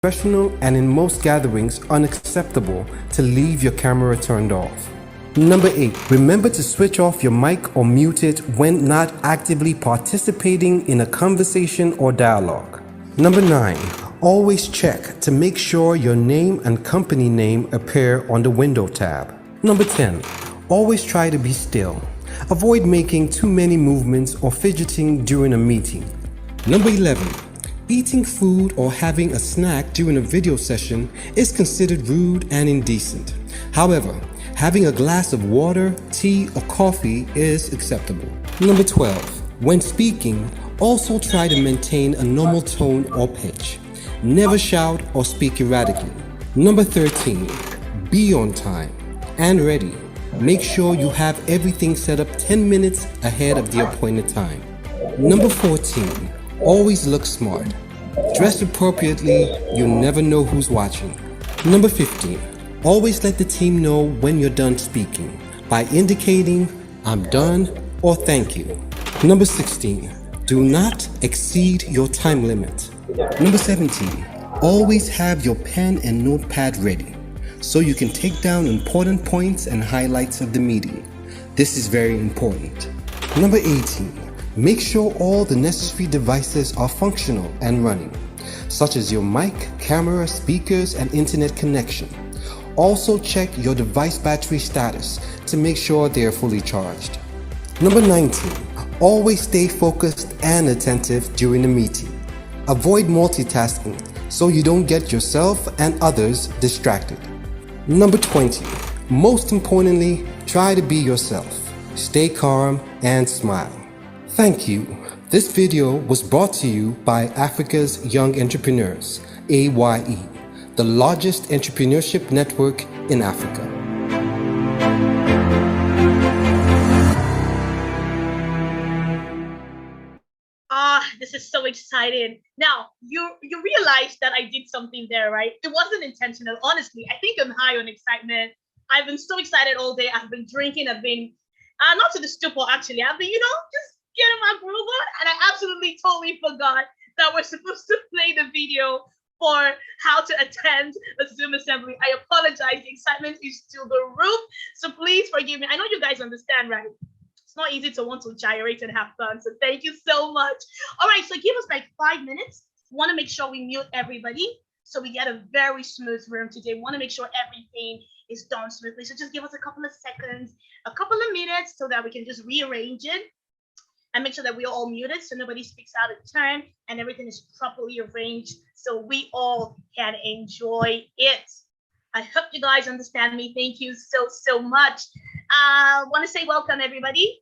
Professional and in most gatherings unacceptable to leave your camera turned off. Number 8. Remember to switch off your mic or mute it when not actively participating in a conversation or dialogue. Number 9. Always check to make sure your name and company name appear on the window tab. Number 10. Always try to be still. Avoid making too many movements or fidgeting during a meeting. Number 11. Eating food or having a snack during a video session is considered rude and indecent. However, having a glass of water, tea, or coffee is acceptable. Number 12. When speaking, also try to maintain a normal tone or pitch. Never shout or speak erratically. Number 13. Be on time and ready. Make sure you have everything set up 10 minutes ahead of the appointed time. Number 14. Always look smart. Dress appropriately, you never know who's watching. Number 15. Always let the team know when you're done speaking by indicating "I'm done" or "thank you." Number 16. Do not exceed your time limit. Number 17. Always have your pen and notepad ready so you can take down important points and highlights of the meeting. This is very important. Number 18. Make sure all the necessary devices are functional and running, such as your mic, camera, speakers, and internet connection. Also check your device battery status to make sure they are fully charged. Number 19. Always stay focused and attentive during the meeting. Avoid multitasking so you don't get yourself and others distracted. Number 20. Most importantly, try to be yourself. Stay calm and smile. Thank you. This video was brought to you by Africa's Young Entrepreneurs, A.Y.E, the largest entrepreneurship network in Africa. This is so exciting. Now, you realize that I did something there, right? It wasn't intentional. Honestly, I think I'm high on excitement. I've been so excited all day. I've been drinking. I've been, not to the stupor, actually. I've been, just getting my groove on. And I absolutely totally forgot that we're supposed to play the video for how to attend a Zoom assembly. I apologize. The excitement is through the roof. So please forgive me. I know you guys understand, right? It's not easy to want to gyrate and have fun. So thank you so much. All right, so give us like 5 minutes. Want to make sure we mute everybody so we get a very smooth room today. Want to make sure everything is done smoothly. So just give us a couple of seconds, a couple of minutes so that we can just rearrange it and make sure that we're all muted so nobody speaks out of turn and everything is properly arranged so we all can enjoy it. I hope you guys understand me. Thank you so much. I want to say welcome, everybody.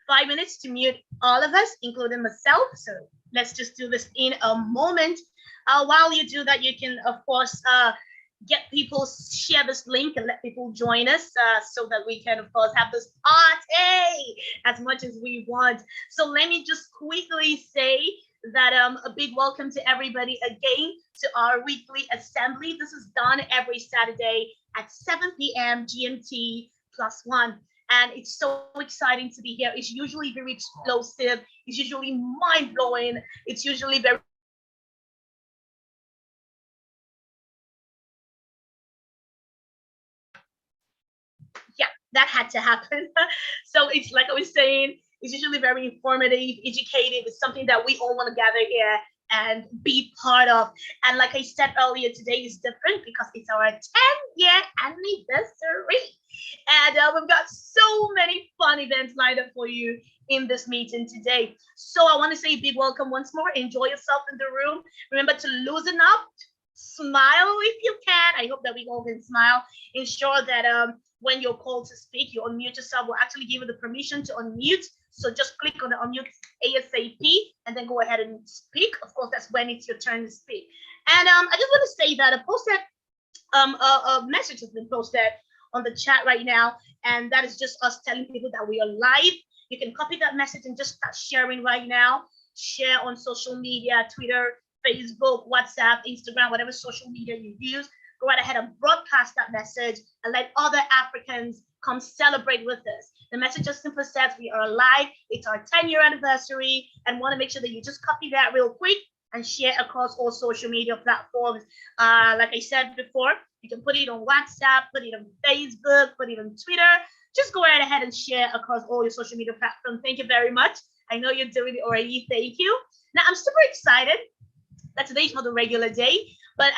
5 minutes to mute all of us, including myself. So let's just do this in a moment. While you do that, you can, of course, get people, share this link and let people join us so that we can, of course, have this party as much as we want. So let me just quickly say that a big welcome to everybody again to our weekly assembly. This is done every Saturday at 7 p.m. GMT +1. And it's so exciting to be here. It's usually very explosive. It's usually mind-blowing. It's usually very that had to happen. So it's like I was saying, it's usually very informative, educative. It's something that we all want to gather here and be part of. And like I said earlier, today is different because it's our 10-year anniversary. And we've got so many fun events lined up for you in this meeting today. So I want to say a big welcome once more. Enjoy yourself in the room. Remember to loosen up, smile if you can. I hope that we all can smile. Ensure that when you're called to speak, you unmute yourself. We'll actually give you the permission to unmute. So just click on the unmute ASAP and then go ahead and speak. Of course, that's when it's your turn to speak. And I just want to say that a message has been posted on the chat right now. And that is just us telling people that we are live. You can copy that message and just start sharing right now. Share on social media, Twitter, Facebook, WhatsApp, Instagram, whatever social media you use. Go right ahead and broadcast that message and let other Africans come celebrate with us. The message just simply says we are alive. It's our 10-year anniversary and want to make sure that you just copy that real quick and share across all social media platforms. Like I said before, you can put it on WhatsApp, put it on Facebook, put it on Twitter. Just go right ahead and share across all your social media platforms. Thank you very much. I know you're doing it already. Thank you. Now, I'm super excited that today's not a regular day, but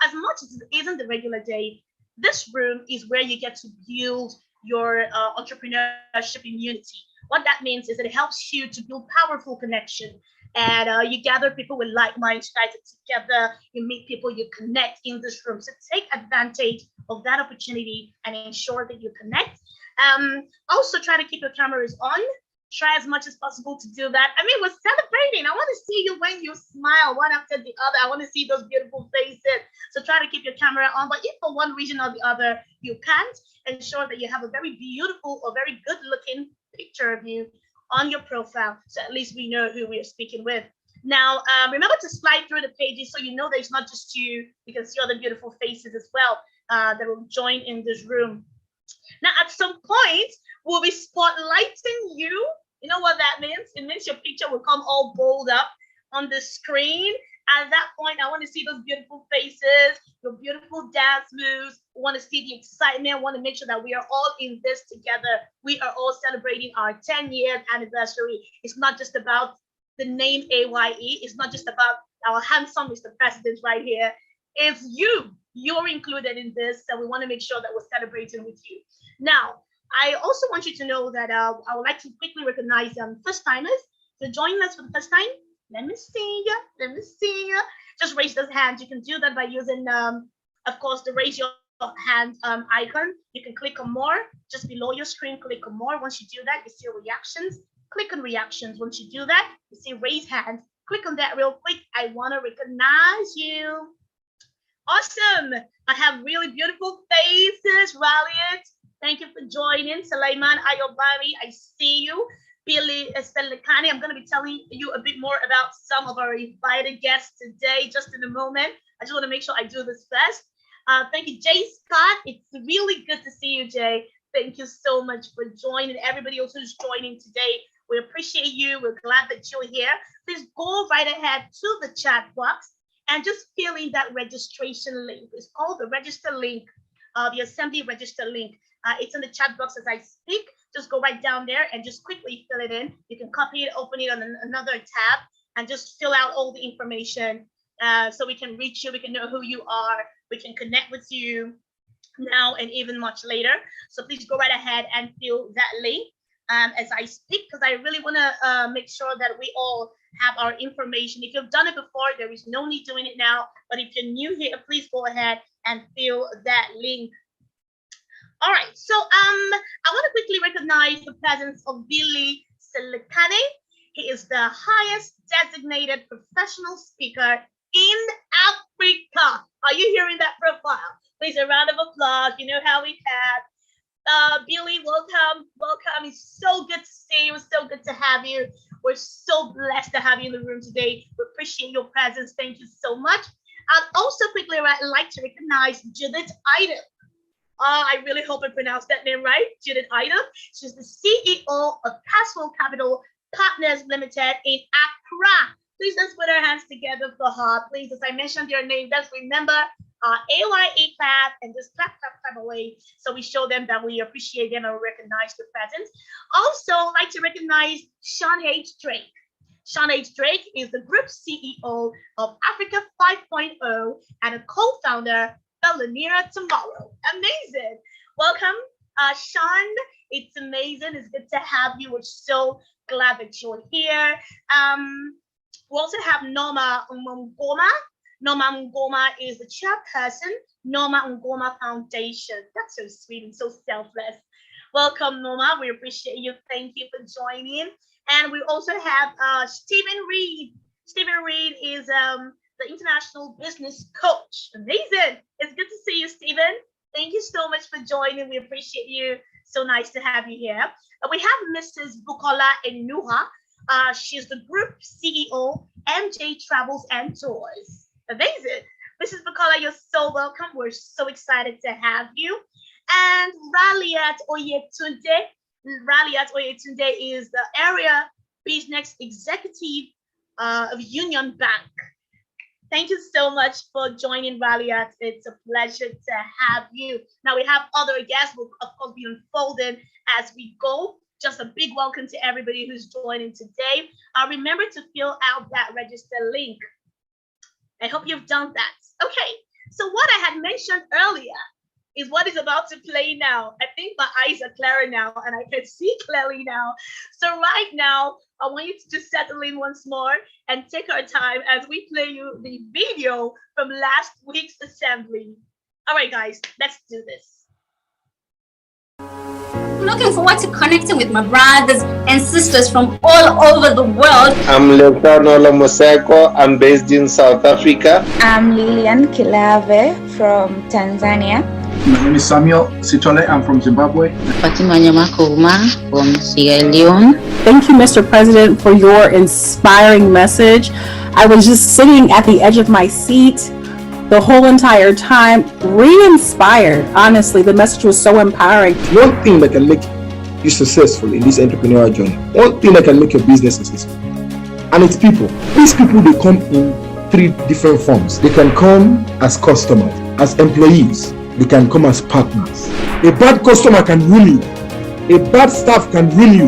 as much as it isn't the regular day, this room is where you get to build your entrepreneurship immunity. What that means is that it helps you to build powerful connection, and you gather people with like minds, you guys are together, you meet people, you connect in this room. So take advantage of that opportunity and ensure that you connect. Also, try to keep your cameras on. Try as much as possible to do that. I mean, we're celebrating. I want to see you when you smile one after the other. I want to see those beautiful faces. So try to keep your camera on. But if for one reason or the other you can't, ensure that you have a very beautiful or very good looking picture of you on your profile. So at least we know who we are speaking with. Now, remember to slide through the pages so you know that it's not just you. You can see all the beautiful faces as well that will join in this room. Now, at some point, we'll be spotlighting you. You know what that means? It means your picture will come all bold up on the screen. At that point, I want to see those beautiful faces, your beautiful dance moves. We want to see the excitement. We want to make sure that we are all in this together. We are all celebrating our 10-year anniversary. It's not just about the name A.Y.E. It's not just about our handsome Mr. President right here. It's you. You're included in this, so we want to make sure that we're celebrating with you. Now, I also want you to know that I would like to quickly recognize first timers. So joining us for the first time, let me see you. Let me see you. Just raise those hands. You can do that by using, of course, the raise your hand icon. You can click on more. Just below your screen, click on more. Once you do that, you see reactions. Click on reactions. Once you do that, you see raise hand. Click on that real quick. I want to recognize you. Awesome. I have really beautiful faces. Raliat, thank you for joining. Sulaiman Ayobari, I see you. Billy Estelikani, I'm going to be telling you a bit more about some of our invited guests today, just in a moment. I just want to make sure I do this first. Thank you, Jay Scott. It's really good to see you, Jay. Thank you so much for joining. Everybody else who's joining today, we appreciate you. We're glad that you're here. Please go right ahead to the chat box and just fill in that registration link. It's called the register link, the assembly register link. It's in the chat box as I speak. Just go right down there and just quickly fill it in. You can copy it, open it on another tab, and just fill out all the information so we can reach you, we can know who you are, we can connect with you now and even much later. So please go right ahead and fill that link as I speak, because I really want to make sure that we all have our information. If you've done it before, there is no need doing it now. But if you're new here, please go ahead and fill that link. All right, so I want to quickly recognize the presence of Billy Silikane. He is the highest designated professional speaker in Africa. Are you hearing that profile? Please, a round of applause. You know how we have. Billy, welcome. Welcome. It's so good to see you. It's so good to have you. We're so blessed to have you in the room today. We appreciate your presence. Thank you so much. I'd also quickly like to recognize Judith Ida. I really hope I pronounced that name right. Judith Ida. She's the CEO of Caswell Capital Partners Limited in Accra. Please let's put our hands together for her. Please, as I mentioned their name, let's remember A.Y.E clap and just clap, clap, clap away. So we show them that we appreciate them and recognize their presence. Also, I'd like to recognize Sean H. Drake. Sean H. Drake is the group CEO of Africa 5.0 and a co-founder of Lanira Tomorrow. Amazing. Welcome, Sean. It's amazing. It's good to have you. We're so glad that you're here. We also have Norma Ngoma. Norma Ngoma is the chairperson, Norma Ngoma Foundation. That's so sweet and so selfless. Welcome, Norma. We appreciate you. Thank you for joining. And we also have Stephen Reed. Stephen Reed is the international business coach. Amazing. It's good to see you, Stephen. Thank you so much for joining. We appreciate you. So nice to have you here. We have Mrs. Bukola Enuha. She's the group CEO, MJ Travels and Tours. Amazing. Mrs. Bukola, you're so welcome. We're so excited to have you. And Raliat Oyetunde. Raliat Oyetunde is the area business executive of Union Bank. Thank you so much for joining Valiant. It's a pleasure to have you. Now we have other guests will of course be unfolding as we go. Just a big welcome to everybody who's joining today. Remember to fill out that register link. I hope you've done that. Okay, so what I had mentioned earlier is what is about to play now. I think my eyes are clearer now and I can see clearly now. So right now, I want you to just settle in once more and take our time as we play you the video from last week's assembly. All right, guys, let's do this. I'm looking forward to connecting with my brothers and sisters from all over the world. I'm Leopoldo Moseko. I'm based in South Africa. I'm Lilian Kilave from Tanzania. My name is Samuel Sitole. I'm from Zimbabwe. Fatima Nyamakoma from Sierra Leone. Thank you, Mr. President, for your inspiring message. I was just sitting at the edge of my seat the whole entire time, re-inspired. Honestly, the message was so empowering. One thing that can make you successful in this entrepreneurial journey, one thing that can make your business successful, and it's people. These people, they come in three different forms. They can come as customers, as employees, they can come as partners. A bad customer can ruin you. A bad staff can ruin you.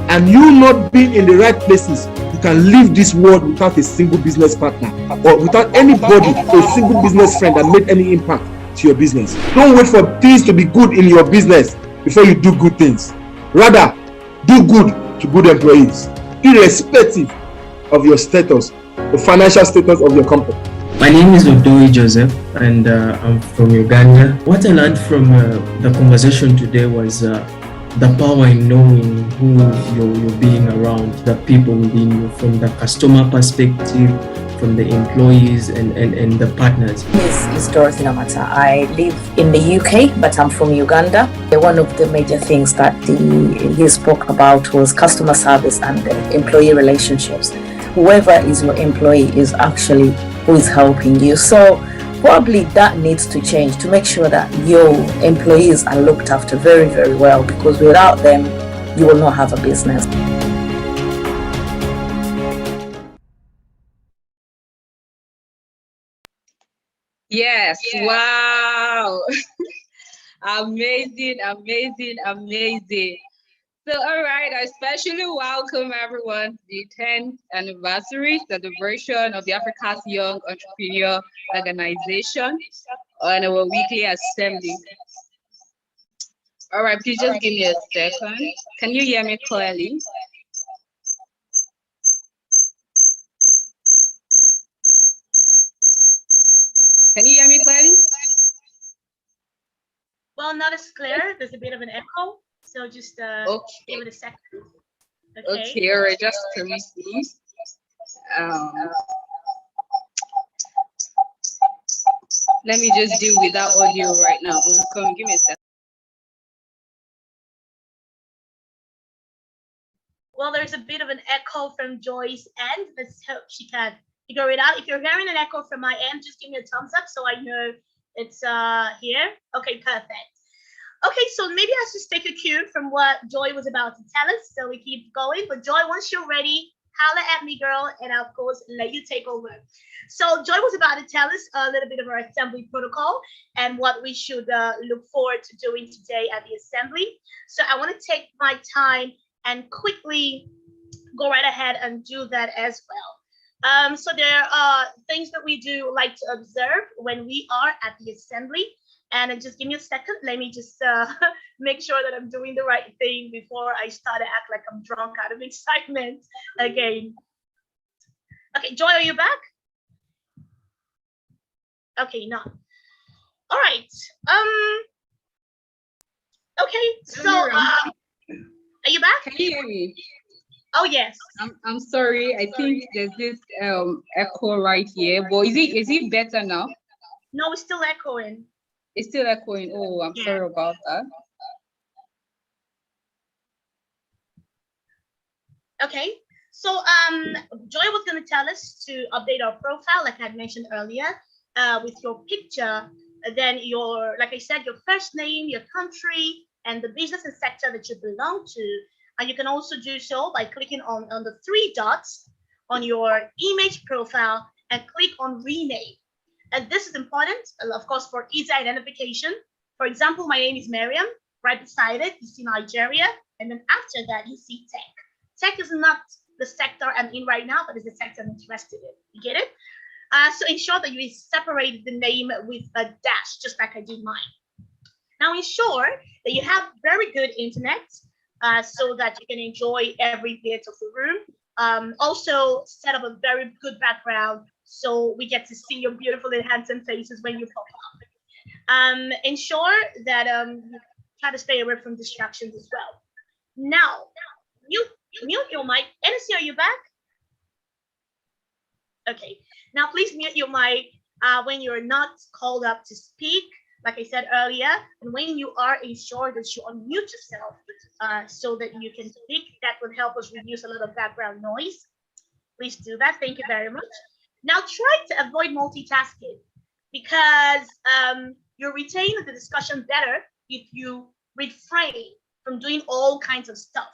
And you not being in the right places, you can leave this world without a single business partner or without anybody, a single business friend that made any impact to your business. Don't wait for things to be good in your business before you do good things. Rather, do good to good employees, irrespective of your status, the financial status of your company. My name is A.Y.E Joseph and I'm from Uganda. What I learned from the conversation today was the power in knowing who you're being around, the people within you, from the customer perspective, from the employees and the partners. This is Dorothy Namata. I live in the UK, but I'm from Uganda. One of the major things that he spoke about was customer service and employee relationships. Whoever is your employee is actually who is helping you. So probably that needs to change to make sure that your employees are looked after very, very well, because without them, you will not have a business. Yes, wow. Amazing, amazing, amazing. So, all right, I especially welcome everyone to the 10th anniversary celebration of the Africa's Young Entrepreneur Organization on our weekly assembly. All right, please just give me a second. Can you hear me clearly? Can you hear me clearly? Well, not as clear. There's a bit of an echo. So just give it a second. Okay, all right, just to receive. Let me just deal with that audio right now. Come, give me a second. Well, there's a bit of an echo from Joy's end. Let's hope she can figure it out. If you're hearing an echo from my end, just give me a thumbs up so I know it's here. Okay, perfect. Okay, so maybe I should take a cue from what Joy was about to tell us, so we keep going. But Joy, once you're ready, holla at me, girl, and I'll, of course, let you take over. So Joy was about to tell us a little bit of our assembly protocol and what we should look forward to doing today at the assembly. So I want to take my time and quickly go right ahead and do that as well. So there are things that we do like to observe when we are at the assembly. And just give me a second. Let me just make sure that I'm doing the right thing before I start to act like I'm drunk out of excitement again. Okay, Joy, are you back? Okay, no. All right. Okay, so are you back? Can you hear me? Oh yes. I'm sorry. I think there's this echo right here. But is it better now? No, it's still echoing. It's still echoing. Oh, I'm sorry about that. Okay, so Joy was going to tell us to update our profile, like I mentioned earlier, with your picture, then your, like I said, your first name, your country, and the business and sector that you belong to. And you can also do so by clicking on the three dots on your image profile and click on rename. And this is important, of course, for easy identification. For example, my name is Miriam. Right beside it, you see Nigeria. And then after that, you see tech. Tech is not the sector I'm in right now, but it's the sector I'm interested in. You get it? So ensure that you separate the name with a dash, just like I did mine. Now ensure that you have very good internet so that you can enjoy every bit of the room. Also set up a very good background so we get to see your beautiful and handsome faces when you pop up. Ensure that you try to stay away from distractions as well. Now, mute your mic. NC, are you back? Okay. Now, please mute your mic when you're not called up to speak, like I said earlier. And when you are, ensure that you unmute yourself so that you can speak. That would help us reduce a lot of background noise. Please do that. Thank you very much. Now, try to avoid multitasking because you'll retain the discussion better if you refrain from doing all kinds of stuff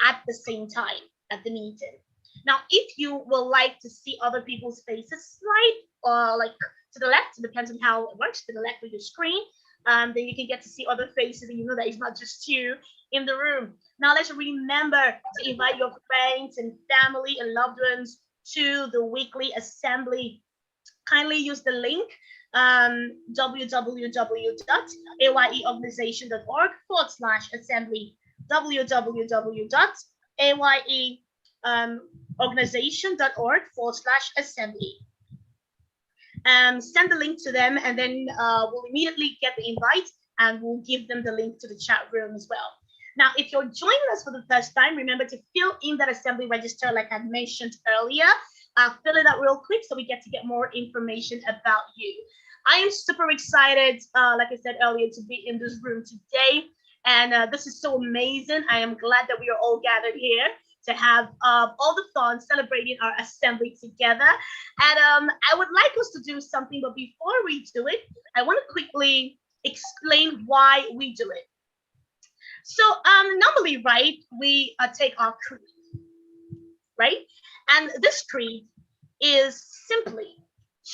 at the same time at the meeting. Now, if you will like to see other people's faces, right, or like to the left, it depends on how it works, to the left of your screen, then you can get to see other faces and you know that it's not just you in the room. Now, let's remember to invite your friends and family and loved ones to the weekly assembly. Kindly use the link www.ayeorganization.org/assembly, www.ayeorganization.org/assembly. Send the link to them and then we'll immediately get the invite and we'll give them the link to the chat room as well. Now, if you're joining us for the first time, remember to fill in that assembly register like I mentioned earlier. Fill it out real quick so we get more information about you. I am super excited, like I said earlier, to be in this room today. And this is so amazing. I am glad that we are all gathered here to have all the fun celebrating our assembly together. And I would like us to do something, but before we do it, I want to quickly explain why we do it. So normally, right, we take our creed, right? And this creed is simply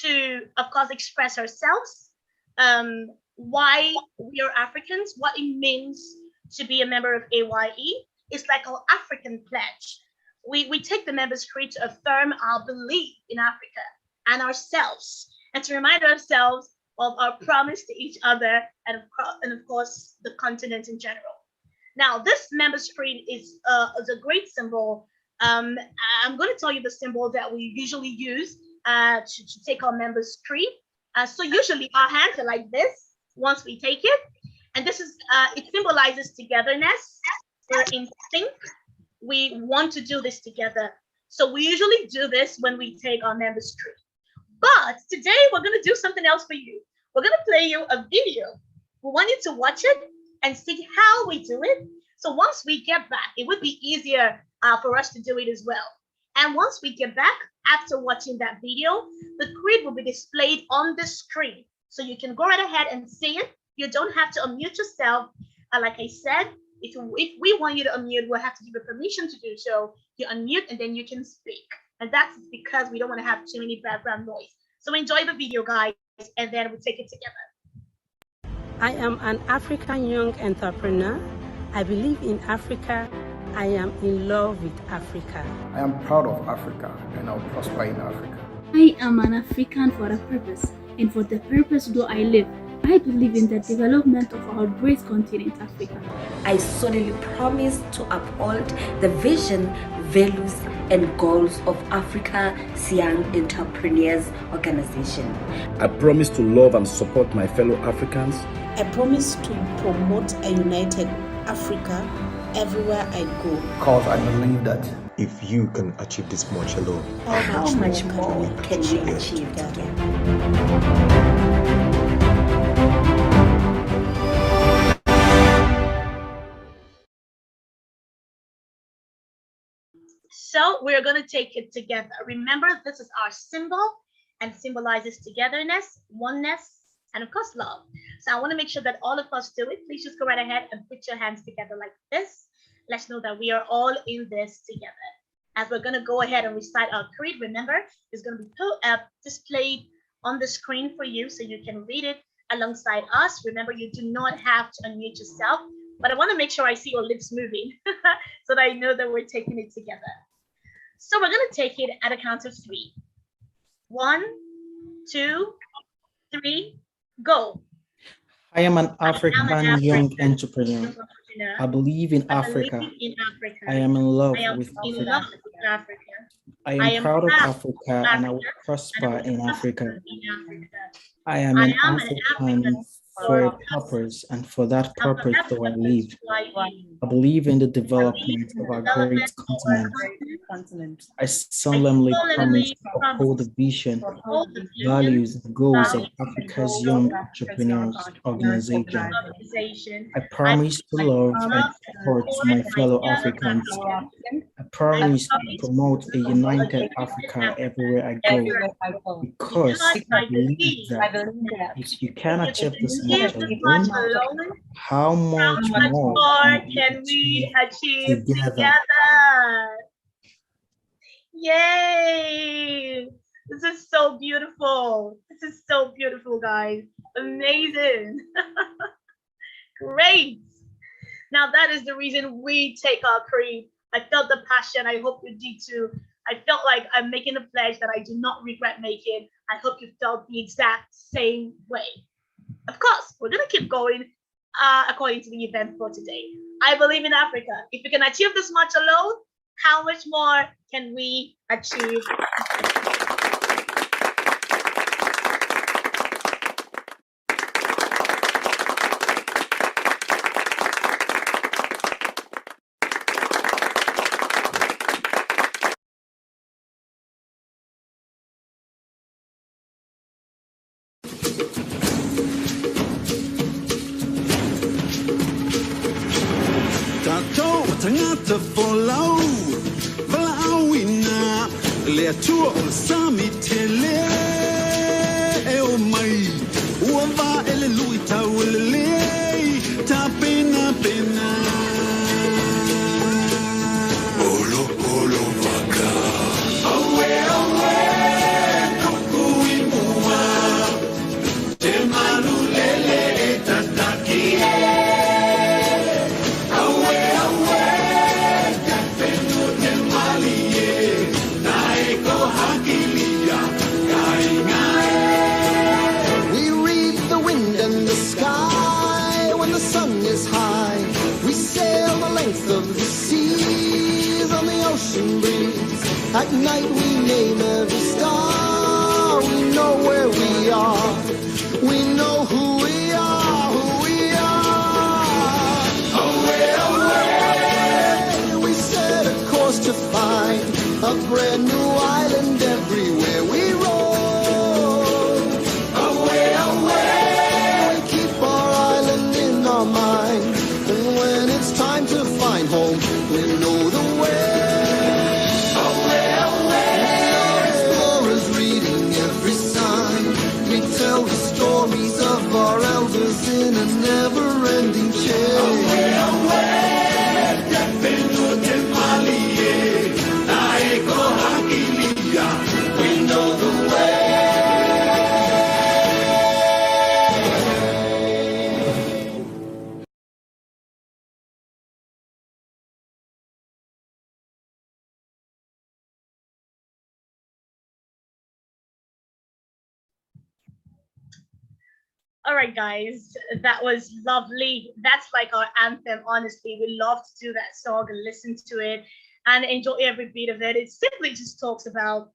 to, of course, express ourselves, why we are Africans, what it means to be a member of AYE. It's like our African pledge. We take the members' creed to affirm our belief in Africa and ourselves, and to remind ourselves of our promise to each other and of course, the continent in general. Now, this members' creed is a great symbol. I'm going to tell you the symbol that we usually use to take our members' creed. So usually our hands are like this once we take it. And this is, it symbolizes togetherness. We're in sync. We want to do this together. So we usually do this when we take our members' creed. But today we're going to do something else for you. We're going to play you a video. We want you to watch it and see how we do it. So once we get back, it would be easier for us to do it as well. And once we get back, after watching that video, the creed will be displayed on the screen. So you can go right ahead and see it. You don't have to unmute yourself. Like I said, if we want you to unmute, we'll have to give you permission to do so. You unmute and then you can speak. And that's because we don't want to have too many background noise. So enjoy the video, guys, and then we'll take it together. I am an African young entrepreneur. I believe in Africa. I am in love with Africa. I am proud of Africa and I'll prosper in Africa. I am an African for a purpose, and for the purpose do I live. I believe in the development of our great continent, Africa. I solemnly promise to uphold the vision, values, and goals of Africa's Young Entrepreneurs Organization. I promise to love and support my fellow Africans. I promise to promote a united Africa everywhere I go. Because I believe that if you can achieve this much alone, how much more can we achieve together? So we're going to take it together. Remember, this is our symbol and symbolizes togetherness, oneness, and of course, love. So I want to make sure that all of us do it. Please just go right ahead and put your hands together like this. Let's know that we are all in this together. as we're going to go ahead and recite our creed. Remember, it's going to be displayed on the screen for you so you can read it alongside us. Remember, you do not have to unmute yourself, but I want to make sure I see your lips moving so that I know that we're taking it together. So we're going to take it at a count of 3. 1, 2, 3, go. I am an African young entrepreneur. I believe in I Africa. believe in Africa. I am in love I am with in Africa. love with Africa. I am proud of Africa and I will prosper in Africa. I am an African for a purpose, and for that purpose do I live. I believe in the development of our great continent. I solemnly promise to uphold the vision, values, and goals of Africa's Young Entrepreneurs Organization. I promise to love and support my fellow Africans. I promise to promote a united Africa everywhere I go, because I believe that if you can achieve this much alone, how much more can we achieve together? Yay! This is so beautiful. This is so beautiful, guys. Amazing. Great. Now that is the reason we take our creed. I felt the passion. I hope you did too. I felt like I'm making a pledge that I do not regret making. I hope you felt the exact same way. Of course, we're going to keep going according to the event for today. I believe in Africa. If we can achieve this much alone, how much more can we achieve? Tangata follow, Balawina, Leatua Samitele, oh my, Uava Eluita will lay, Tapena Pena. Olo, Olo, Vaca, away, Kokui Mua, Temalulele, Tataki. Of the seas on the ocean breeze. At night we name every star. We know where we are. We know who we are, who we are. Away, away. We set a course to find a brand new island everywhere we roll. Away, away. We keep our island in our mind. And when it's time to find home, we know the way. Away, away. We are explorers reading every sign. We tell the stories of our elders in a never-ending chain. Away, away. We know the way. All right, guys, that was lovely. That's like our anthem, honestly. We love to do that song and listen to it and enjoy every beat of it. It simply just talks about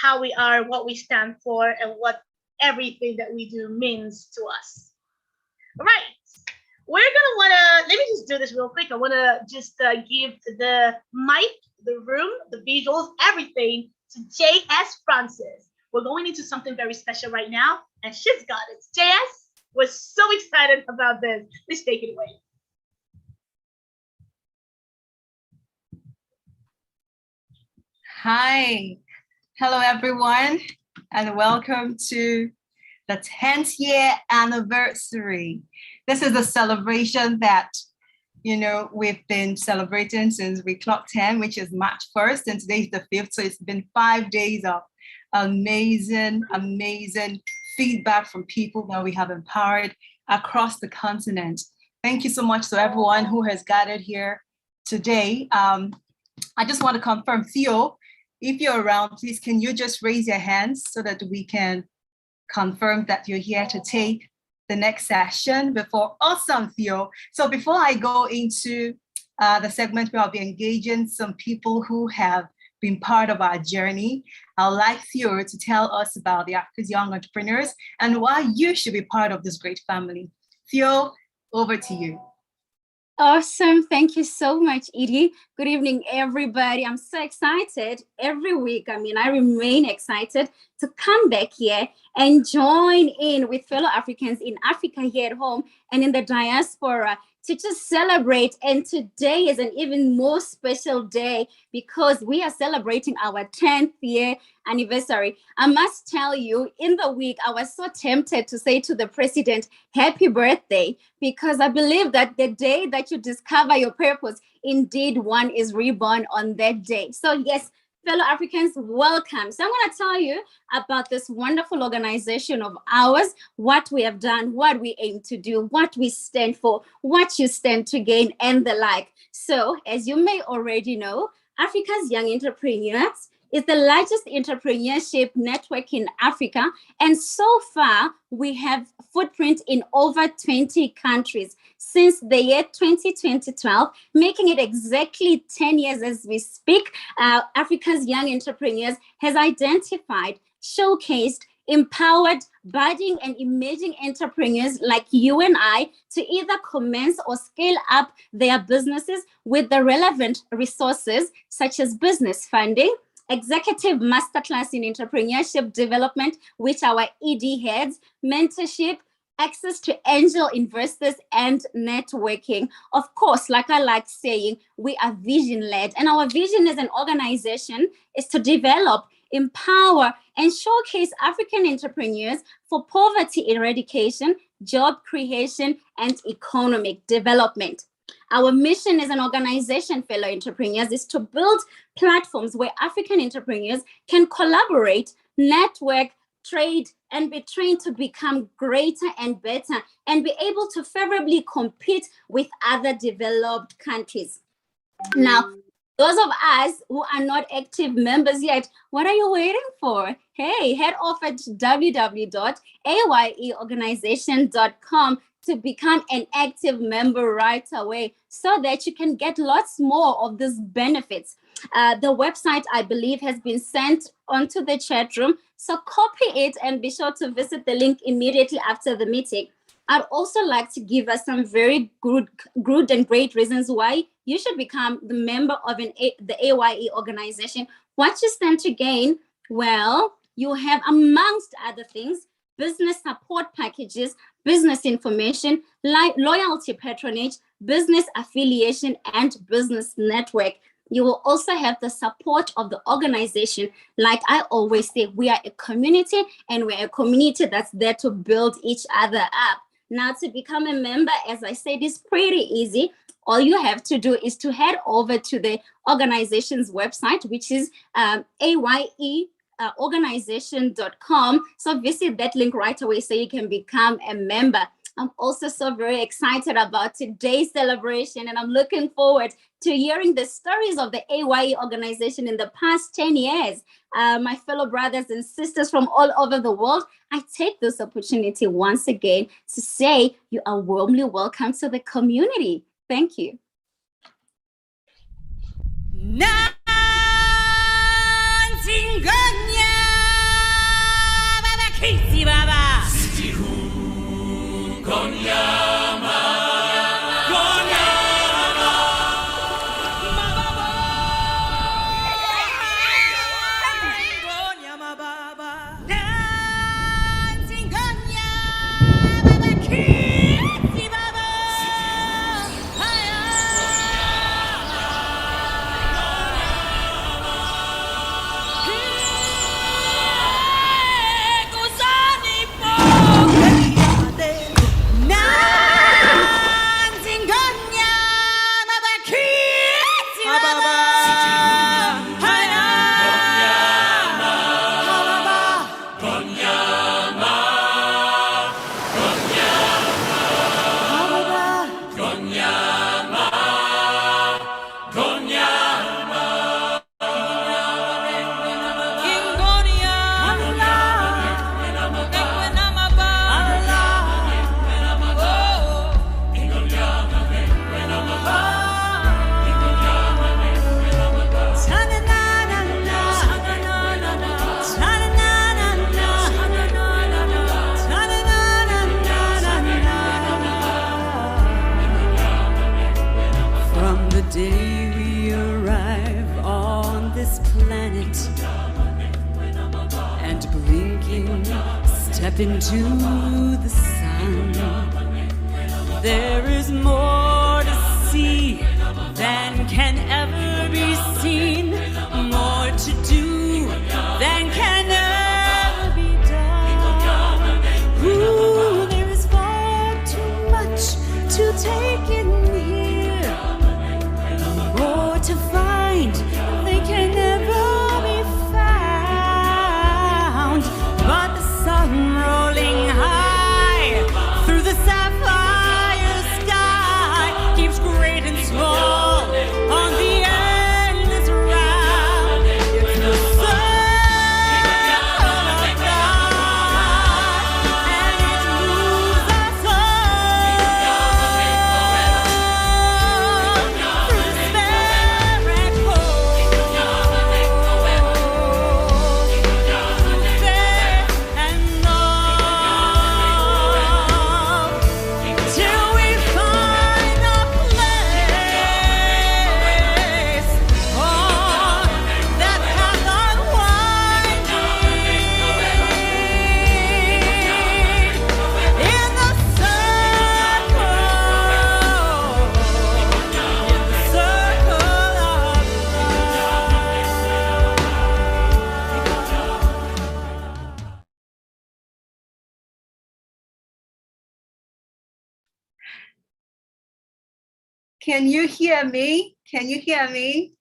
how we are, what we stand for, and what everything that we do means to us. All right, we're gonna wanna, let me just do this real quick. I wanna just give the mic, the room, the visuals, everything to J.S. Francis. We're going into something very special right now, and she's got it. JS, we're so excited about this. Please take it away. Hi, hello everyone, and welcome to the 10th year anniversary. This is a celebration that, we've been celebrating since we clocked 10, which is March 1st, and today is the 5th. So it's been 5 days of amazing feedback from people that we have empowered across the continent. Thank you so much to everyone who has gathered here today. I just want to confirm, Theo, if you're around, please, can you just raise your hands so that we can confirm that you're here to take the next session before. Awesome, Theo. So before I go into the segment where I'll be engaging some people who have been part of our journey, I'd like Theo to tell us about the Africa's Young Entrepreneurs and why you should be part of this great family. Theo, over to you. Awesome. Thank you so much, Edie. Good evening, everybody. I'm so excited every week. I remain excited to come back here and join in with fellow Africans in Africa here at home and in the diaspora to just celebrate. And today is an even more special day because we are celebrating our 10th year anniversary. I must tell you, in the week, I was so tempted to say to the president, happy birthday, because I believe that the day that you discover your purpose, indeed one is reborn on that day. So yes, fellow Africans, welcome. So I'm going to tell you about this wonderful organization of ours, what we have done, what we aim to do, what we stand for, what you stand to gain, and the like. So as you may already know, Africa's Young Entrepreneurs is the largest entrepreneurship network in Africa. And so far, we have footprint in over 20 countries since the year 2012, making it exactly 10 years as we speak. Africa's Young Entrepreneurs has identified, showcased, empowered budding and emerging entrepreneurs like you and I to either commence or scale up their businesses with the relevant resources such as business funding, executive masterclass in entrepreneurship development, which our ED heads, mentorship, access to angel investors, and networking. Of course, like I like saying, we are vision-led, and our vision as an organization is to develop, empower, and showcase African entrepreneurs for poverty eradication, job creation, and economic development. Our mission as an organization, fellow entrepreneurs, is to build platforms where African entrepreneurs can collaborate, network, trade, and be trained to become greater and better and be able to favorably compete with other developed countries. Now, those of us who are not active members yet, what are you waiting for? Hey, head off at www.ayeorganization.com to become an active member right away so that you can get lots more of these benefits. The website, I believe, has been sent onto the chat room, so copy it and be sure to visit the link immediately after the meeting. I'd also like to give us some very good and great reasons why you should become the member of the A.Y.E organization. What you stand to gain? Well, you have, amongst other things, business support packages, business information, loyalty patronage, business affiliation, and business network. You will also have the support of the organization. Like I always say, we are a community, and we're a community that's there to build each other up. Now, to become a member, as I said, is pretty easy. All you have to do is to head over to the organization's website, which is AYE organization.com. So visit that link right away so you can become a member. I'm also so very excited about today's celebration, and I'm looking forward to hearing the stories of the A.Y.E organization in the past 10 years. My fellow brothers and sisters from all over the world, I take this opportunity once again to say you are warmly welcome to the community. Thank you. step into the sun. There is more to see than can ever be seen, more to do than can ever be done. Ooh, there is far too much to take in here, more to find they can never be found. But the sun rolling high through the sapphire sky keeps great and small on the endless round. It's the circle of God, and it moves us all through despair and hope, faith and love, till we find a place on that path unwinding in the circle of Can you hear me? Can you hear me?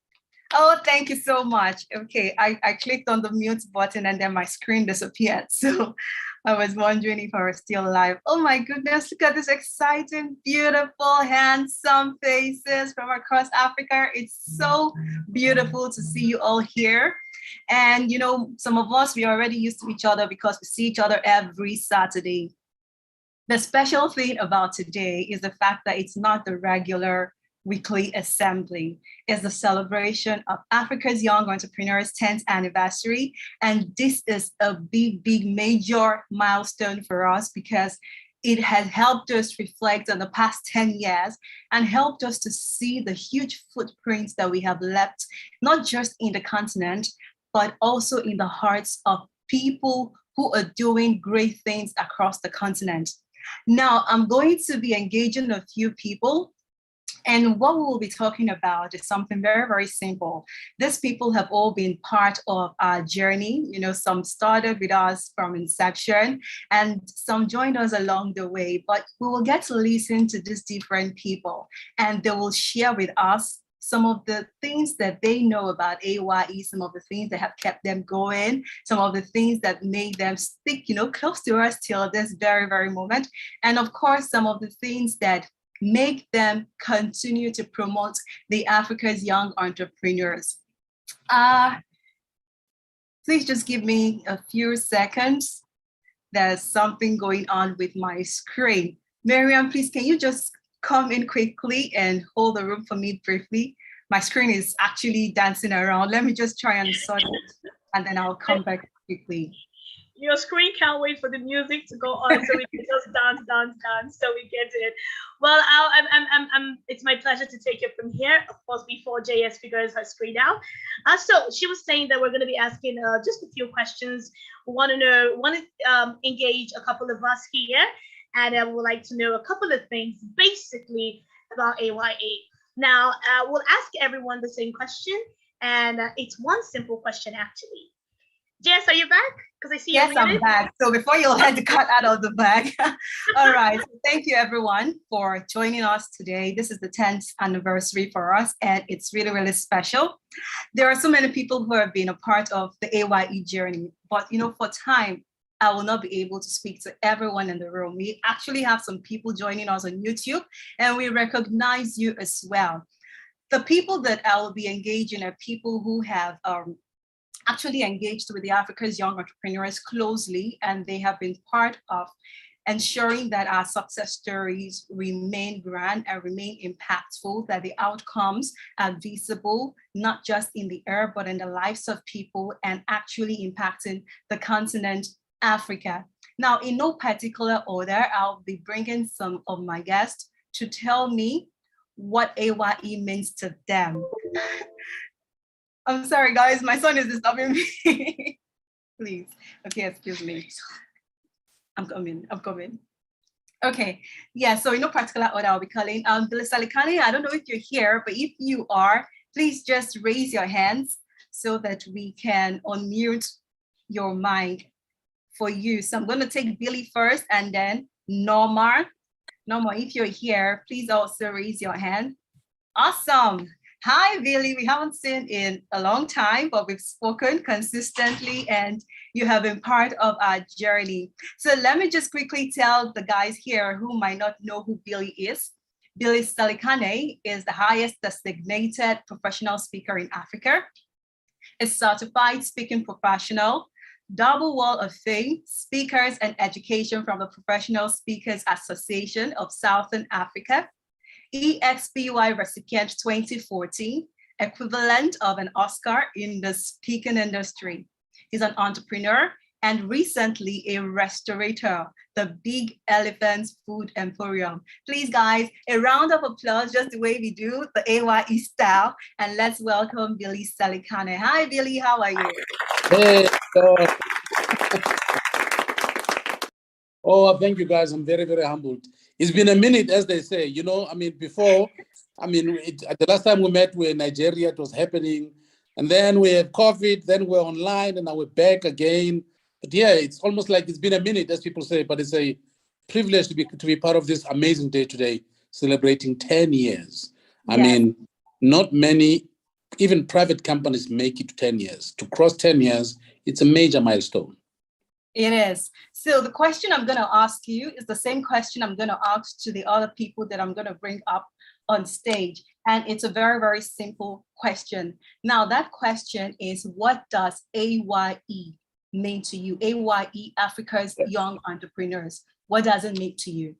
Oh, thank you so much. Okay, I clicked on the mute button and then my screen disappeared. So I was wondering if I was still live. Oh my goodness, look at this exciting, beautiful, handsome faces from across Africa. It's so beautiful to see you all here. And you know, some of us, we are already used to each other because we see each other every Saturday. The special thing about today is the fact that it's not the regular weekly assembly. It's the celebration of Africa's Young Entrepreneurs 10th anniversary. And this is a big, big, major milestone for us because it has helped us reflect on the past 10 years and helped us to see the huge footprints that we have left, not just in the continent, but also in the hearts of people who are doing great things across the continent. Now, I'm going to be engaging a few people, and what we will be talking about is something very, very simple. These people have all been part of our journey. You know, some started with us from inception and some joined us along the way, but we will get to listen to these different people and they will share with us some of the things that they know about A.Y.E, some of the things that have kept them going, some of the things that made them stick, you know, close to us till this very, very moment. And of course, some of the things that make them continue to promote the Africa's Young Entrepreneurs. Please just give me a few seconds. There's something going on with my screen. Miriam, please, can you just come in quickly and hold the room for me briefly? My screen is actually dancing around. Let me just try and sort it, and then I'll come back quickly. Your screen can't wait for the music to go on so we can just dance, so we get it. Well, it's my pleasure to take it from here, of course, before JS figures her screen out. So she was saying that we're going to be asking just a few questions. We want to engage a couple of us here, and I would like to know a couple of things, basically, about A.Y.E. Now, we'll ask everyone the same question, and it's one simple question, actually. Jess, are you back? Because I see you. Yes, I'm back. So before you let the cat out of the bag. All right. So thank you, everyone, for joining us today. This is the 10th anniversary for us, and it's really, really special. There are so many people who have been a part of the A.Y.E journey, but you know, for time, I will not be able to speak to everyone in the room. We actually have some people joining us on YouTube, and we recognize you as well. The people that I will be engaging are people who have actually engaged with the Africa's Young Entrepreneurs closely, and they have been part of ensuring that our success stories remain grand and remain impactful, that the outcomes are visible, not just in the air, but in the lives of people and actually impacting the continent Africa. Now, in no particular order, I'll be bringing some of my guests to tell me what A.Y.E means to them. I'm sorry, guys, my son is disturbing me. Please. Okay, excuse me. I'm coming. Okay, yeah, so in no particular order, I'll be calling Billy Salikane. I don't know if you're here, but if you are, please just raise your hands so that we can unmute your mic for you. So I'm going to take Billy first and then Norma. Norma, if you're here, please also raise your hand. Awesome. Hi, Billy. We haven't seen in a long time, but we've spoken consistently and you have been part of our journey. So let me just quickly tell the guys here who might not know who Billy is. Billy Salikane is the highest designated professional speaker in Africa, a certified speaking professional, double wall of fame, speakers and education from the Professional Speakers Association of Southern Africa, EXPY recipient 2014, equivalent of an Oscar in the speaking industry. He's an entrepreneur and recently a restaurateur, the Big Elephants Food Emporium. Please, guys, a round of applause, just the way we do the A.Y.E style. And let's welcome Billy Salikane. Hi, Billy, how are you? Hey, oh, thank you, guys. I'm very, very humbled. It's been a minute, as they say. You know, I mean, before, the last time we met, we were in Nigeria, it was happening. And then we had COVID, then we're online, and now we're back again. But yeah, it's almost like it's been a minute, as people say, but it's a privilege to be part of this amazing day today, celebrating 10 years. I mean, not many, even private companies make it to 10 years. To cross 10 years, it's a major milestone. It is. So the question I'm going to ask you is the same question I'm going to ask to the other people that I'm going to bring up on stage. And it's a very, very simple question. Now, that question is, what does A.Y.E mean to you? A.Y.E, Africa's Young Entrepreneurs. What does it mean to you?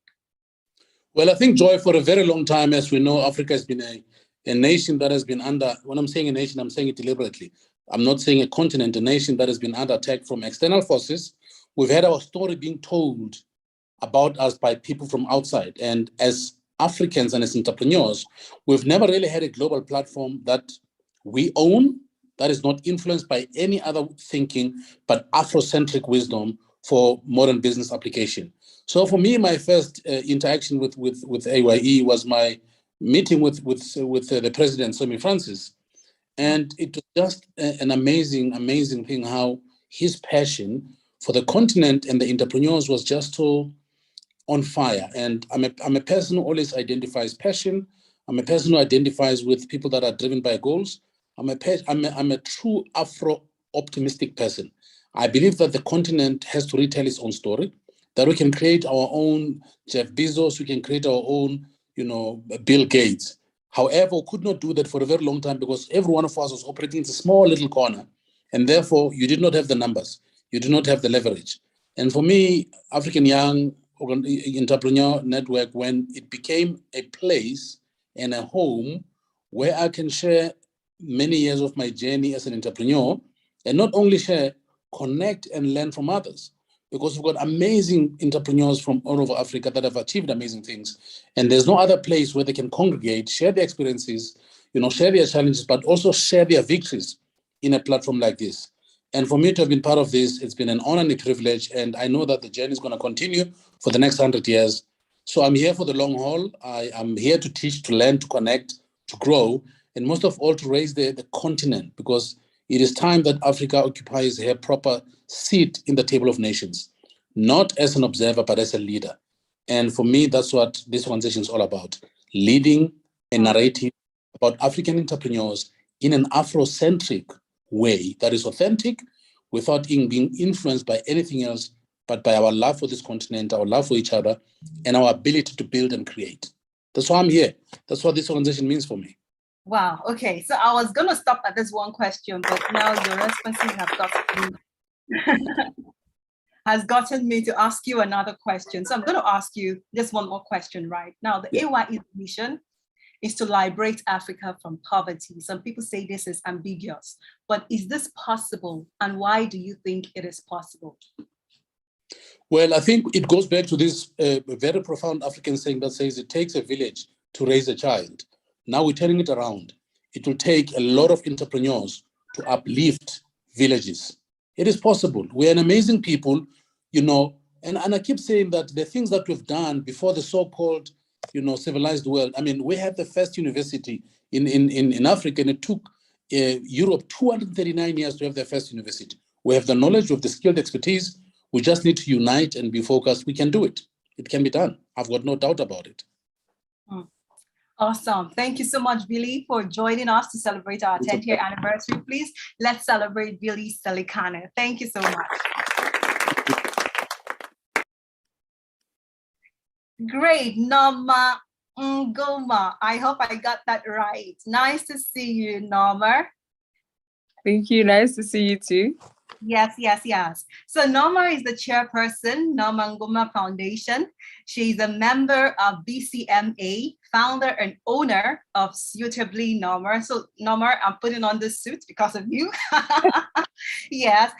Well, I think, Joy, for a very long time, as we know, Africa has been a nation that has been under, when I'm saying a nation, I'm saying it deliberately. I'm not saying a continent, a nation that has been under attack from external forces. We've had our story being told about us by people from outside. And as Africans and as entrepreneurs, we've never really had a global platform that we own, that is not influenced by any other thinking, but Afrocentric wisdom for modern business application. So for me, my first interaction with A.Y.E was my meeting with the president, Somi Francis. And it was just an amazing, amazing thing how his passion for the continent and the entrepreneurs was just so on fire. And I'm a person who always identifies passion. I'm a person who identifies with people that are driven by goals. I'm a true Afro-optimistic person. I believe that the continent has to retell its own story, that we can create our own Jeff Bezos, we can create our own, Bill Gates. However, we could not do that for a very long time because every one of us was operating in a small little corner. And therefore, you did not have the numbers. You do not have the leverage. And for me, African Young Entrepreneur Network, when it became a place and a home where I can share many years of my journey as an entrepreneur, and not only share, connect and learn from others. Because we've got amazing entrepreneurs from all over Africa that have achieved amazing things. And there's no other place where they can congregate, share their experiences, share their challenges, but also share their victories in a platform like this. And for me to have been part of this, it's been an honor and a privilege. And I know that the journey is going to continue for the next 100 years. So I'm here for the long haul. I am here to teach, to learn, to connect, to grow, and most of all, to raise the continent, because it is time that Africa occupies her proper seat in the table of nations, not as an observer, but as a leader. And for me, that's what this organization is all about, leading a narrative about African entrepreneurs in an Afrocentric way that is authentic without being influenced by anything else, but by our love for this continent, our love for each other, and our ability to build and create. That's why I'm here. That's what this organization means for me. Wow. Okay. So I was going to stop at this one question, but now your responses has gotten me to ask you another question. So I'm going to ask you just one more question right now. The A.Y.E mission is to liberate Africa from poverty. Some people say this is ambiguous, but is this possible? And why do you think it is possible? Well, I think it goes back to this very profound African saying that says it takes a village to raise a child. Now we're turning it around. It will take a lot of entrepreneurs to uplift villages. It is possible. We're an amazing people, And I keep saying that the things that we've done before the so-called, civilized world. I mean, we had the first university in Africa, and it took Europe 239 years to have their first university. We have the knowledge, we have the skilled expertise. We just need to unite and be focused. We can do it. It can be done. I've got no doubt about it. Awesome. Thank you so much, Billy, for joining us to celebrate our 10th year anniversary. Please, let's celebrate Billy Selikane. Thank you so much. Great. Norma Ngoma. I hope I got that right. Nice to see you, Norma. Thank you. Nice to see you too. Yes. So Norma is the chairperson, Norma Ngoma Foundation. She's a member of BCMA, founder and owner of Suitably Norma. So Norma, I'm putting on this suit because of you. Yes.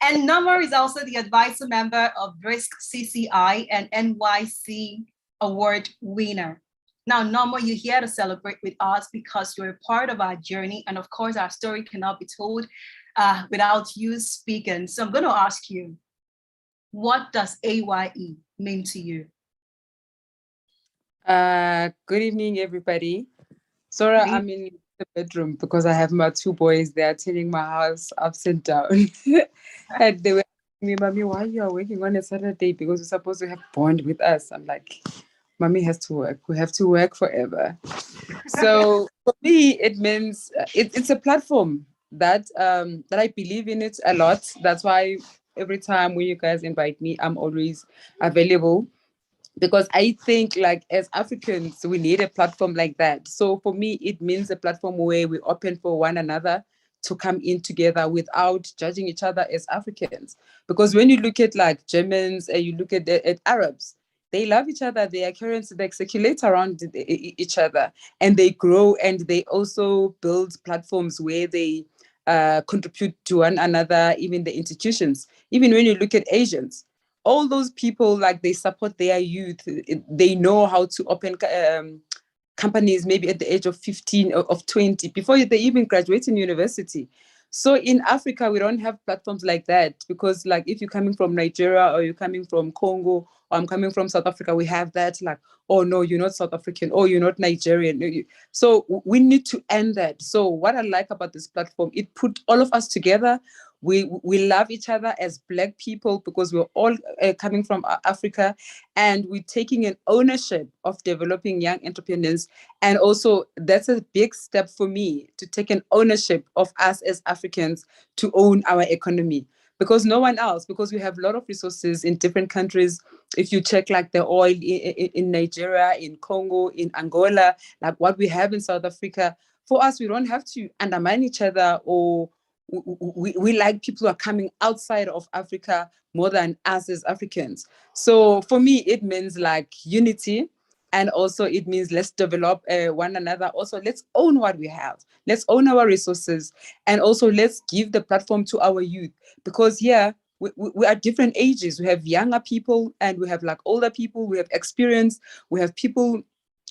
And Norma is also the advisor member of Brisk CCI and NYC award winner. Now, Norma, you're here to celebrate with us because you're a part of our journey. And of course, our story cannot be told without you speaking. So I'm going to ask you, what does A.Y.E mean to you? Good evening, everybody. Sorry, I'm in the bedroom because I have my two boys. They are turning my house upside down. And they were asking me, Mommy, why you are working on a Saturday? Because you're supposed to have bond with us. I'm like, Mommy has to work. We have to work forever. So for me, it means it's a platform that that I believe in it a lot. That's why every time when you guys invite me, I'm always available. Because I think like as Africans, we need a platform like that. So for me, it means a platform where we open for one another to come in together without judging each other as Africans. Because when you look at like Germans and you look at Arabs, they love each other. They are currents that circulate around each other, and they grow, and they also build platforms where they contribute to one another, even the institutions. Even when you look at Asians, all those people, like they support their youth. They know how to open companies maybe at the age of 15 or of 20 before they even graduate in university. So in Africa, we don't have platforms like that because like if you're coming from Nigeria or you're coming from Congo or I'm coming from South Africa, we have that like, oh no, you're not South African, or you're not Nigerian. So we need to end that. So what I like about this platform, it put all of us together. We love each other as Black people because we're all coming from Africa, and we're taking an ownership of developing young entrepreneurs. And also that's a big step for me to take an ownership of us as Africans to own our economy. Because no one else, because we have a lot of resources in different countries. If you check like the oil in Nigeria, in Congo, in Angola, like what we have in South Africa, for us, we don't have to undermine each other, or we like people who are coming outside of Africa more than us as Africans. So for me, it means like unity. And also it means let's develop one another. Also, let's own what we have. Let's own our resources. And also let's give the platform to our youth. Because here, we are different ages. We have younger people and we have like older people. We have experience. We have people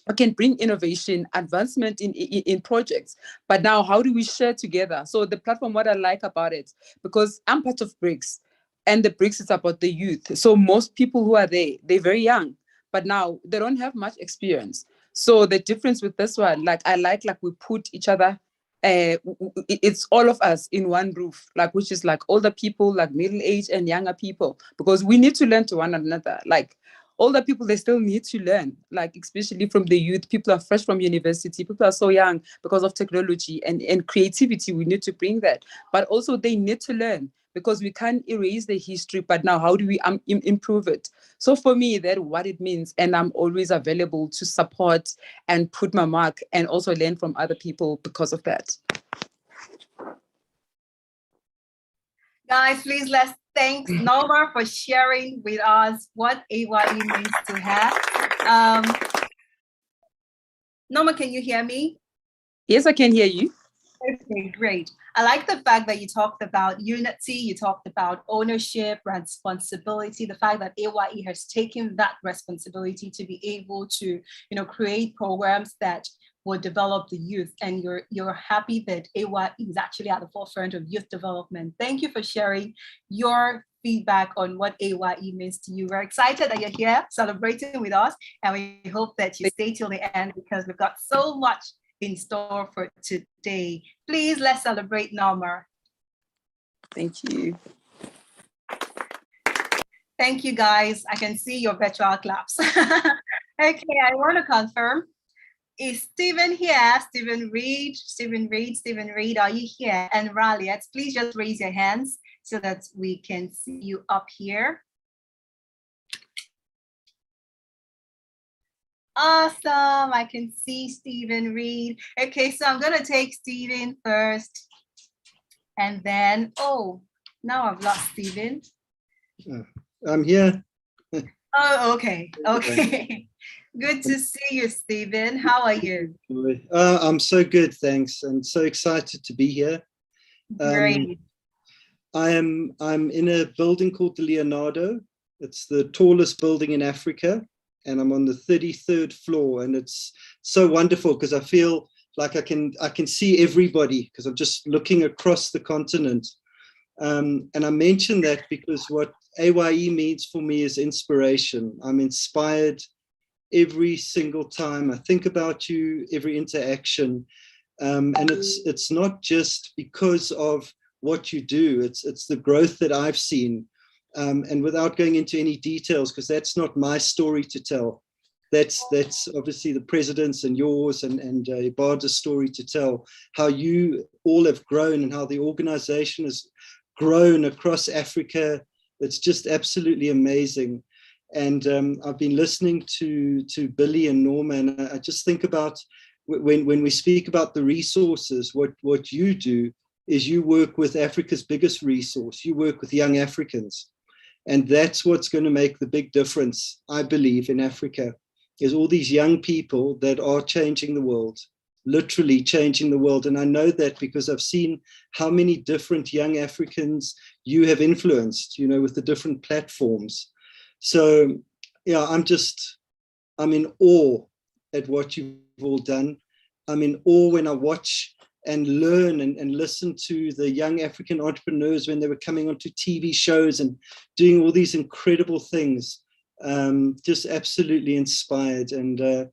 who can bring innovation, advancement in projects. But now, how do we share together? So the platform, what I like about it, because I'm part of BRICS, and the BRICS is about the youth. So most people who are there, they're very young, but now they don't have much experience. So the difference with this one, like I like we put each other, it's all of us in one roof, like which is like older people, like middle age and younger people, because we need to learn to one another. Like older people, they still need to learn, like especially from the youth. People are fresh from university, people are so young because of technology and creativity. We need to bring that, but also they need to learn, because we can't erase the history, but now how do we improve it? So for me, that's what it means. And I'm always available to support and put my mark and also learn from other people because of that. Guys, please let's thank Norma for sharing with us what A.Y.E means to her. Norma, can you hear me? Yes, I can hear you. Okay, great. I like the fact that you talked about unity, you talked about ownership, responsibility, the fact that A.Y.E has taken that responsibility to be able to, create programs that will develop the youth, and you're happy that A.Y.E is actually at the forefront of youth development. Thank you for sharing your feedback on what A.Y.E means to you. We're excited that you're here celebrating with us, and we hope that you stay till the end because we've got so much in store for today. Please, let's celebrate Norma. Thank you. Thank you, guys. I can see your virtual claps. Okay, I want to confirm. Is Stephen here? Stephen Reed, are you here? And Raliet, please just raise your hands so that we can see you up here. Awesome, I can see Stephen Reed. Okay, so I'm gonna take Stephen first. And then, oh, now I've lost Stephen. I'm here. Oh, okay. Good to see you, Stephen. How are you? I'm so good, thanks, and so excited to be here. Great. I'm in a building called the Leonardo. It's the tallest building in Africa, and I'm on the 33rd floor, and it's so wonderful because I feel like I can see everybody because I'm just looking across the continent. And I mention that because what A.Y.E means for me is inspiration. I'm inspired every single time I think about you, every interaction. And it's not just because of what you do, it's the growth that I've seen. And without going into any details, because that's not my story to tell. That's obviously the president's and yours and Ibada's story to tell, how you all have grown and how the organization has grown across Africa. It's just absolutely amazing. And I've been listening to Billy and Norma, and I just think about when we speak about the resources, what you do is you work with Africa's biggest resource. You work with young Africans. And that's what's going to make the big difference, I believe, in Africa, is all these young people that are changing the world, literally changing the world. And I know that because I've seen how many different young Africans you have influenced, with the different platforms. So, yeah, I'm in awe at what you've all done. I'm in awe when I watch and learn and listen to the young African entrepreneurs when they were coming onto TV shows and doing all these incredible things. Just absolutely inspired. And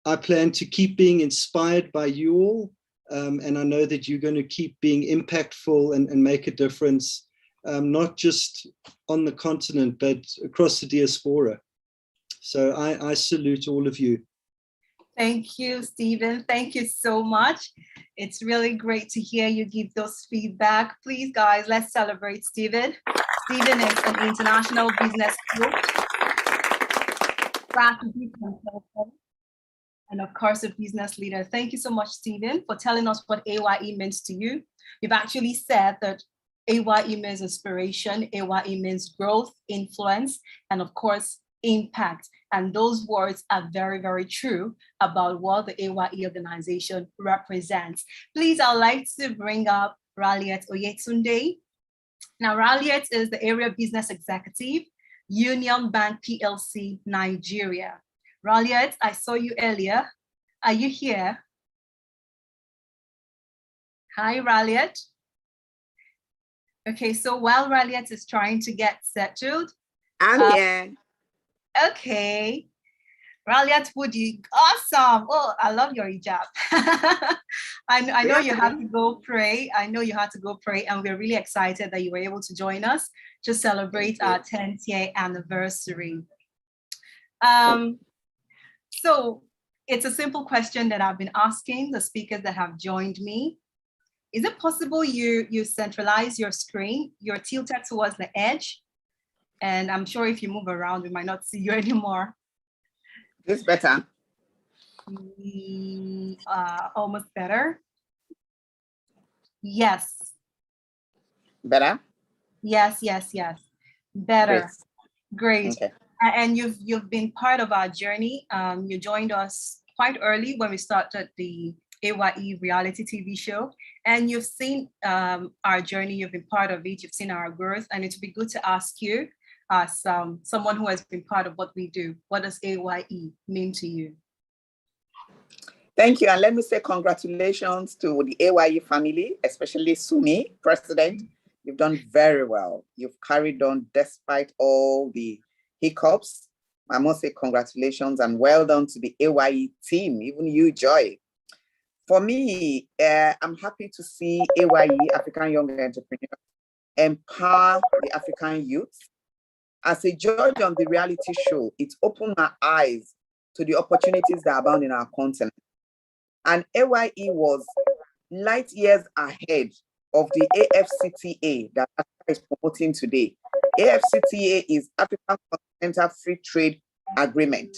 I plan to keep being inspired by you all. And I know that you're going to keep being impactful and make a difference, not just on the continent, but across the diaspora. So I salute all of you. Thank you, Stephen. Thank you so much. It's really great to hear you give those feedback. Please, guys, let's celebrate Stephen. Stephen is an international business coach, strategy consultant, and of course, a business leader. Thank you so much, Stephen, for telling us what A.Y.E means to you. You've actually said that A.Y.E means inspiration, A.Y.E means growth, influence, and of course, impact. And those words are very, very true about what the A.Y.E organization represents. Please, I'd like to bring up Raliet Oyetunde. Now, Raliet is the area business executive, Union Bank PLC, Nigeria. Raliet, I saw you earlier. Are you here? Hi, Raliet. Okay, so while Raliet is trying to get settled, I'm here. Okay. Raliat Woody, awesome. Oh, I love your hijab. I know you had to go pray. I know you had to go pray, and we're really excited that you were able to join us to celebrate our 10th year anniversary. So it's a simple question that I've been asking the speakers that have joined me. Is it possible you centralize your screen, you're tilted towards the edge? And I'm sure if you move around, we might not see you anymore. This better? Almost better. Yes. Better? Yes. Better. Great. Okay. And you've been part of our journey. You joined us quite early when we started the A.Y.E reality TV show, and you've seen our journey. You've been part of it. You've seen our growth, and it would be good to ask you, as someone who has been part of what we do, what does A.Y.E mean to you? Thank you. And let me say congratulations to the A.Y.E family, especially Sumi, President. You've done very well. You've carried on despite all the hiccups. I must say congratulations and well done to the A.Y.E team, even you, Joy. For me, I'm happy to see A.Y.E, African Young Entrepreneur, empower the African youth. As a judge on the reality show, it opened my eyes to the opportunities that abound in our continent. And A.Y.E was light years ahead of the AFCTA that Africa is promoting today. AFCTA is African Continental Free Trade Agreement.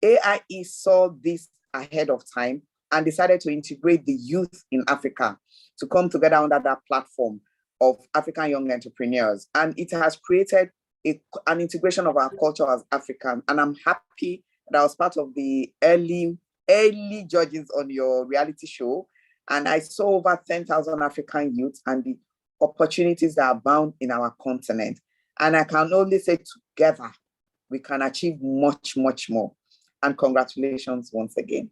A.I.E saw this ahead of time and decided to integrate the youth in Africa to come together under that platform of African young entrepreneurs. And it has created an integration of our culture as African. And I'm happy that I was part of the early judges on your reality show. And I saw over 10,000 African youths and the opportunities that abound in our continent. And I can only say together, we can achieve much, much more. And congratulations once again.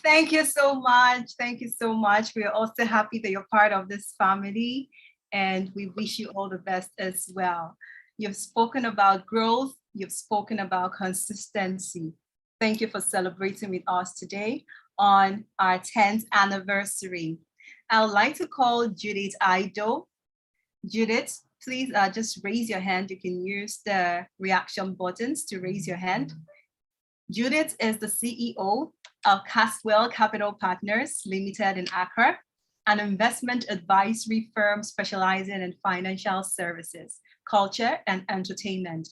Thank you so much. Thank you so much. We are also happy that you're part of this family, and we wish you all the best as well. You've spoken about growth. You've spoken about consistency. Thank you for celebrating with us today on our 10th anniversary. I would like to call Judith Ido. Judith, please just raise your hand. You can use the reaction buttons to raise your hand. Judith is the CEO of Caswell Capital Partners Limited in Accra, an investment advisory firm specializing in financial services, culture, and entertainment.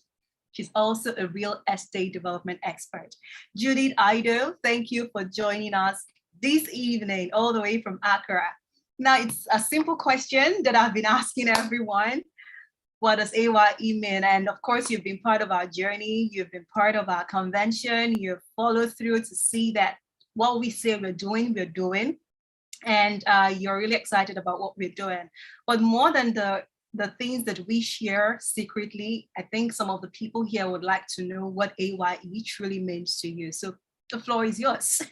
She's also a real estate development expert. Judith Ido, thank you for joining us this evening, all the way from Accra. Now, it's a simple question that I've been asking everyone. What does A.Y.E mean? And of course, you've been part of our journey. You've been part of our convention. You've followed through to see that what we say we're doing. And you're really excited about what we're doing. But more than the things that we share secretly, I think some of the people here would like to know what A.Y.E truly means to you. So the floor is yours.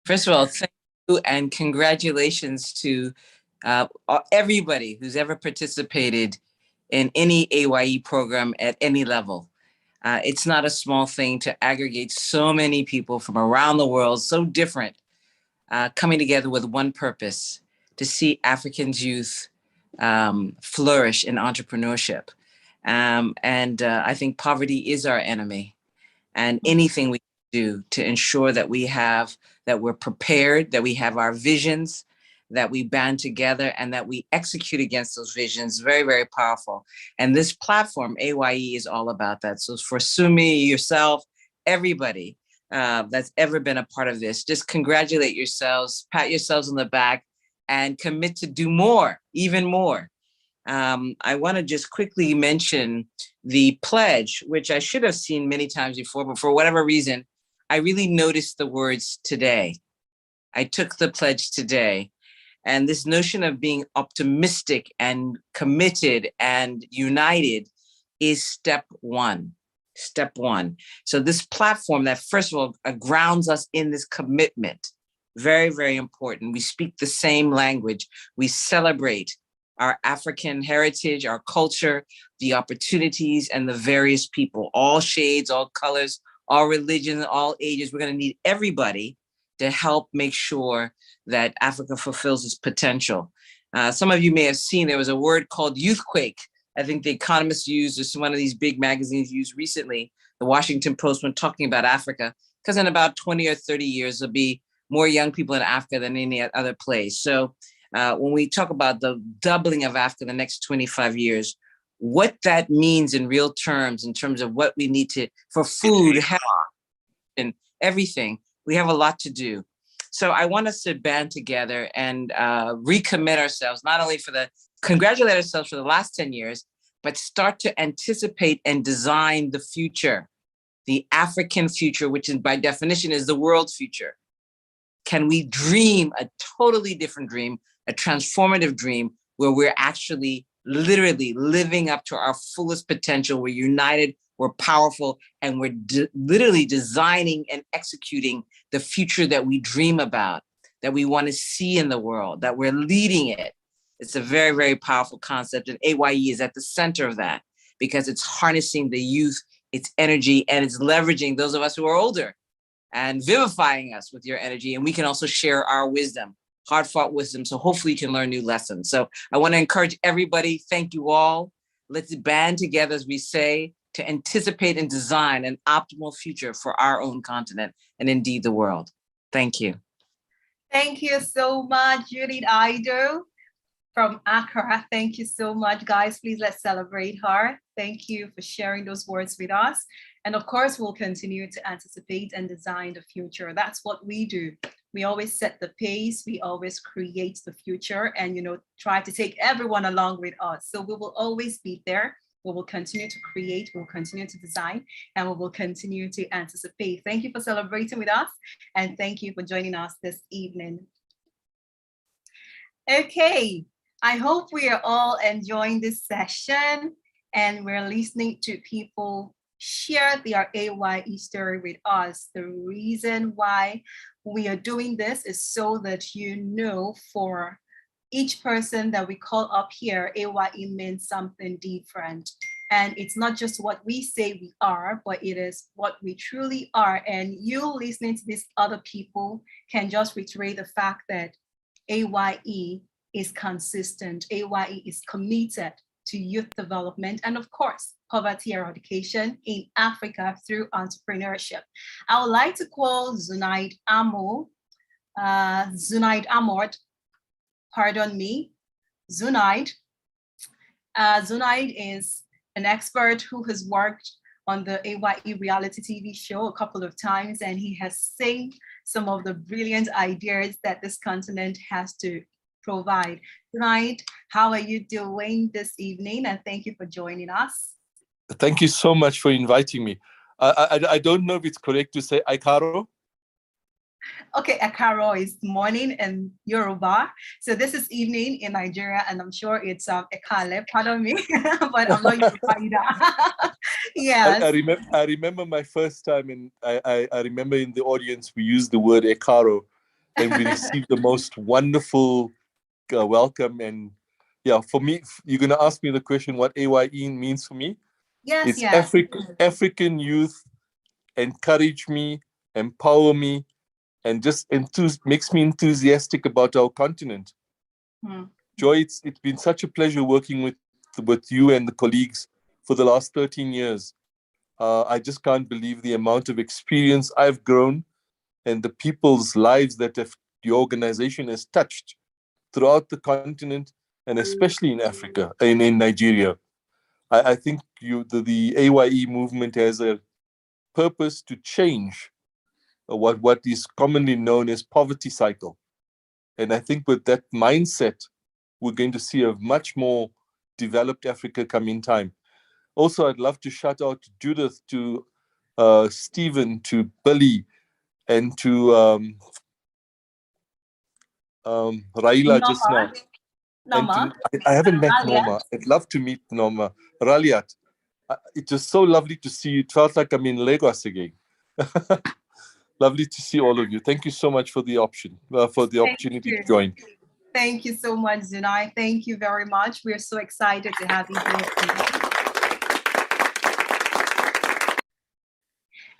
First of all, thank you and congratulations to everybody who's ever participated in any A.Y.E program at any level. It's not a small thing to aggregate so many people from around the world, so different, coming together with one purpose, to see Africans youth flourish in entrepreneurship. I think poverty is our enemy, and anything we can do to ensure that we're prepared, that we have our visions, that we band together, and that we execute against those visions, very, very powerful. And this platform, A.Y.E, is all about that. So for Sumi, yourself, everybody that's ever been a part of this, just congratulate yourselves, pat yourselves on the back, and commit to do more, even more. I want to just quickly mention the pledge, which I should have seen many times before, but for whatever reason, I really noticed the words today. I took the pledge today. And this notion of being optimistic and committed and united is step one. Step one. So this platform that, first of all, grounds us in this commitment, very, very important. We speak the same language. We celebrate our African heritage, our culture, the opportunities, and the various people, all shades, all colors, all religions, all ages. We're going to need everybody to help make sure that Africa fulfills its potential. Some of you may have seen there was a word called youthquake. I think The Economist used, or one of these big magazines used recently, the Washington Post, when talking about Africa, because in about 20 or 30 years, there'll be more young people in Africa than any other place. So when we talk about the doubling of Africa in the next 25 years, what that means in real terms, in terms of what we need to, for food, health, and everything, we have a lot to do. So I want us to band together and recommit ourselves, not only congratulate ourselves for the last 10 years, but start to anticipate and design the future, the African future, which is by definition is the world's future. Can we dream a totally different dream, a transformative dream where we're actually literally living up to our fullest potential. We're united, we're powerful, and we're literally designing and executing the future that we dream about, that we want to see in the world, that we're leading it. It's a very, very powerful concept, and A.Y.E is at the center of that because it's harnessing the youth, its energy, and it's leveraging those of us who are older and vivifying us with your energy. And we can also share our wisdom, hard-fought wisdom. So hopefully you can learn new lessons. So I want to encourage everybody. Thank you all. Let's band together, as we say, to anticipate and design an optimal future for our own continent and indeed the world. Thank you. Thank you so much, Judith Ido from Accra. Thank you so much, guys. Please let's celebrate her. Thank you for sharing those words with us. And of course, we'll continue to anticipate and design the future. That's what we do. We always set the pace. We always create the future and, try to take everyone along with us. So we will always be there. We will continue to create, we'll continue to design, and we will continue to anticipate. Thank you for celebrating with us, and thank you for joining us this evening. Okay, I hope we are all enjoying this session, and we're listening to people share their A.Y.E story with us. The reason why we are doing this is so that for each person that we call up here, A.Y.E means something different. And it's not just what we say we are, but it is what we truly are. And you listening to these other people can just reiterate the fact that A.Y.E is consistent. A.Y.E is committed to youth development and, of course, poverty eradication in Africa through entrepreneurship. I would like to call Zunaid Ahmad, pardon me, Zunaid. Zunaid is an expert who has worked on the A.Y.E reality TV show a couple of times, and he has seen some of the brilliant ideas that this continent has to provide. Zunaid, how are you doing this evening? And thank you for joining us. Thank you so much for inviting me. I don't know if it's correct to say Aikaro. Okay, Akaro is morning in Yoruba. So this is evening in Nigeria, and I'm sure it's Ekale, pardon me, but I'm not Yoruba either. Yes. I remember my first time, and I remember in the audience, we used the word Ekaro, and we received the most wonderful welcome. And yeah, for me, you're going to ask me the question, what A.Y.E means for me? Yes, it's yes. African youth encourage me, empower me, and just makes me enthusiastic about our continent. Joy, it's been such a pleasure working with you and the colleagues for the last 13 years. I just can't believe the amount of experience I've grown and the people's lives that the organization has touched throughout the continent, and especially in Africa, in Nigeria. I think the A.Y.E movement has a purpose to change what is commonly known as poverty cycle. And I think with that mindset, we're going to see a much more developed Africa come in time. Also, I'd love to shout out to Judith, to Stephen, to Billy, and to Raila just now. Norma. I haven't met Norma. I'd love to meet Norma. Raliat. It was so lovely to see you. It felt like I'm in Lagos again. Lovely to see all of you. Thank you so much for the opportunity to join. Thank you so much, Zunai. Thank you very much. We're so excited to have you here.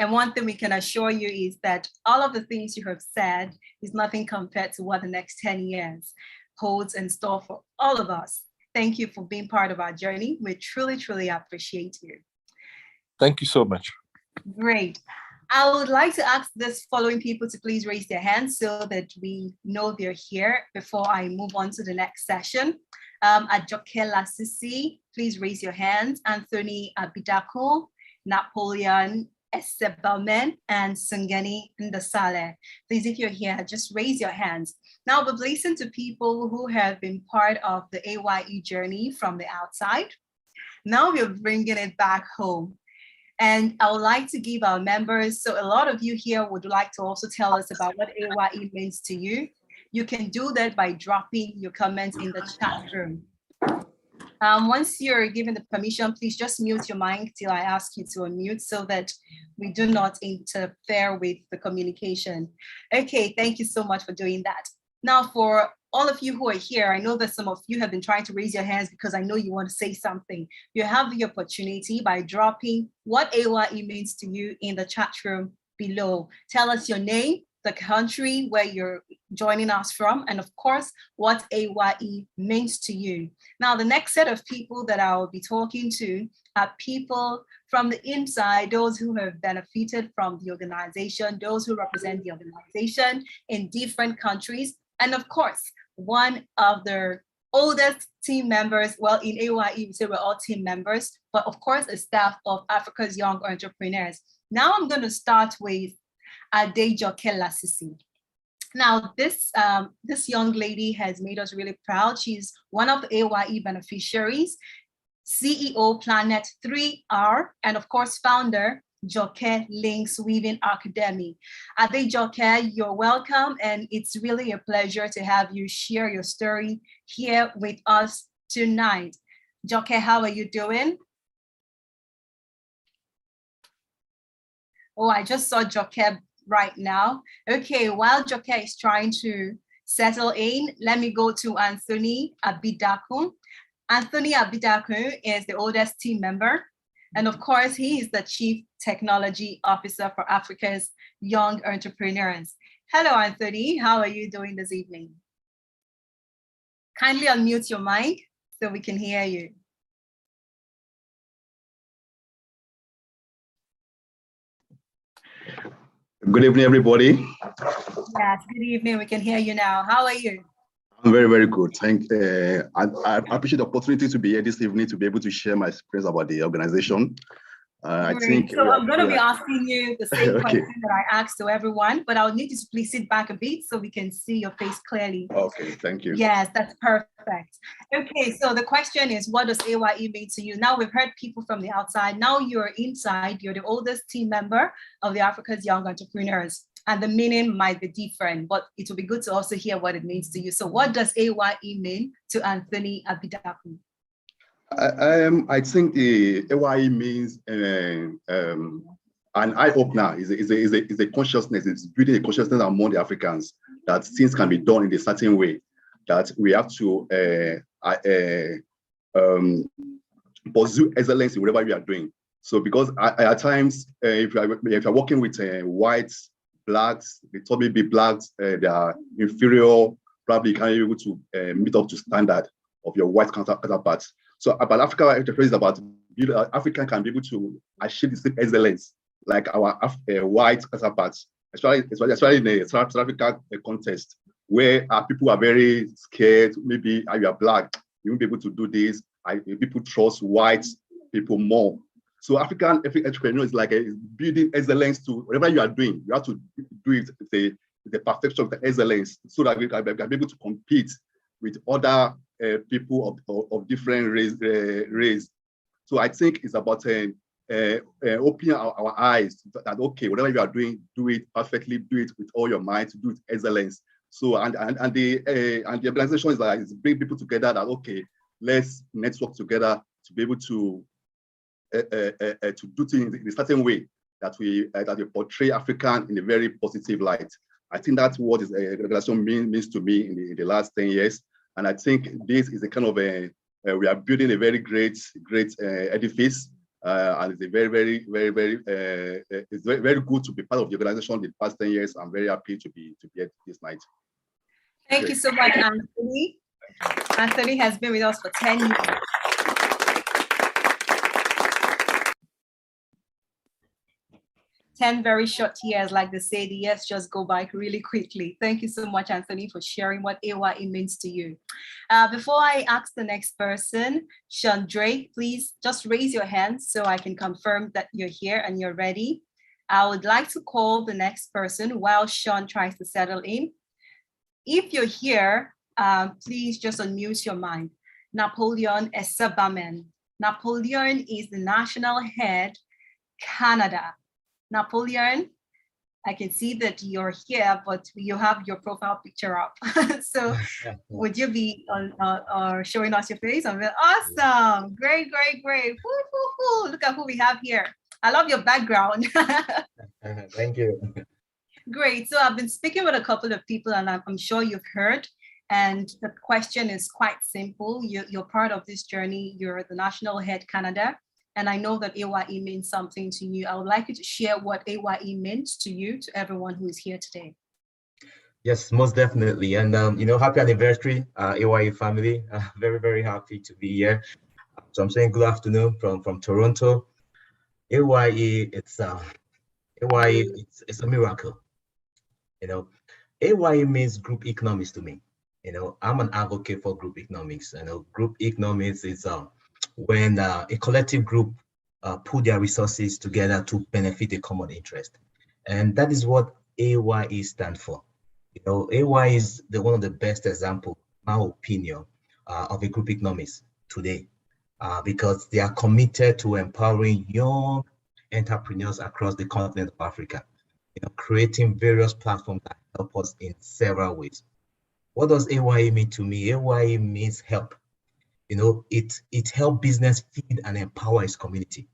And one thing we can assure you is that all of the things you have said is nothing compared to what the next 10 years holds in store for all of us. Thank you for being part of our journey. We truly, truly appreciate you. Thank you so much. Great. I would like to ask this following people to please raise their hands so that we know they're here before I move on to the next session. Ajoke Lasisi, please raise your hands. Anthony Abidako, Napoleon Esebelman, and Sungeni Ndasale. Please, if you're here, just raise your hands. Now, we've listened to people who have been part of the A.Y.E journey from the outside. Now we're bringing it back home. And I would like to give our members, so a lot of you here would like to also tell us about what A.Y.E means to you. You can do that by dropping your comments in the chat room. Once you're given the permission, please just mute your mic till I ask you to unmute so that we do not interfere with the communication. Okay, thank you so much for doing that. Now, for all of you who are here, I know that some of you have been trying to raise your hands because I know you want to say something. You have the opportunity by dropping what A.Y.E means to you in the chat room below. Tell us your name, the country where you're joining us from, and of course, what A.Y.E means to you. Now, the next set of people that I will be talking to are people from the inside, those who have benefited from the organization, those who represent the organization in different countries, and of course, one of the oldest team members. Well, in A.Y.E, we say we're all team members, but of course, a staff of Africa's Young Entrepreneurs. Now I'm going to start with Adejoke Lasisi. Now, this young lady has made us really proud. She's one of the A.Y.E beneficiaries, CEO Planet 3R, and of course, founder Joke Links Weaving Academy. Adejoke, you're welcome, and it's really a pleasure to have you share your story here with us tonight. Joke, how are you doing? Oh, I just saw Joke right now. Okay, while Joke is trying to settle in, let me go to Anthony Abidaku. Anthony Abidaku is the oldest team member. And of course, he is the Chief Technology Officer for Africa's Young Entrepreneurs. Hello, Anthony. How are you doing this evening? Kindly unmute your mic so we can hear you. Good evening, everybody. Yes, good evening. We can hear you now. How are you? I'm very, very good. I appreciate the opportunity to be here this evening to be able to share my experience about the organization. I think so. I'm going to be asking you the same okay. question that I asked to everyone, but I'll need you to please sit back a bit so we can see your face clearly. Okay, thank you. Yes, that's perfect. Okay, so the question is, what does A.Y.E mean to you? Now we've heard people from the outside. Now you're inside. You're the oldest team member of the Africa's Young Entrepreneurs. And the meaning might be different, but it will be good to also hear what it means to you. So what does A.Y.E mean to Anthony Abidaku? I think the A.Y.E means an eye-opener, is a consciousness, it's building a consciousness among the Africans that things can be done in a certain way, that we have to pursue excellence in whatever we are doing. So because at times, if you're working with whites, blacks, they told me be blacks, they are inferior, probably can't be able to meet up to standard of your white counterparts. So about Africa, enterprise is about African can be able to achieve the same excellence like our white counterparts, especially in the South African context, where people are very scared. Maybe you are black, you won't be able to do this. People trust white people more. So African entrepreneur is like building excellence to whatever you are doing. You have to do it the perfection of the excellence so that we can be able to compete with other people of different race. So I think it's about opening our eyes that, okay, whatever you are doing, do it perfectly, do it with all your might, do it excellence. So and the organization is bring people together that, okay, let's network together to be able to do things in a certain way that we portray African in a very positive light. I think that's what this organization means to me in the last 10 years. And I think this is a kind of we are building a very great edifice. And it's a very good to be part of the organization the past 10 years. I'm very happy to be here this night. Thank you so much, Anthony. Anthony has been with us for 10 years. 10 very short years, like they say, the years just go by really quickly. Thank you so much, Anthony, for sharing what A.Y.E means to you. Before I ask the next person, Chandre, please just raise your hand so I can confirm that you're here and you're ready. I would like to call the next person while Sean tries to settle in. If you're here, please just unmute your mind. Napoleon Esabamen. Napoleon is the national head, Canada. Napoleon, I can see that you're here, but you have your profile picture up. So would you be showing us your face? Awesome. Great, great, great. Woo, woo, woo. Look at who we have here. I love your background. Thank you. Great. So I've been speaking with a couple of people, and I'm sure you've heard. And the question is quite simple. You're part of this journey. You're the national head Canada. And I know that A.Y.E means something to you. I would like you to share what A.Y.E means to you, to everyone who is here today. Yes, most definitely. And, happy anniversary, A.Y.E family. Very, very happy to be here. So I'm saying good afternoon from Toronto. A.Y.E, it's a miracle. A.Y.E means group economics to me. I'm an advocate for group economics. Group economics is when a collective group put their resources together to benefit a common interest. And that is what A.Y.E stands for. A.Y.E is one of the best examples, in my opinion, of a group economics today, because they are committed to empowering young entrepreneurs across the continent of Africa, creating various platforms that help us in several ways. What does A.Y.E mean to me? A.Y.E means help. It helps business feed and empower its community.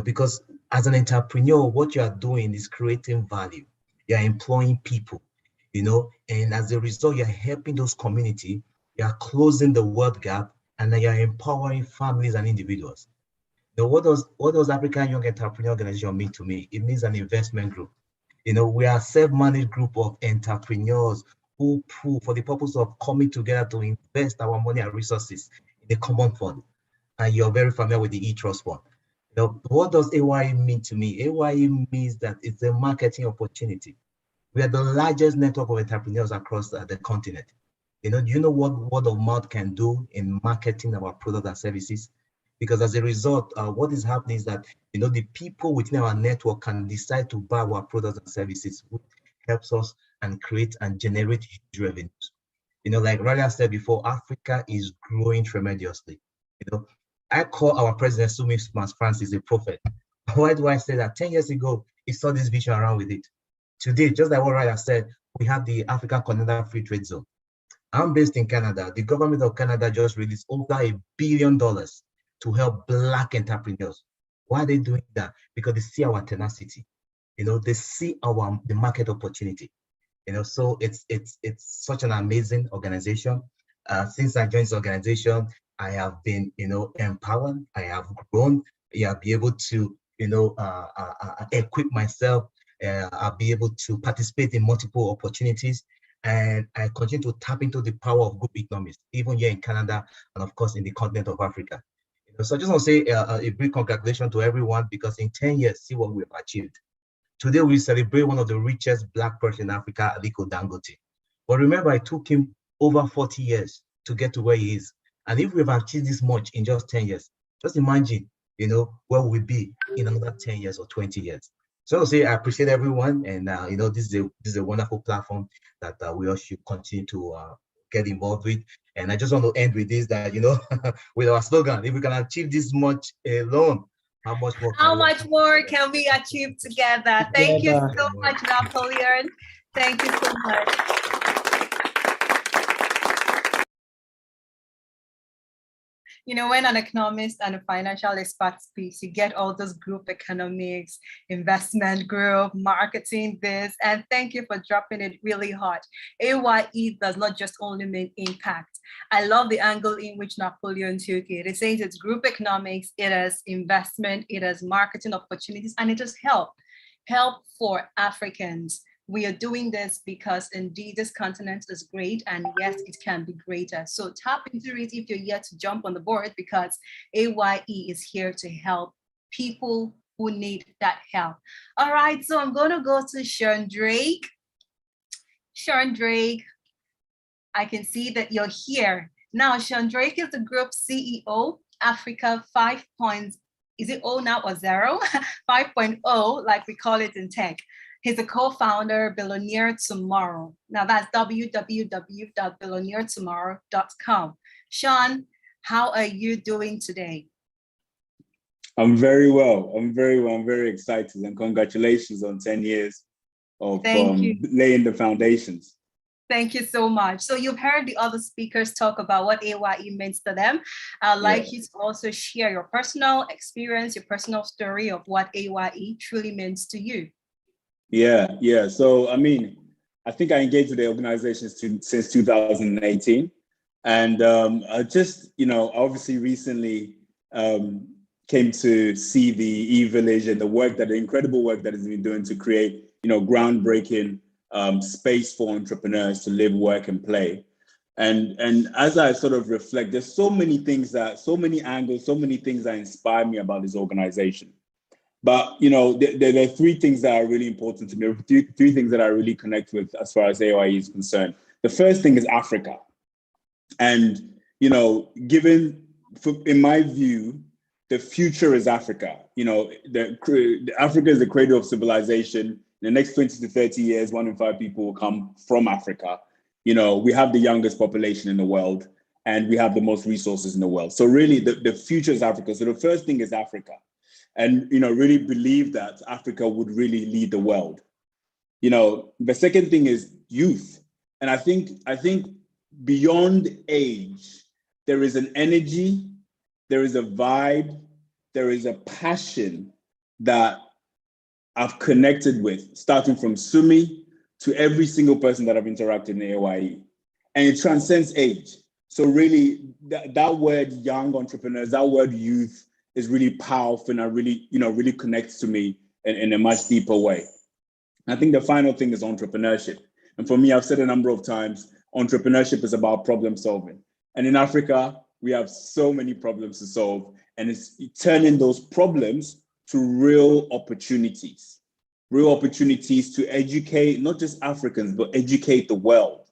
Because as an entrepreneur, what you are doing is creating value. You are employing people, and as a result, you're helping those community, you are closing the wealth gap, and then you're empowering families and individuals. What does African Young Entrepreneur Organization mean to me? It means an investment group. We are a self-managed group of entrepreneurs who pool for the purpose of coming together to invest our money and resources in the common fund. And you're very familiar with the e-trust fund. What does A.Y.E mean to me? A.Y.E means that it's a marketing opportunity. We are the largest network of entrepreneurs across the continent. Do you know what word of mouth can do in marketing our products and services? Because as a result, what is happening is that the people within our network can decide to buy our products and services, which helps us and create and generate huge revenues. Like Ralia said before, Africa is growing tremendously. I call our president Sumi Francis a prophet. Why do I say that? 10 years ago, he saw this vision around with it. Today, just like what Ralia said, we have the African Continental Free Trade Zone. I'm based in Canada. The government of Canada just released over $1 billion to help Black entrepreneurs. Why are they doing that? Because they see our tenacity. They see the market opportunity. So it's such an amazing organization. Since I joined this organization, I have been, empowered. I have grown. I have been able to, equip myself. I'll be able to participate in multiple opportunities. And I continue to tap into the power of group economics, even here in Canada, and of course in the continent of Africa. So I just want to say a big congratulations to everyone, because in 10 years, see what we've achieved. Today, we celebrate one of the richest Black person in Africa, Aliko Dangote. But remember, it took him over 40 years to get to where he is. And if we've achieved this much in just 10 years, just imagine, where we'll be in another 10 years or 20 years. So I'll say I appreciate everyone. And, this is a wonderful platform that we all should continue to get involved with. And I just want to end with this, that, with our slogan, if we can achieve this much alone, how much more can we achieve together? Thank you so much, Napoleon. Thank you so much. When an economist and a financial expert speaks, you get all those group economics, investment group, marketing, this, and thank you for dropping it really hot. A.Y.E does not just only mean impact. I love the angle in which Napoleon took it. It says it's group economics, it is investment, it is marketing opportunities, and it is help for Africans. We are doing this because indeed this continent is great, and yes, it can be greater. So tap into it if you're yet to jump on the board, because A.Y.E is here to help people who need that help. All right, so I'm going to go to Sean Drake. Sean Drake, I can see that you're here. Now, Sean Drake is the group CEO, Africa 5. Is it O now or 0? 5.0, like we call it in tech. He's a co-founder, Billionaire Tomorrow. Now that's www.billionairetomorrow.com. Sean, how are you doing today? I'm very well. I'm very excited, and congratulations on 10 years. of laying the foundations. Thank you so much. So you've heard the other speakers talk about what A.Y.E means to them. I'd like you to also share your personal experience, your personal story of what A.Y.E truly means to you. Yeah. So, I mean, I think I engaged with the organization since 2018. And I just, obviously recently came to see the E-Village and the incredible work that it's been doing to create, groundbreaking space for entrepreneurs to live, work, and play. And as I sort of reflect, there's so many angles, so many things that inspire me about this organization. But, there are three things that are really important to me, three things that I really connect with as far as A.Y.E is concerned. The first thing is Africa. And, in my view, the future is Africa. Africa is the cradle of civilization. In the next 20 to 30 years, 1 in 5 people will come from Africa. We have the youngest population in the world, and we have the most resources in the world. So really, the future is Africa. So the first thing is Africa. And, really believe that Africa would really lead the world. The second thing is youth. And I think beyond age, there is an energy, there is a vibe, there is a passion that I've connected with, starting from Sumi to every single person that I've interacted in A.Y.E. And it transcends age. So really, that word young entrepreneurs, that word youth is really powerful, and really connects to me in a much deeper way. I think the final thing is entrepreneurship. And for me, I've said a number of times, entrepreneurship is about problem solving. And in Africa, we have so many problems to solve, and it's turning those problems to real opportunities to educate, not just Africans, but educate the world.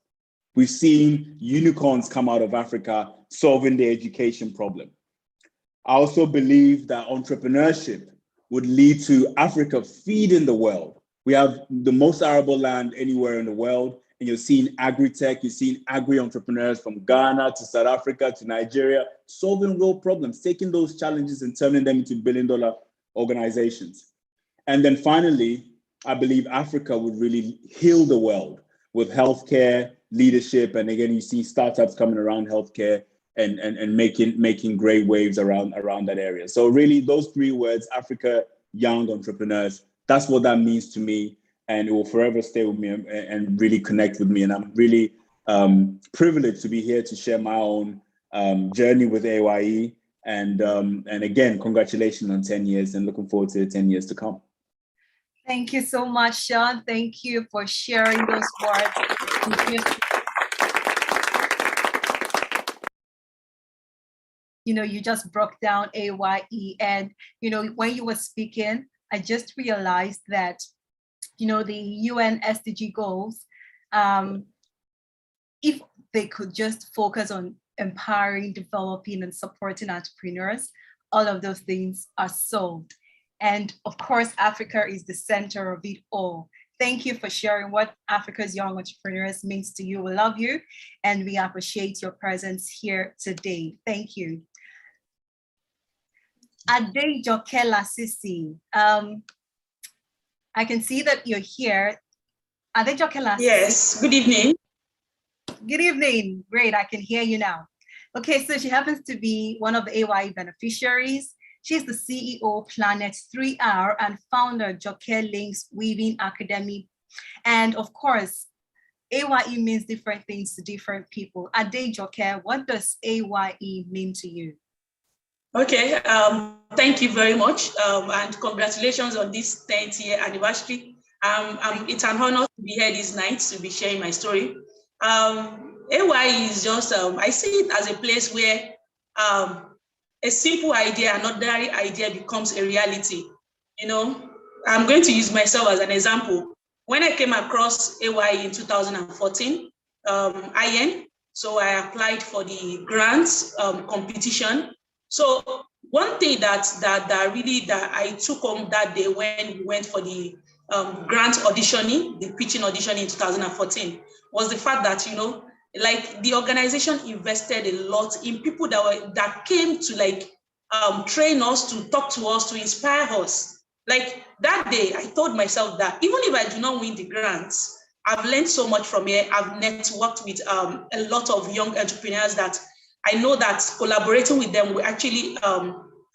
We've seen unicorns come out of Africa solving the education problem. I also believe that entrepreneurship would lead to Africa feeding the world. We have the most arable land anywhere in the world, and you're seeing agri-tech, you're seeing agri-entrepreneurs from Ghana to South Africa to Nigeria, solving real problems, taking those challenges and turning them into billion-dollar organizations. And then finally, I believe Africa would really heal the world with healthcare, leadership, and again, you see startups coming around healthcare and making great waves around that area. So really, those three words, Africa, young entrepreneurs, that's what that means to me, and it will forever stay with me and really connect with me. And I'm really privileged to be here to share my own journey with A.Y.E. And again, congratulations on 10 years, and looking forward to the 10 years to come. Thank you so much, Sean. Thank you for sharing those words. You just broke down A.Y.E. And, when you were speaking, I just realized that, the UN SDG goals, if they could just focus on empowering, developing, and supporting entrepreneurs, all of those things are solved. And of course, Africa is the center of it all. Thank you for sharing what Africa's young entrepreneurs means to you. We love you, and we appreciate your presence here today. Thank you. Adejoke Lasisi, I can see that you're here. Adejoke Lasisi. Yes, good evening. Good evening. Great, I can hear you now. Okay, so she happens to be one of the A.Y.E beneficiaries. She's the CEO Planet 3R and founder Joke Links Weaving Academy. And of course, A.Y.E means different things to different people. Adejoke, what does A.Y.E mean to you? Okay, thank you very much, and congratulations on this 10th year anniversary. It's an honor to be here this night to be sharing my story. A.Y.E is just, I see it as a place where a simple idea, an ordinary idea becomes a reality. I'm going to use myself as an example. When I came across A.Y.E in 2014, IN, so I applied for the grants competition. So one thing that I took home that day when we went for the grant auditioning, the pitching audition in 2014, was the fact that, the organization invested a lot in people that came to train us, to talk to us, to inspire us. Like that day, I told myself that even if I do not win the grants, I've learned so much from here. I've networked with a lot of young entrepreneurs that I know that collaborating with them will actually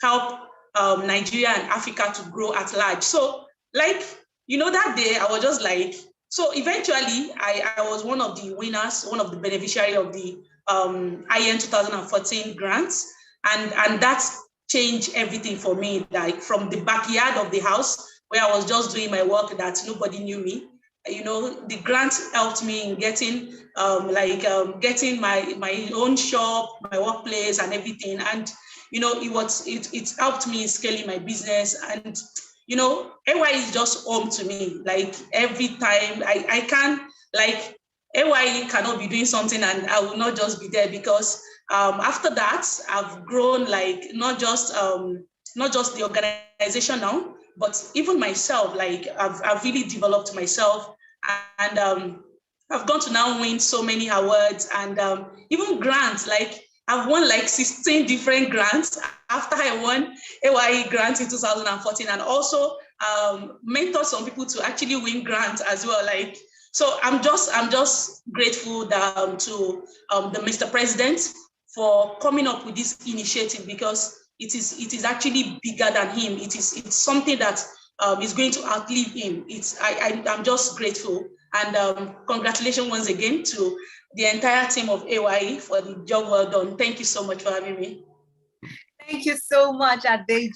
help Nigeria and Africa to grow at large. So, like, that day I was just like, so eventually I was one of the winners, one of the beneficiary of the A.Y.E 2014 grants. And that's changed everything for me, like from the backyard of the house where I was just doing my work that nobody knew me. The grant helped me in getting getting my own shop, my workplace and everything. And it helped me in scaling my business. And A.Y.E is just home to me. Like every time I can, like A.Y.E cannot be doing something and I will not just be there, because after that I've grown, like not just the organization now, but even myself. Like I've really developed myself, and I've gone to now win so many awards and even grants. Like I've won like 16 different grants after I won A.Y.E grant in 2014, and also mentored some people to actually win grants as well. Like, so I'm just grateful that, to the Mr. President for coming up with this initiative, because it is actually bigger than him. It's something that is going to outlive him. I'm just grateful, and congratulations once again to the entire team of A.Y.E for the job well done. Thank you so much for having me. Thank you so much, A.Y.E.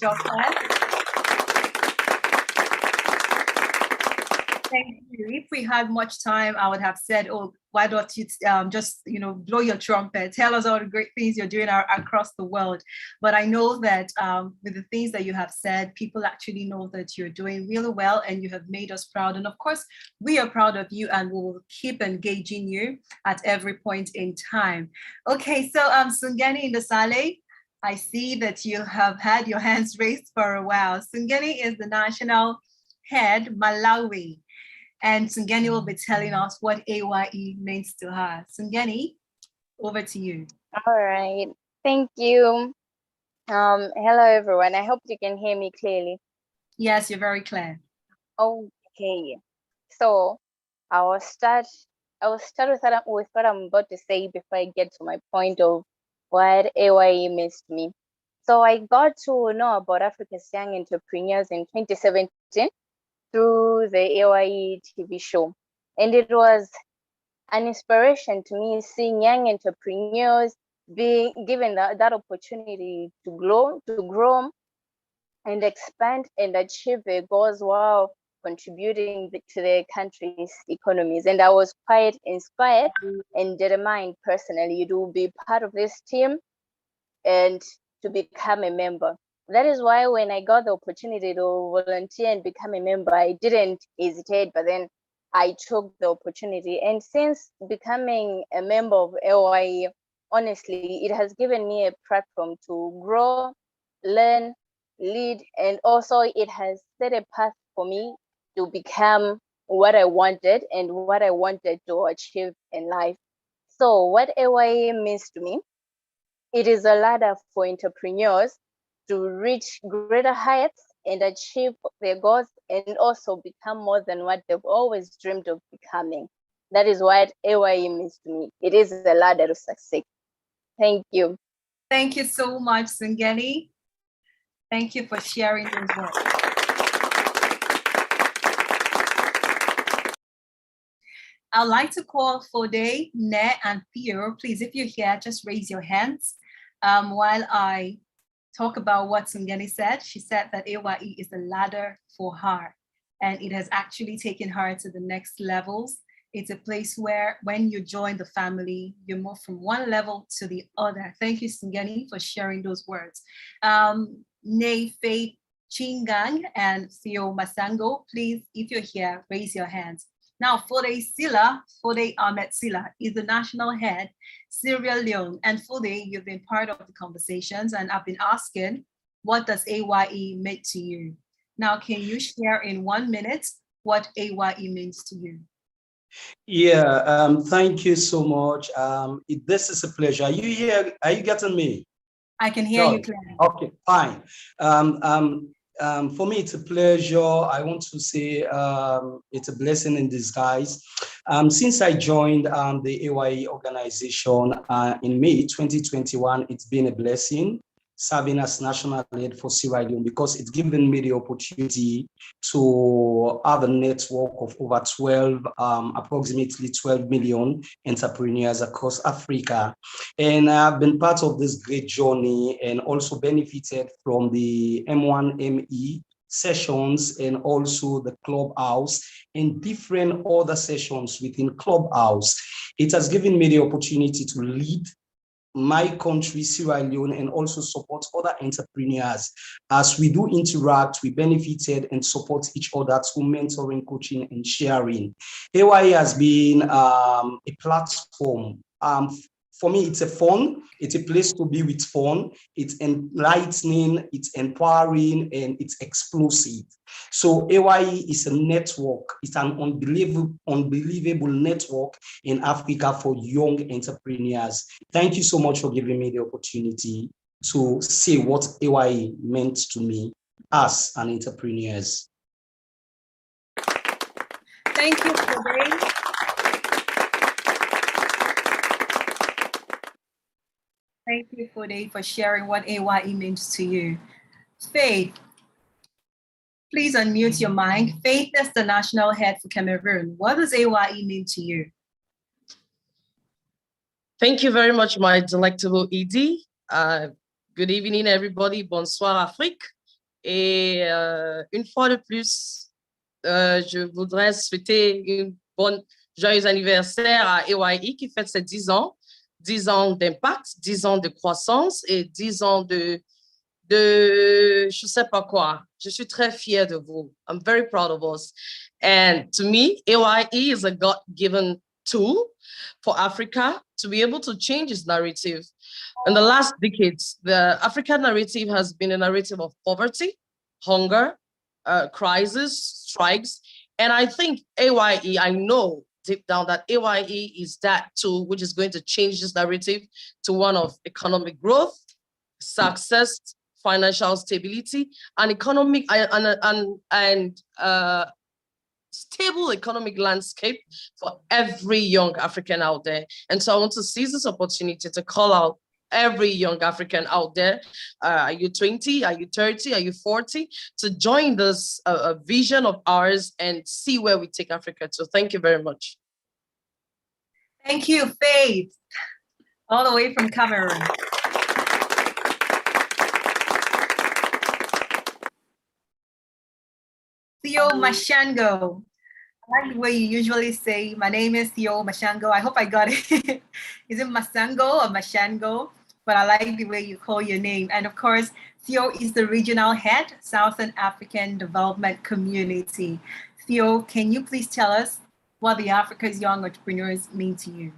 Thank you. If we had much time, I would have said, oh, why don't you just, blow your trumpet, tell us all the great things you're doing across the world. But I know that with the things that you have said, people actually know that you're doing really well and you have made us proud. And of course, we are proud of you and we will keep engaging you at every point in time. Okay, so Sungeni Ndasale, I see that you have had your hands raised for a while. Sungeni is the national head, Malawi. And Sungeni will be telling us what A.Y.E means to her. Sungeni, over to you. All right, thank you. Hello everyone. I hope you can hear me clearly. Yes, you're very clear. Okay, so I will start with what I'm about to say before I get to my point of what A.Y.E means to me. So I got to know about Africa's young entrepreneurs in 2017 through the A.Y.E TV show. And it was an inspiration to me seeing young entrepreneurs being given that opportunity to grow and expand and achieve their goals while contributing to their country's economies. And I was quite inspired and determined personally to be part of this team and to become a member. That is why when I got the opportunity to volunteer and become a member, I didn't hesitate, but then I took the opportunity. And since becoming a member of A.Y.E, honestly, it has given me a platform to grow, learn, lead, and also it has set a path for me to become what I wanted and what I wanted to achieve in life. So what A.Y.E means to me, it is a ladder for entrepreneurs to reach greater heights and achieve their goals and also become more than what they've always dreamed of becoming. That is what A.Y.E means to me. It is a ladder to success. Thank you. Thank you so much, Sungeni. Thank you for sharing those words. I'd like to call Fode, Ne, and Theo. Please, if you're here, just raise your hands while I talk about what Sungeni said. She said that A.Y.E is a ladder for her, and it has actually taken her to the next levels. It's a place where when you join the family, you move from one level to the other. Thank you, Sungeni, for sharing those words. Ne, Faith, Chingang, and Theo Masango, please, if you're here, raise your hands. Now, Fode Ahmed Silla is the national head, Sierra Leone. And Fode, you've been part of the conversations, and I've been asking, what does A.Y.E mean to you? Now, can you share in 1 minute what A.Y.E means to you? Yeah, thank you so much. This is a pleasure. Are you here? Are you getting me? I can hear you clearly. Okay, fine. For me, it's a pleasure. I want to say it's a blessing in disguise. Since I joined the A.Y.E organization in May 2021, it's been a blessing serving as national head for Sierra Leone because it's given me the opportunity to have a network of over approximately 12 million entrepreneurs across Africa. And I've been part of this great journey and also benefited from the M1ME sessions and also the clubhouse and different other sessions within clubhouse. It has given me the opportunity to lead my country, Sierra Leone, and also support other entrepreneurs. As we do interact, we benefited and support each other through mentoring, coaching, and sharing. A.Y.E has been a platform. For me, it's a place to be with fun. It's enlightening, it's empowering, and it's explosive. So A.Y.E is a network. It's an unbelievable network in Africa for young entrepreneurs. Thank you so much for giving me the opportunity to say what A.Y.E meant to me as an entrepreneur. Thank you, Kobe. Thank you, Fode, for sharing what A.Y.E means to you. Faith, please unmute your mic. Faith is the national head for Cameroon. What does A.Y.E mean to you? Thank you very much, my delectable Edie. Good evening, everybody. Bonsoir, Afrique. Et une fois de plus, je voudrais souhaiter une bonne joyeux anniversaire à A.Y.E qui fête ses 10 ans. 10 ans d'impact, 10 ans de croissance et 10 ans de je sais pas quoi. Je suis très fière de vous. I'm very proud of us. And to me, A.Y.E is a God-given tool for Africa to be able to change its narrative. In the last decades, the African narrative has been a narrative of poverty, hunger, crisis, strikes. And I think A.Y.E, I know deep down that A.Y.E is that tool which is going to change this narrative to one of economic growth, success, financial stability, and economic and stable economic landscape for every young African out there. And so I want to seize this opportunity to call out every young African out there. Are you 20? Are you 30? Are you 40? To join this vision of ours and see where we take Africa to. Thank you very much. Thank you, Faith, all the way from Cameroon. Theo Mashango. I like the way you usually say, my name is Theo Mashango. I hope I got it. Is it Masango or Mashango? But I like the way you call your name. And of course, Theo is the regional head, Southern African Development Community. Theo, can you please tell us what the Africa's Young Entrepreneurs mean to you?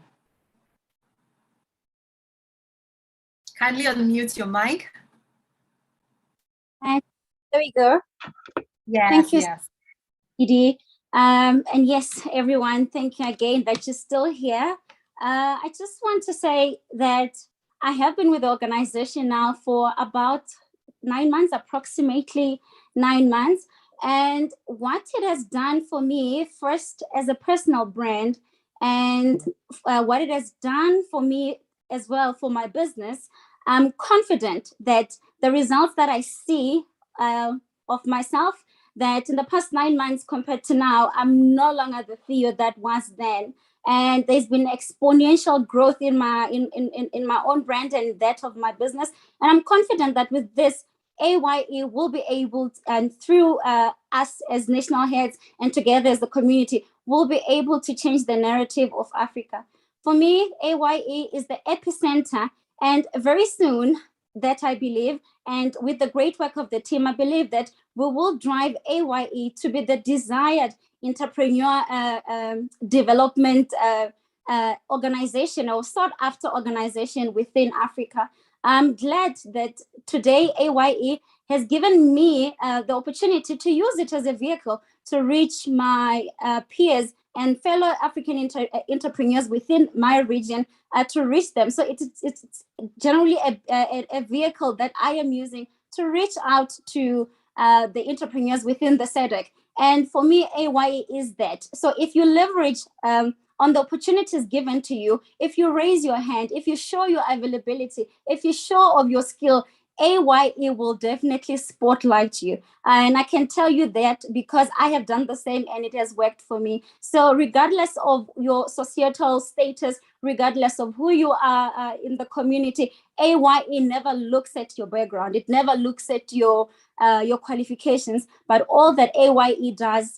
Kindly unmute your mic. And there we go. Yes, thank you, yes. Edie. And yes, everyone, thank you again that you're still here. I just want to say that I have been with the organization now for about 9 months, approximately 9 months. And what it has done for me, first as a personal brand, and what it has done for me as well for my business, I'm confident that the results that I see of myself, that in the past 9 months compared to now, I'm no longer the Theo that was then. And there's been exponential growth in my own brand and that of my business. And I'm confident that with this, A.Y.E will be able to, and through us as national heads and together as the community, will be able to change the narrative of Africa. For me, A.Y.E is the epicenter, and very soon, that I believe, and with the great work of the team, I believe that we will drive A.Y.E to be the desired entrepreneur development organization or sought after organization within Africa. I'm glad that today A.Y.E has given me the opportunity to use it as a vehicle to reach my peers and fellow African entrepreneurs within my region to reach them. So it's generally a vehicle that I am using to reach out to the entrepreneurs within the SADC. And for me, A.Y.E is that. So if you leverage on the opportunities given to you, if you raise your hand, if you show your availability, if you show of your skill, A.Y.E will definitely spotlight you. And I can tell you that because I have done the same and it has worked for me. So regardless of your societal status, regardless of who you are in the community, A.Y.E never looks at your background. It never looks at your qualifications, but all that A.Y.E does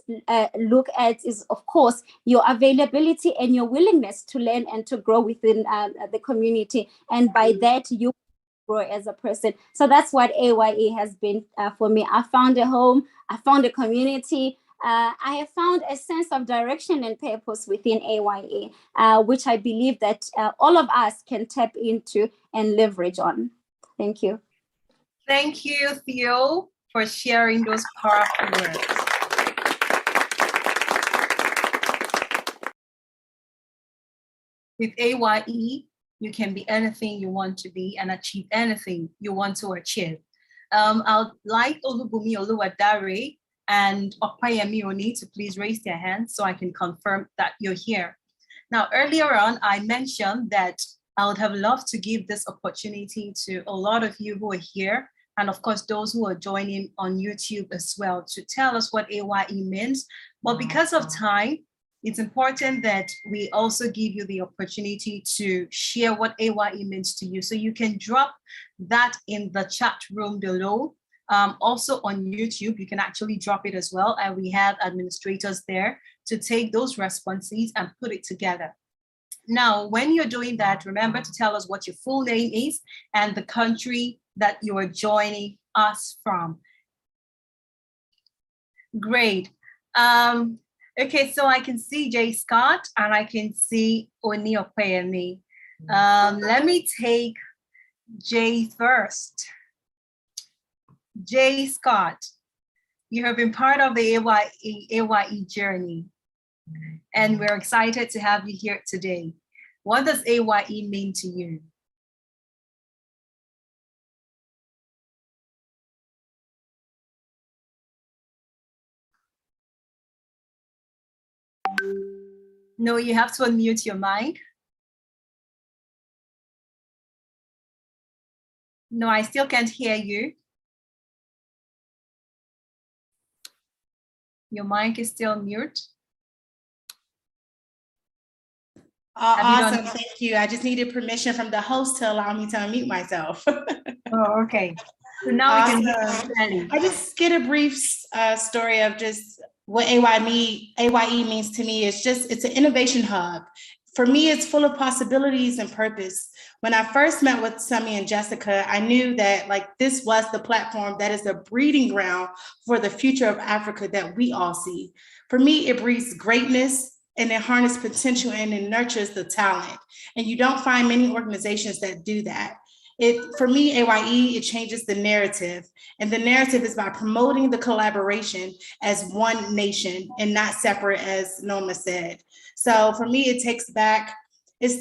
look at is, of course, your availability and your willingness to learn and to grow within the community. And by that, you grow as a person. So that's what A.Y.E has been for me. I found a home, I found a community. I have found a sense of direction and purpose within A.Y.E, which I believe that all of us can tap into and leverage on. Thank you. Thank you, Theo, for sharing those powerful words. With A.Y.E, you can be anything you want to be and achieve anything you want to achieve. I'd like Olubumi Oluwadare and Opayemi Oni to please raise their hands so I can confirm that you're here. Now, earlier on, I mentioned that I would have loved to give this opportunity to a lot of you who are here, and of course, those who are joining on YouTube as well, to tell us what A.Y.E means. But because of time, it's important that we also give you the opportunity to share what A.Y.E means to you. So you can drop that in the chat room below. Also on YouTube, you can actually drop it as well. And we have administrators there to take those responses and put it together. Now, when you're doing that, remember to tell us what your full name is and the country that you are joining us from. Great. Okay, so I can see Jay Scott and I can see Oni Opeyemi. Let me take Jay first. Jay Scott, you have been part of the A.Y.E journey, and we're excited to have you here today. What does A.Y.E mean to you? No, you have to unmute your mic. No, I still can't hear you. Your mic is still mute. Awesome, thank you. I just needed permission from the host to allow me to unmute myself. Oh, okay. So now we can hear. I just get a brief story of just what A.Y.E means to me. It's an innovation hub. For me, it's full of possibilities and purpose. When I first met with Sami and Jessica, I knew that this was the platform that is the breeding ground for the future of Africa that we all see. For me, it breeds greatness, and it harnesses potential and it nurtures the talent. And you don't find many organizations that do that. For me, A.Y.E, it changes the narrative. And the narrative is by promoting the collaboration as one nation and not separate, as Noma said. So for me, it's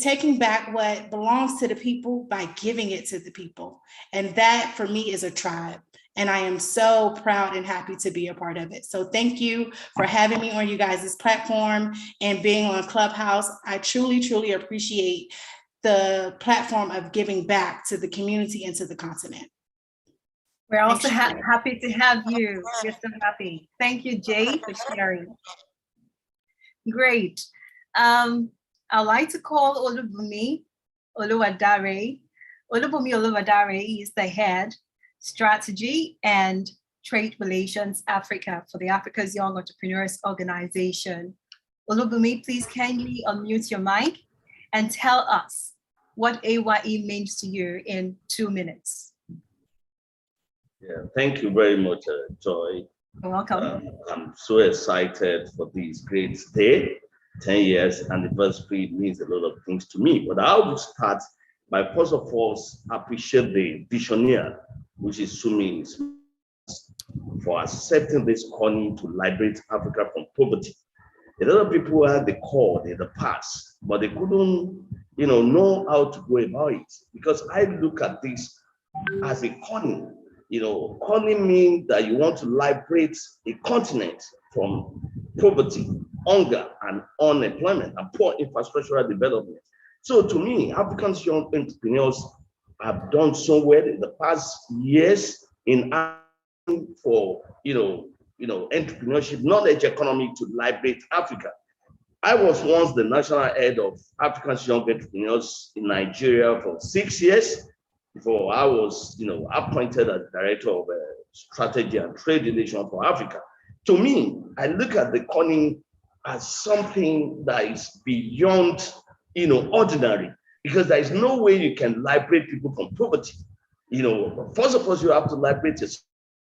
taking back what belongs to the people by giving it to the people. And that for me is a tribe. And I am so proud and happy to be a part of it. So thank you for having me on you guys' platform and being on Clubhouse. I truly, truly appreciate the platform of giving back to the community and to the continent. We're also happy to have you. We're so happy. Thank you, Jay, for sharing. Great. I'd like to call Olubumi Oluwadare. Olubumi Oluwadare is the head Strategy and Trade Relations Africa for the Africa's Young Entrepreneurs Organization. Olubumi, please can you unmute your mic and tell us what A.Y.E means to you in 2 minutes. Yeah, thank you very much, Joy. You're welcome. I'm so excited for this great day. 10 years anniversary means a lot of things to me, but I will start by first of all appreciate the visionary, which is Sumi, for accepting this calling to liberate Africa from poverty. A lot of people had the call in the past, but they couldn't, know how to go about it. Because I look at this as a calling, calling means that you want to liberate a continent from poverty, hunger, and unemployment, and poor infrastructural development. So to me, African young entrepreneurs have done so well in the past years in asking for entrepreneurship, knowledge economy to liberate Africa. I was once the national head of African young entrepreneurs in Nigeria for 6 years before I was, appointed as director of strategy and trade relations for Africa. To me, I look at the calling as something that is beyond, ordinary, because there is no way you can liberate people from poverty. First of all, you have to liberate yourself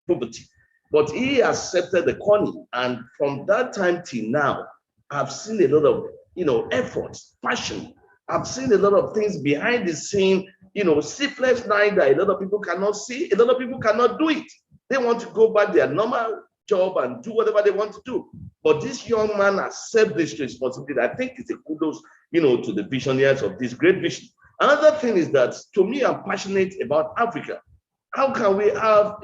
from poverty. But he accepted the calling, and from that time till now, I've seen a lot of, efforts, passion. I've seen a lot of things behind the scene, sleepless night that a lot of people cannot see. A lot of people cannot do it. They want to go back their normal job and do whatever they want to do. But this young man accepts this responsibility. I think it's a kudos, to the visionaries of this great vision. Another thing is that, to me, I'm passionate about Africa. How can we have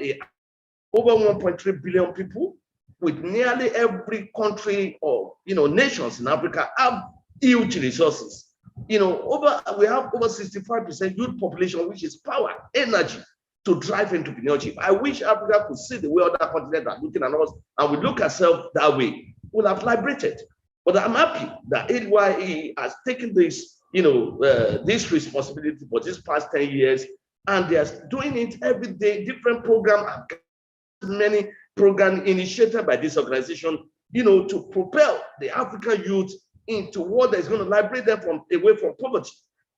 over 1.3 billion people, with nearly every country or nations in Africa have huge resources? We have over 65% youth population, which is power, energy to drive entrepreneurship. I wish Africa could see the way other continents are looking at us, and we look ourselves that way. We'll have liberated. But I'm happy that A.Y.E has taken this, this responsibility for these past 10 years, and they are doing it every day, different programs, many programs initiated by this organization, to propel the African youth into what is going to liberate them away from poverty.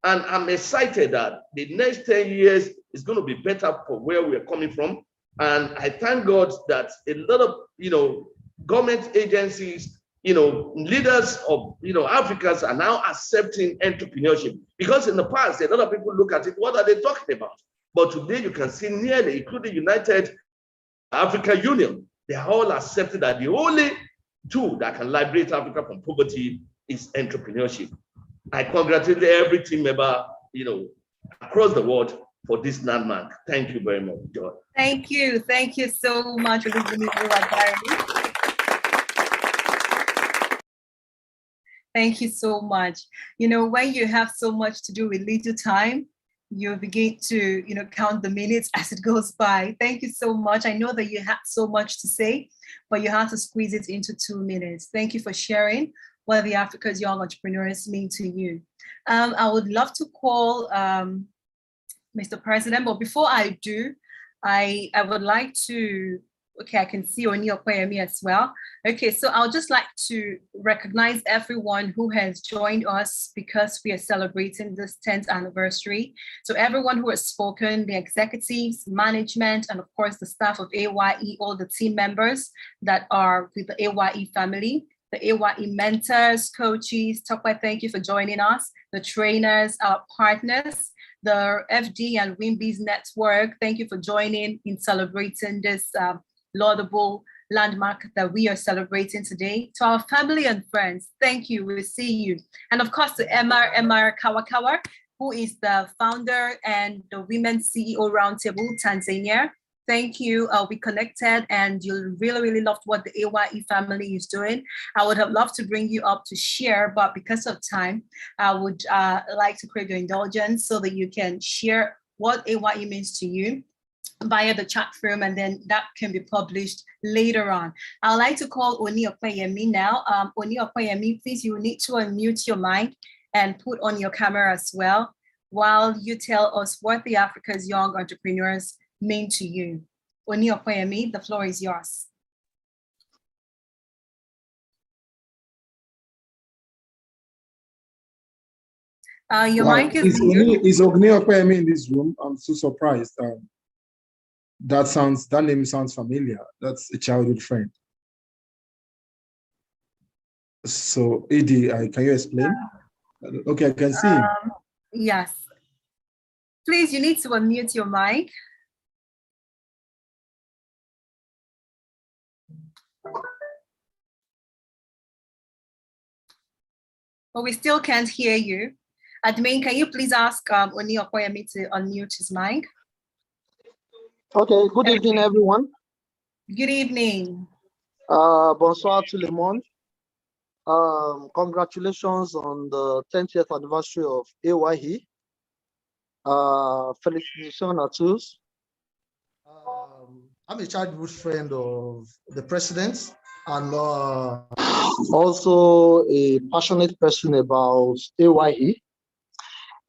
And I'm excited that the next 10 years is going to be better for where we are coming from. And I thank God that a lot of, government agencies, leaders of, Africans are now accepting entrepreneurship. Because in the past, a lot of people look at it, what are they talking about? But today you can see nearly, including United African Union, they are all accepted that the only tool that can liberate Africa from poverty is entrepreneurship. I congratulate every team member, across the world for this landmark. Thank you very much, Joy. Thank you so much for this. Thank you so much. When you have so much to do with little time, you begin to, count the minutes as it goes by. Thank you so much. I know that you had so much to say, but you had to squeeze it into 2 minutes. Thank you for sharing what the Africa's Young Entrepreneurs mean to you. I would love to call Mr. President, but before I do, I would like to, I can see Oni Okoyemi as well. Okay, so I'll just like to recognize everyone who has joined us because we are celebrating this 10th anniversary. So everyone who has spoken, the executives, management, and of course the staff of A.Y.E, all the team members that are with the A.Y.E family, the A.Y.E mentors, coaches, Tokwe, thank you for joining us, the trainers, our partners, the FD and WIMBIZ network, thank you for joining in celebrating this laudable landmark that we are celebrating today. To our family and friends, thank you, we see you. And of course to Emma Kawakawa, who is the founder and the Women's CEO Roundtable Tanzania. Thank you, we connected and you really loved what the A.Y.E family is doing. I would have loved to bring you up to share, but because of time, I would like to crave your indulgence so that you can share what A.Y.E means to you via the chat room, and then that can be published later on. I'd like to call Oni Okoyemi now. Oni Okoyemi, please, you need to unmute your mic and put on your camera as well while you tell us what the Africa's Young Entrepreneurs mean to you. Oni Okoyemi, the floor is yours. Your mic is muted. Is Oni Okoyemi in this room? I'm so surprised. That name sounds familiar. That's a childhood friend. So, Edie, can you explain? Okay, I can see him. Yes. Please, you need to unmute your mic. But we still can't hear you. Admin, can you please ask Oni Okoyemi to unmute his mic? Okay, good evening, everyone. Good evening. Bonsoir tout le monde. Congratulations on the 10th anniversary of A.Y.E. Félicitations à tous. I'm a childhood friend of the president and also a passionate person about A.Y.E.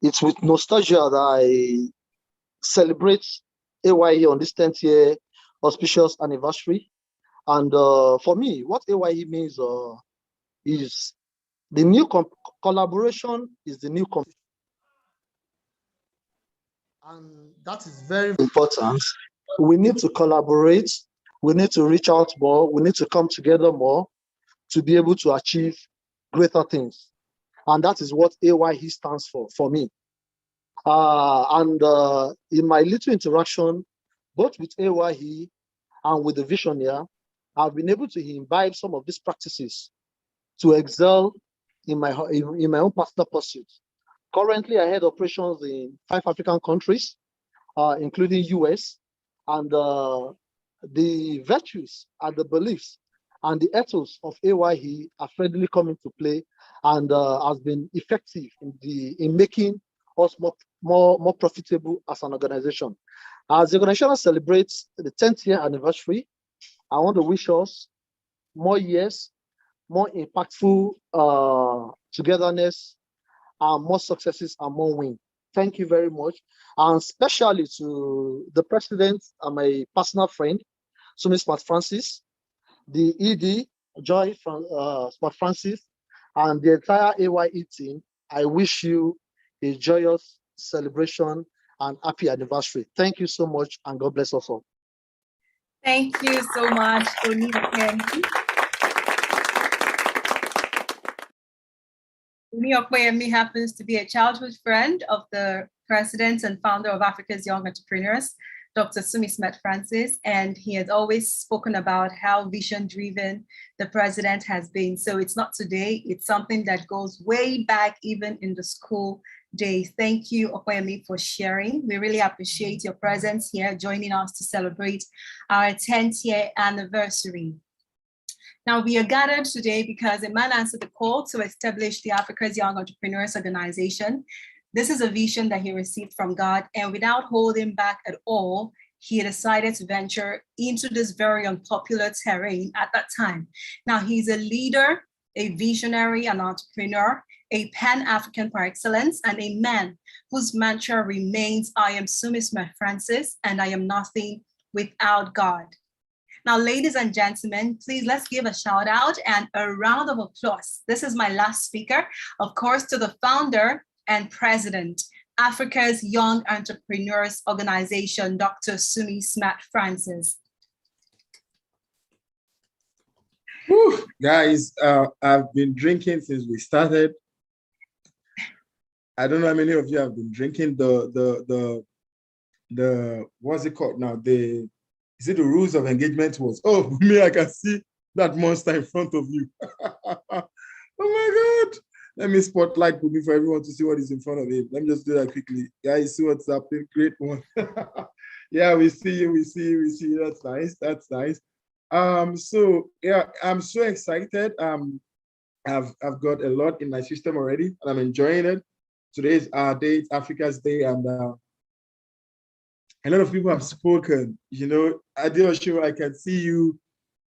It's with nostalgia that I celebrate A.Y.E on this 10th year auspicious anniversary. And for me, what A.Y.E means is the new collaboration is the new and that is very important. We need to collaborate. We need to reach out more. We need to come together more to be able to achieve greater things. And that is what A.Y.E stands for me. And in my little interaction, both with A.Y.E and with the visionaire, I've been able to imbibe some of these practices to excel in my own personal pursuits. Currently, I head operations in 5 African countries, including US, and the virtues and the beliefs and the ethos of A.Y.E are readily coming to play and has been effective in making us more profitable as an organization. As the organization celebrates the 10th year anniversary, I want to wish us more years, more impactful togetherness, and more successes and more wins. Thank you very much. And especially to the president and my personal friend, Sumi Smart Francis, the ED, Joy Smart Francis, and the entire A.Y.E team. I wish you a joyous celebration and happy anniversary. Thank you so much, and God bless us all. Thank you so much, Uni Okpeyemi happens to be a childhood friend of the president and founder of Africa's Young Entrepreneurs, Dr. Sumi Smith Francis, and he has always spoken about how vision-driven the president has been. So it's not today, it's something that goes way back even in the school days. Thank you, Okpeyemi, for sharing. We really appreciate your presence here, joining us to celebrate our 10th year anniversary. Now, we are gathered today because a man answered the call to establish the Africa's Young Entrepreneurs Organization. This is a vision that he received from God, and without holding back at all, he decided to venture into this very unpopular terrain at that time. Now, he's a leader, a visionary, an entrepreneur, a Pan-African par excellence, and a man whose mantra remains, I am Sumi Smith Francis, and I am nothing without God. Now, ladies and gentlemen, please let's give a shout out and a round of applause. This is my last speaker, of course, to the founder and president, Africa's Young Entrepreneurs Organization, Dr. Sumi Smith Francis. Whew, guys, I've been drinking since we started. I don't know how many of you have been drinking the what's it called now? Is it the rules of engagement was? Oh, me, I can see that monster in front of you. Oh my God. Let me spotlight me for everyone to see what is in front of him. Let me just do that quickly. Guys, see what's happening. Great one. Yeah, we see you, we see you, we see you. That's nice. That's nice. So yeah, I'm so excited. I've got a lot in my system already, and I'm enjoying it. Today is our day, it's Africa's Day, and a lot of people have spoken. You know, Adeosho, I can see you.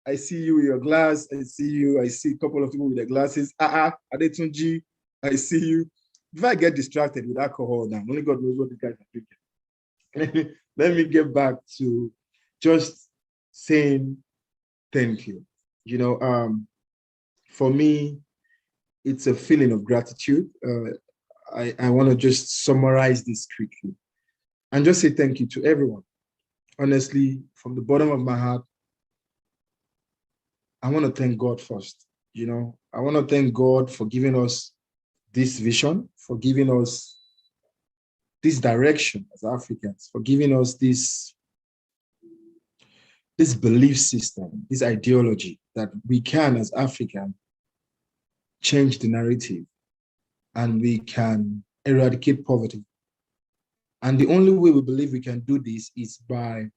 I see you with your glass. I see you. I see a couple of people with their glasses. Adetunji, I see you. If I get distracted with alcohol now, only God knows what the guys are drinking. Let me get back to just saying thank you. You know, for me, it's a feeling of gratitude. I want to just summarize this quickly and just say thank you to everyone. Honestly, from the bottom of my heart, I want to thank God first. You know, I want to thank God for giving us this vision, for giving us this direction as Africans, for giving us this belief system, this ideology that we can, as Africans, change the narrative and we can eradicate poverty. And the only way we believe we can do this is by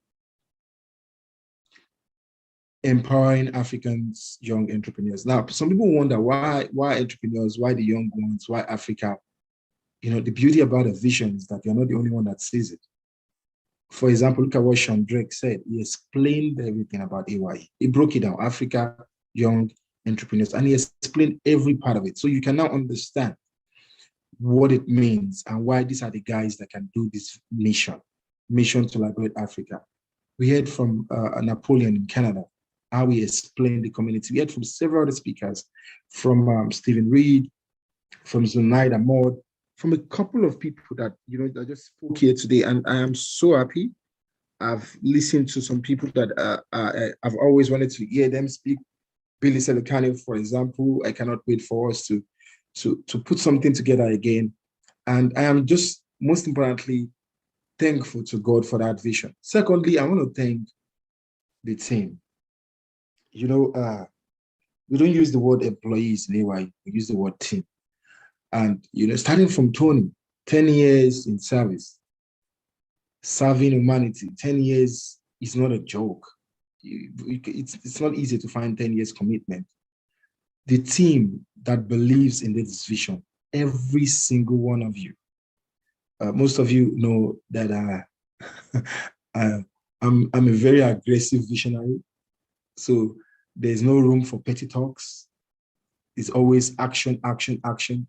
empowering Africans, young entrepreneurs. Now, some people wonder why entrepreneurs, why the young ones, why Africa? You know, the beauty about a vision is that you're not the only one that sees it. For example, look at what Sean Drake said. He explained everything about A.Y.E. He broke it down, Africa, young entrepreneurs, and he explained every part of it. So you can now understand what it means and why these are the guys that can do this mission to liberate Africa. We heard from Napoleon in Canada, how he explained the community. We heard from several other speakers, from Stephen Reed, from Zunaid Ahmad, from a couple of people that, you know, that just spoke here today. And I am so happy. I've listened to some people that I've always wanted to hear them speak. Billy Selekani, for example. I cannot wait for us to put something together again. And I am just, most importantly, thankful to God for that vision. Secondly, I want to thank the team. You know, we don't use the word employees in A.Y.E, we use the word team. And, you know, starting from Tony, 10 years in service, serving humanity, 10 years is not a joke. It's not easy to find 10 years commitment. The team that believes in this vision, every single one of you, most of you know that I'm a very aggressive visionary. So there's no room for petty talks. It's always action, action, action.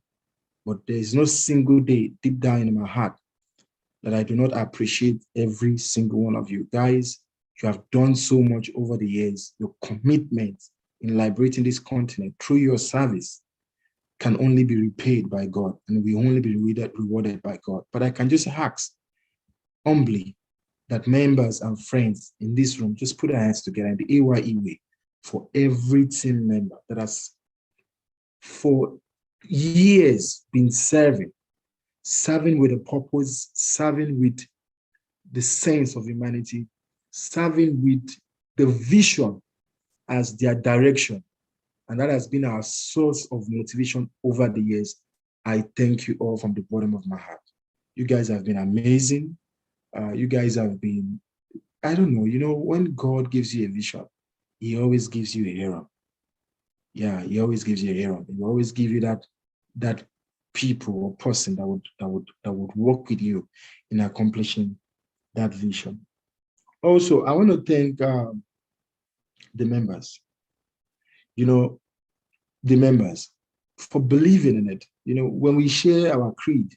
But there's no single day deep down in my heart that I do not appreciate every single one of you. Guys, you have done so much over the years. Your commitment in liberating this continent through your service can only be repaid by God, and we only be rewarded by God. But I can just ask humbly that members and friends in this room just put their hands together in the A.Y.E way for every team member that has for years been serving with a purpose, serving with the sense of humanity, serving with the vision as their direction. And that has been our source of motivation over the years. I thank you all from the bottom of my heart. You guys have been amazing. You guys have been, I don't know, you know, when God gives you a vision, he always gives you a hero. Yeah, he always gives you a hero. He always give you that people or person that would work with you in accomplishing that vision. Also, I want to thank the members. You know, the members for believing in it. You know, when we share our creed,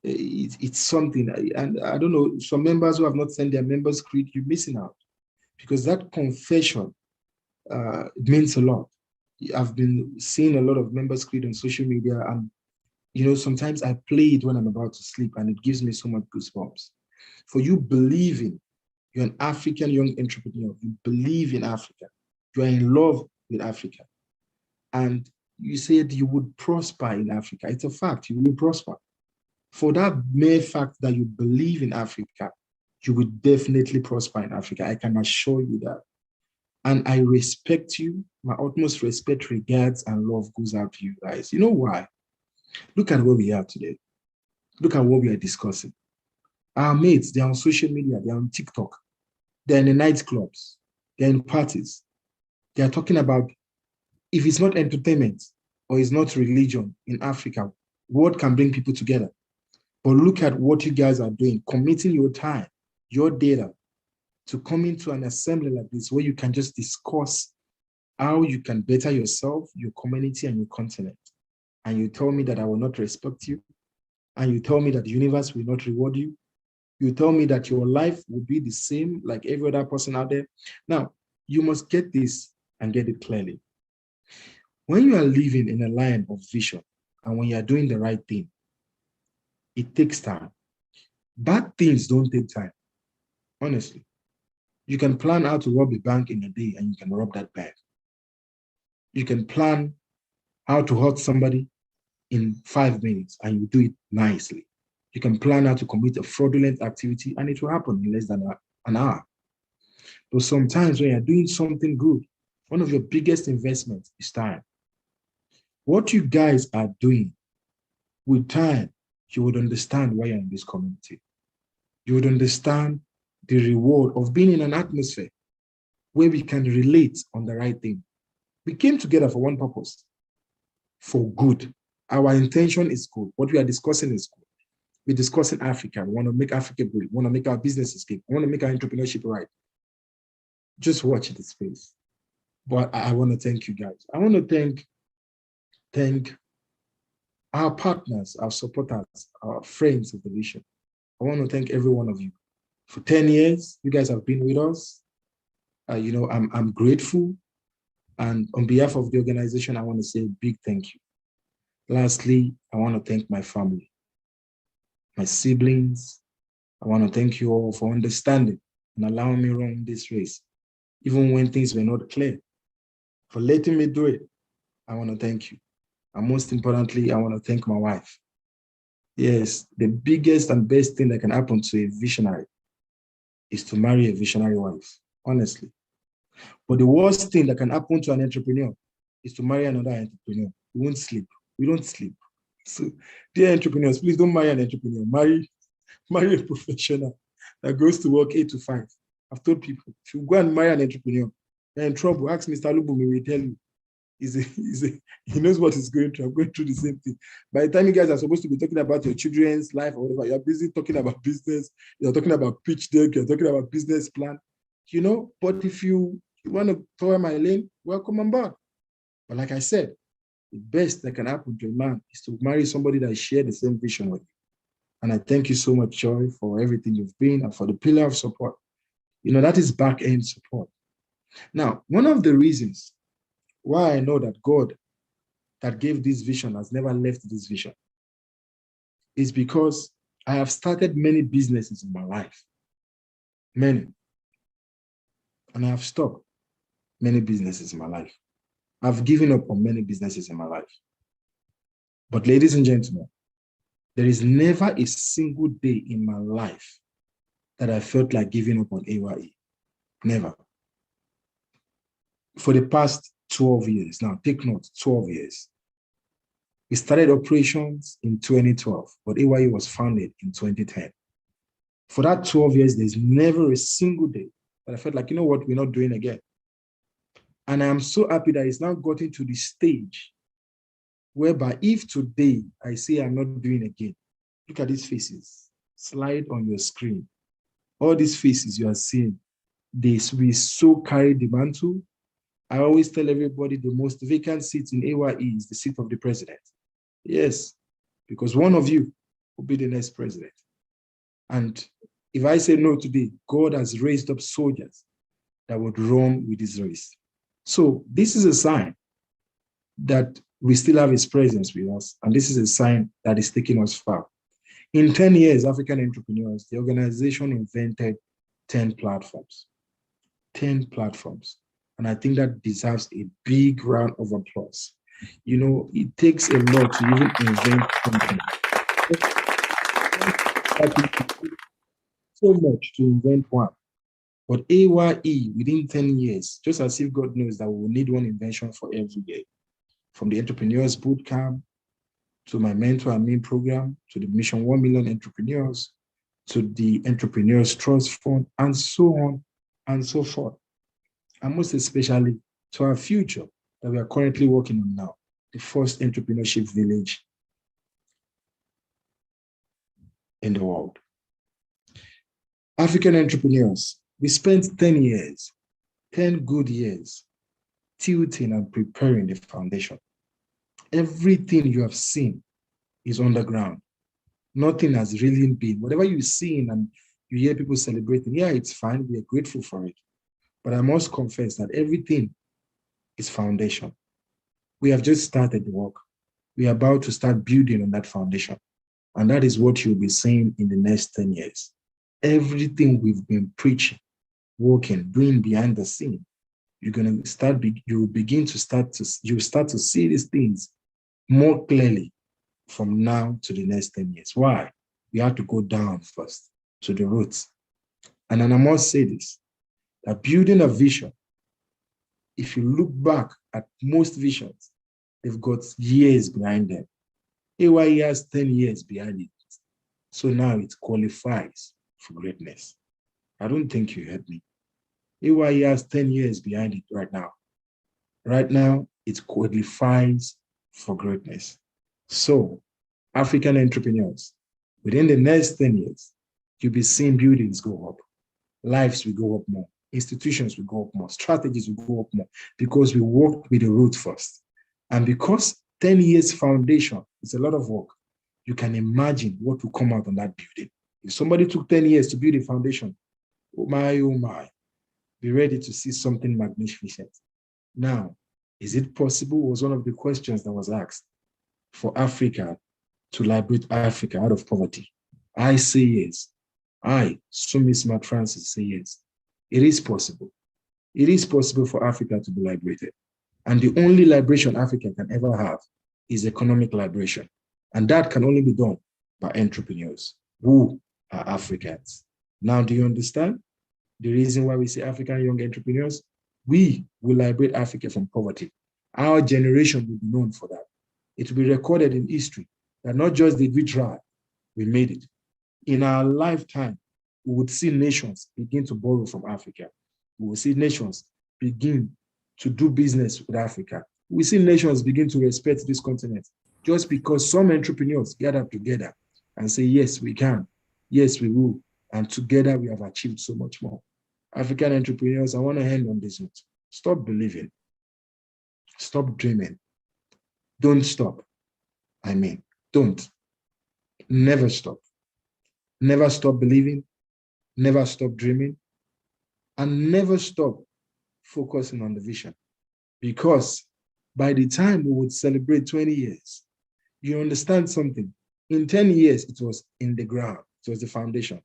it's something, and I don't know, some members who have not sent their members' creed, you're missing out, because that confession means a lot. I've been seeing a lot of members' creed on social media, and you know, sometimes I play it when I'm about to sleep, and it gives me so much goosebumps. For you believing, you're an African young entrepreneur, you believe in Africa, you are in love with Africa, and you said you would prosper in Africa. It's a fact, you will prosper. For that mere fact that you believe in Africa, you will definitely prosper in Africa. I can assure you that. And I respect you. My utmost respect, regards, and love goes out to you guys. You know why? Look at where we are today. Look at what we are discussing. Our mates, they're on social media, they're on TikTok, they're in the nightclubs, they're in parties. They're talking about, if it's not entertainment or it's not religion in Africa, what can bring people together? But look at what you guys are doing, committing your time, your data, to come into an assembly like this where you can just discuss how you can better yourself, your community, and your continent. And you tell me that I will not respect you. And you tell me that the universe will not reward you. You tell me that your life will be the same like every other person out there. Now, you must get this and get it clearly. When you are living in a line of vision and when you are doing the right thing, it takes time. Bad things don't take time, honestly. You can plan how to rob a bank in a day and you can rob that bank. You can plan how to hurt somebody in 5 minutes and you do it nicely. You can plan how to commit a fraudulent activity and it will happen in less than an hour. But sometimes when you're doing something good, one of your biggest investments is time. What you guys are doing, with time, you would understand why you're in this community. You would understand the reward of being in an atmosphere where we can relate on the right thing. We came together for one purpose, for good. Our intention is good. What we are discussing is good. We're discussing Africa. We want to make Africa great. We want to make our businesses great. We want to make our entrepreneurship right. Just watch this space. But I want to thank you guys. I want to thank our partners, our supporters, our friends of the vision. I want to thank every one of you. For 10 years, you guys have been with us. I'm grateful. And on behalf of the organization, I want to say a big thank you. Lastly, I want to thank my family, my siblings. I want to thank you all for understanding and allowing me run this race, even when things were not clear. For letting me do it, I want to thank you. And most importantly, I want to thank my wife. Yes, the biggest and best thing that can happen to a visionary is to marry a visionary wife, honestly. But the worst thing that can happen to an entrepreneur is to marry another entrepreneur. We won't sleep. We don't sleep. So, dear entrepreneurs, please don't marry an entrepreneur. Marry a professional that goes to work 8 to 5. I've told people, if you go and marry an entrepreneur, you're in trouble. Ask Mr. Lubu, he will tell you. He knows what he's going through. I'm going through the same thing. By the time you guys are supposed to be talking about your children's life or whatever, you're busy talking about business, you're talking about pitch deck, you're talking about business plan, but if you want to tour my lane, welcome on board. But like I said, the best that can happen to a man is to marry somebody that shares the same vision with you. And I thank you so much, Joy, for everything you've been and for the pillar of support. That is back-end support. Now, one of the reasons why I know that God that gave this vision has never left this vision is because I have started many businesses in my life. Many. And I have stopped many businesses in my life. I've given up on many businesses in my life. But ladies and gentlemen, there is never a single day in my life that I felt like giving up on A.Y.E. Never. For the past 12 years, now take note, 12 years. We started operations in 2012, but A.Y.E was founded in 2010. For that 12 years, there's never a single day that I felt like, you know what, we're not doing again. And I'm so happy that it's now gotten to the stage whereby if today I say I'm not doing again, look at these faces, slide on your screen. All these faces you are seeing, they will so carry the mantle. I always tell everybody the most vacant seat in A.Y.E is the seat of the president. Yes, because one of you will be the next president. And if I say no today, God has raised up soldiers that would run with this race. So this is a sign that we still have his presence with us. And this is a sign that is taking us far. In 10 years, African entrepreneurs, the organization invented 10 platforms. 10 platforms. And I think that deserves a big round of applause. It takes a lot to even invent something. So much to invent one. But A.Y.E, within 10 years, just as if God knows that we will need one invention for every year. From the Entrepreneurs Bootcamp, to my Mentor and Me program, to the Mission 1 Million Entrepreneurs, to the Entrepreneurs Trust Fund, and so on and so forth. And most especially to our future that we are currently working on now, the first entrepreneurship village in the world. African entrepreneurs, we spent 10 years, 10 good years, tilting and preparing the foundation. Everything you have seen is underground. Nothing has really been. Whatever you've seen and you hear people celebrating, yeah, it's fine. We are grateful for it. But I must confess that everything is foundation. We have just started the work. We are about to start building on that foundation. And that is what you'll be seeing in the next 10 years. Everything we've been preaching, working, doing behind the scene, you'll start to see these things more clearly from now to the next 10 years. Why? We have to go down first to the roots. And then I must say this, that building a vision, if you look back at most visions, they've got years behind them. A.Y.E has 10 years behind it. So now it qualifies for greatness. I don't think you heard me. A.Y.E has 10 years behind it right now. Right now, it qualifies for greatness. So, African entrepreneurs, within the next 10 years, you'll be seeing buildings go up, lives will go up more, institutions will go up more, strategies will go up more, because we worked with the root first. And because 10 years foundation is a lot of work, you can imagine what will come out on that building. If somebody took 10 years to build a foundation, oh my, be ready to see something magnificent. Now, is it possible, was one of the questions that was asked, for Africa to liberate Africa out of poverty? I say yes. I, Sumi Smart Francis, say yes. It is possible. It is possible for Africa to be liberated. And the only liberation Africa can ever have is economic liberation. And that can only be done by entrepreneurs who are Africans. Now, do you understand the reason why we say African young entrepreneurs? We will liberate Africa from poverty. Our generation will be known for that. It will be recorded in history that not just did we try, we made it. In our lifetime, we would see nations begin to borrow from Africa. We will see nations begin to do business with Africa. We see nations begin to respect this continent just because some entrepreneurs gather together and say, yes, we can. Yes, we will. And together we have achieved so much more. African entrepreneurs, I want to end on this note. Stop believing. Stop dreaming. Don't stop. I mean, don't. Never stop. Never stop believing. Never stop dreaming. And never stop focusing on the vision. Because by the time we would celebrate 20 years, you understand something. In 10 years, it was in the ground. It was the foundation.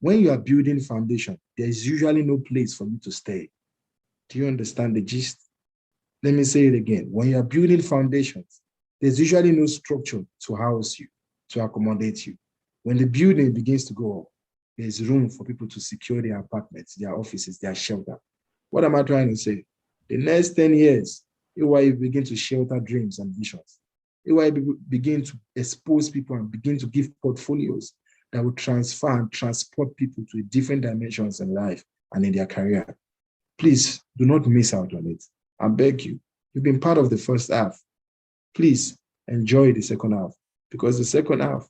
When you are building foundation, there is usually no place for you to stay. Do you understand the gist? Let me say it again. When you are building foundations, there's usually no structure to house you, to accommodate you. When the building begins to go up, there's room for people to secure their apartments, their offices, their shelter. What am I trying to say? The next 10 years, A.Y.E begin to shelter dreams and visions. A.Y.E begin to expose people and begin to give portfolios that will transfer and transport people to different dimensions in life and in their career. Please do not miss out on it. I beg you. You've been part of the first half. Please enjoy the second half, because the second half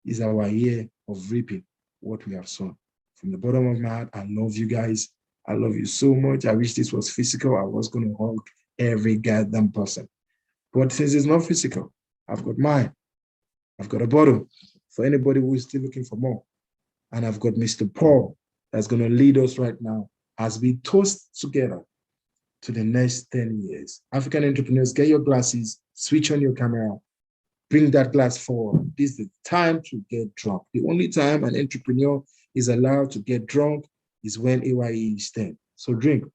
is our year of reaping what we have sown. From the bottom of my heart, I love you guys. I love you so much. I wish this was physical. I was going to hug every goddamn person. But since it's not physical, I've got mine. I've got a bottle for anybody who is still looking for more. And I've got Mr. Paul that's going to lead us right now as we toast together to the next 10 years. African entrepreneurs, get your glasses, switch on your camera, bring that glass forward. This is the time to get drunk. The only time an entrepreneur is allowed to get drunk is when A.Y.E is 10. So drink.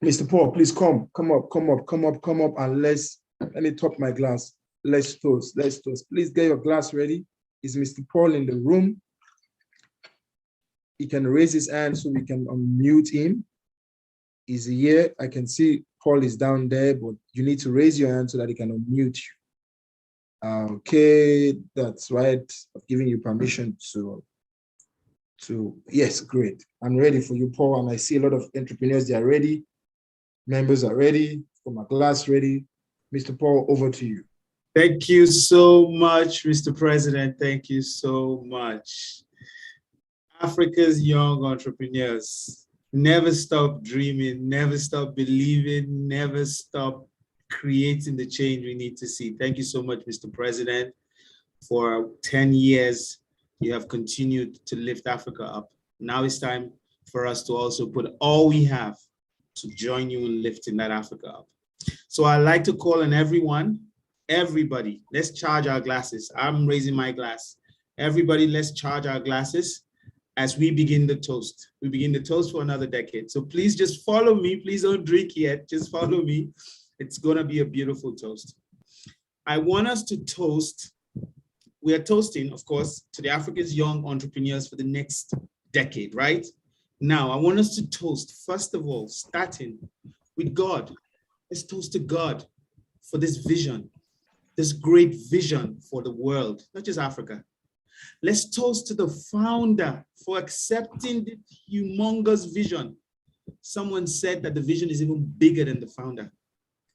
Mr. Paul, please come up, and let me top my glass. Let's toast. Please get your glass ready. Is Mr. Paul in the room? He can raise his hand so we can unmute him. Is he here? I can see Paul is down there, but you need to raise your hand so that he can unmute you. Okay, that's right. I've given you permission to, yes, great. I'm ready for you, Paul, and I see a lot of entrepreneurs, they are ready. Members are ready, for my glass ready. Mr. Paul, over to you. Thank you so much, Mr. President. Thank you so much. Africa's young entrepreneurs, never stop dreaming, never stop believing, never stop creating the change we need to see. Thank you so much, Mr. President. For 10 years, you have continued to lift Africa up. Now it's time for us to also put all we have to join you in lifting that Africa up. So I'd like to call on everybody, let's charge our glasses. I'm raising my glass. Everybody, let's charge our glasses as we begin the toast. We begin the toast for another decade. So please just follow me. Please don't drink yet. Just follow me. It's going to be a beautiful toast. I want us to toast. We are toasting, of course, to the Africa's young entrepreneurs for the next decade, right? Now, I want us to toast, first of all, starting with God. Let's toast to God for this vision, this great vision for the world, not just Africa. Let's toast to the founder for accepting this humongous vision. Someone said that the vision is even bigger than the founder.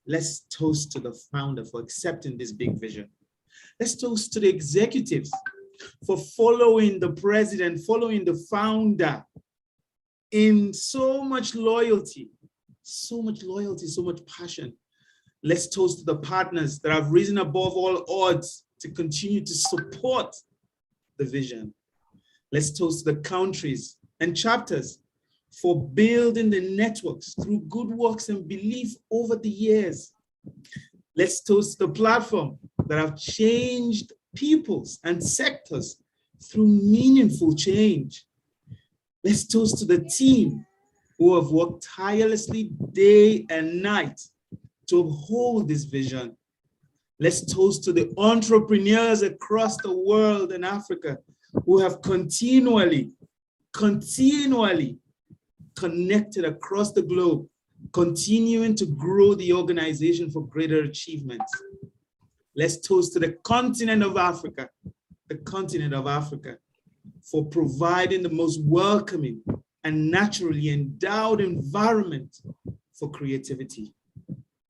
Let's toast to the founder for accepting this big vision. Let's toast to the executives for following the president, following the founder in so much loyalty, so much passion. Let's toast to the partners that have risen above all odds to continue to support the vision. Let's toast to the countries and chapters for building the networks through good works and belief over the years. Let's toast the platform that have changed peoples and sectors through meaningful change. Let's toast to the team who have worked tirelessly day and night to uphold this vision. Let's toast to the entrepreneurs across the world and Africa who have continually connected across the globe, continuing to grow the organization for greater achievements. Let's toast to the continent of Africa, for providing the most welcoming and naturally endowed environment for creativity.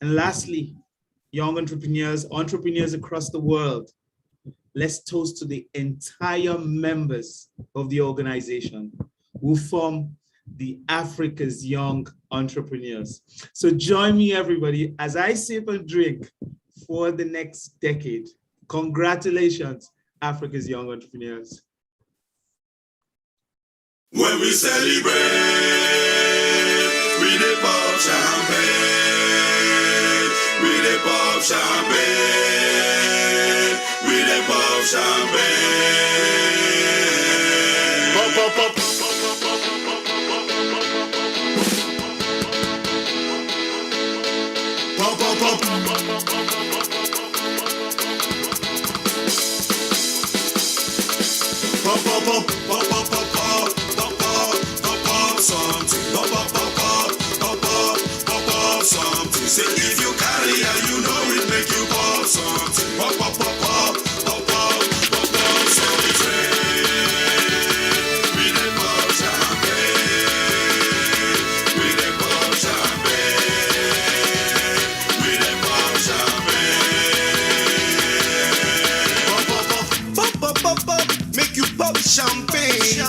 And lastly, young entrepreneurs across the world, let's toast to the entire members of the organization who form the Africa's Young Entrepreneurs. So join me, everybody, as I sip and drink for the next decade. Congratulations, Africa's Young Entrepreneurs. When we celebrate, we dey pop champagne, we dey pop champagne, we dey pop champagne. Pop, pop, pop. Pop, pop, pop. Pop, pop, pop, pop, pop, pop, pop, something. Pop, pop, pop, pop, pop, pop, pop, something. Say if you carry and you know it, make you pop something. Pop, pop, pop, pop, pop, pop, pop, pop, something. We dey pop champagne. We dey pop champagne. We dey pop champagne. Pop, pop, pop, pop, pop, pop, pop. Make you pop champagne.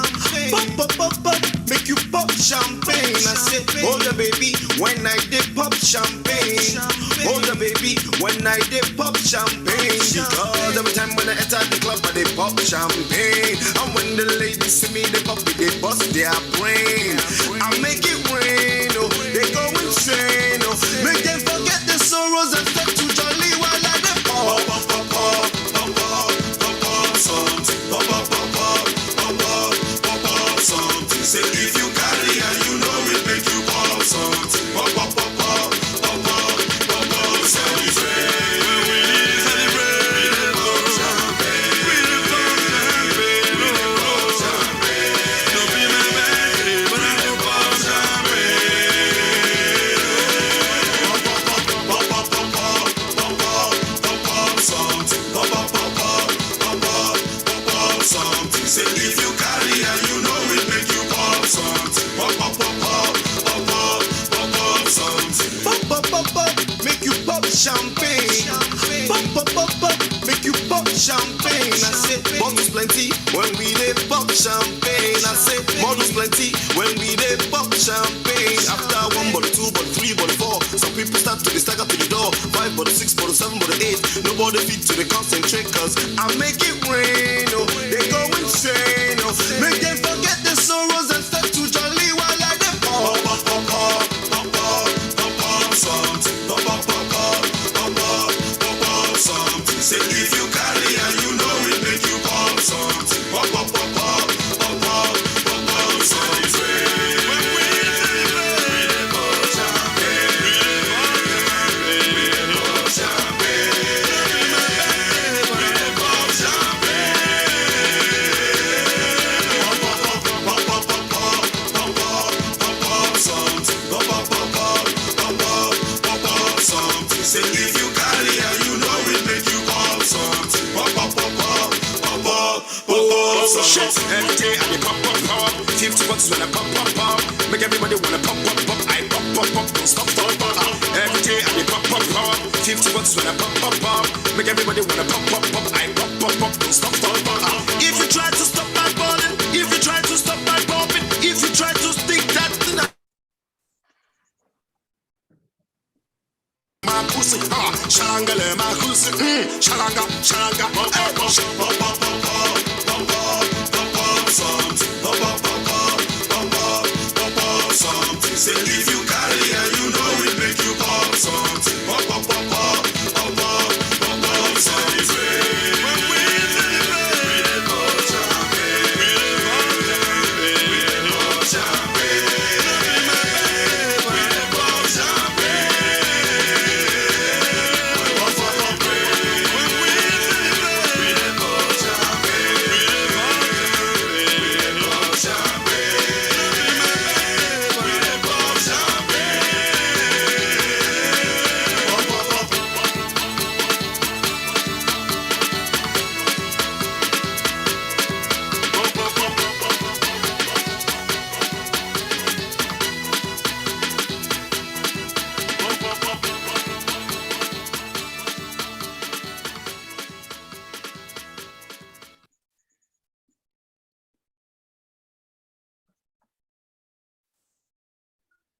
Pop, pop, pop, pop. Make you pop champagne. I say, hold the baby when I did pop champagne. Hold the baby when I did pop champagne. Because every time when I enter the club, I they pop champagne. And when the ladies see me, they pop it, they bust their brain. I make it rain, oh, they go insane, oh. Make them forget the sorrows and step to jolly while I dey pop, pop, pop, pop, pop, pop, pop, pop, something. Pop, pop, pop, pop, pop, pop, pop, pop, something. Say if you carry and you know it, make you pop something. Pop, pop, pop, pop, pop, pop, pop, pop, celebrate. We dey pop champagne. We dey pop champagne. We dey pop champagne. No be my birthday, but I dey pop champagne. Pop, pop, pop, pop, pop, pop, pop, pop, something. Pop, pop, pop, pop, pop, pop, pop, pop, something. Say if you carry and you know it, make you pop something. Pop, pop, pop, pop, pop, pop, pop, pop, something. Pop, pop, pop, pop, make you pop champagne. Pop, pop, pop, pop, make you pop champagne. I say bottles plenty when we dey pop champagne. I say bottles plenty when we dey pop champagne. After 1 bottle, 2 bottle, 3 bottle, 4, some people start to dey stagger to the door. 5 bottle, 6 bottle, 7 bottle, 8. Nobody fit to dey concentrate 'cause I make it rain. Oh, they go insane. Oh, make them forget the sorrows and start to jolly while I dey pop, pop, pop, pop, pop, pop, pop, pop, something. Pop, pop, pop, pop, pop, pop, pop, pop, something. Say if you carry and you know it, make you pop something. Pop, pop, pop, pop, pop, pop, pop, pop, something. When we celebrate, we dey pop champagne. We dey pop champagne. We dey pop champagne. We dey pop champagne. something. Every day I dey pop, pop, pop. 50 bucks when I pop, pop, pop. Make everybody wanna pop, pop, pop. I pop, pop, pop, don't stop, stop, pop. Every day I dey pop, pop, pop. 50 bucks when I pop, pop, pop. Make everybody wanna pop, pop, pop. I pop, pop, pop, don't stop, stop, pop. If you try to stop my balling, if you try to stop my popping, if you try to stick that to the my pussy, shalanga le my pussy, shalanga, shalanga, pop, pop, pop, pop, pop, pop, pop, pop, something, pop, pop, pop, pop, pop, pop, pop, something. Say if you carry and you know it make you pop something, pop, pop, pop, pop, pop, pop, pop, pop, something. When we dey pop champagne, we dey pop champagne, we dey pop champagne.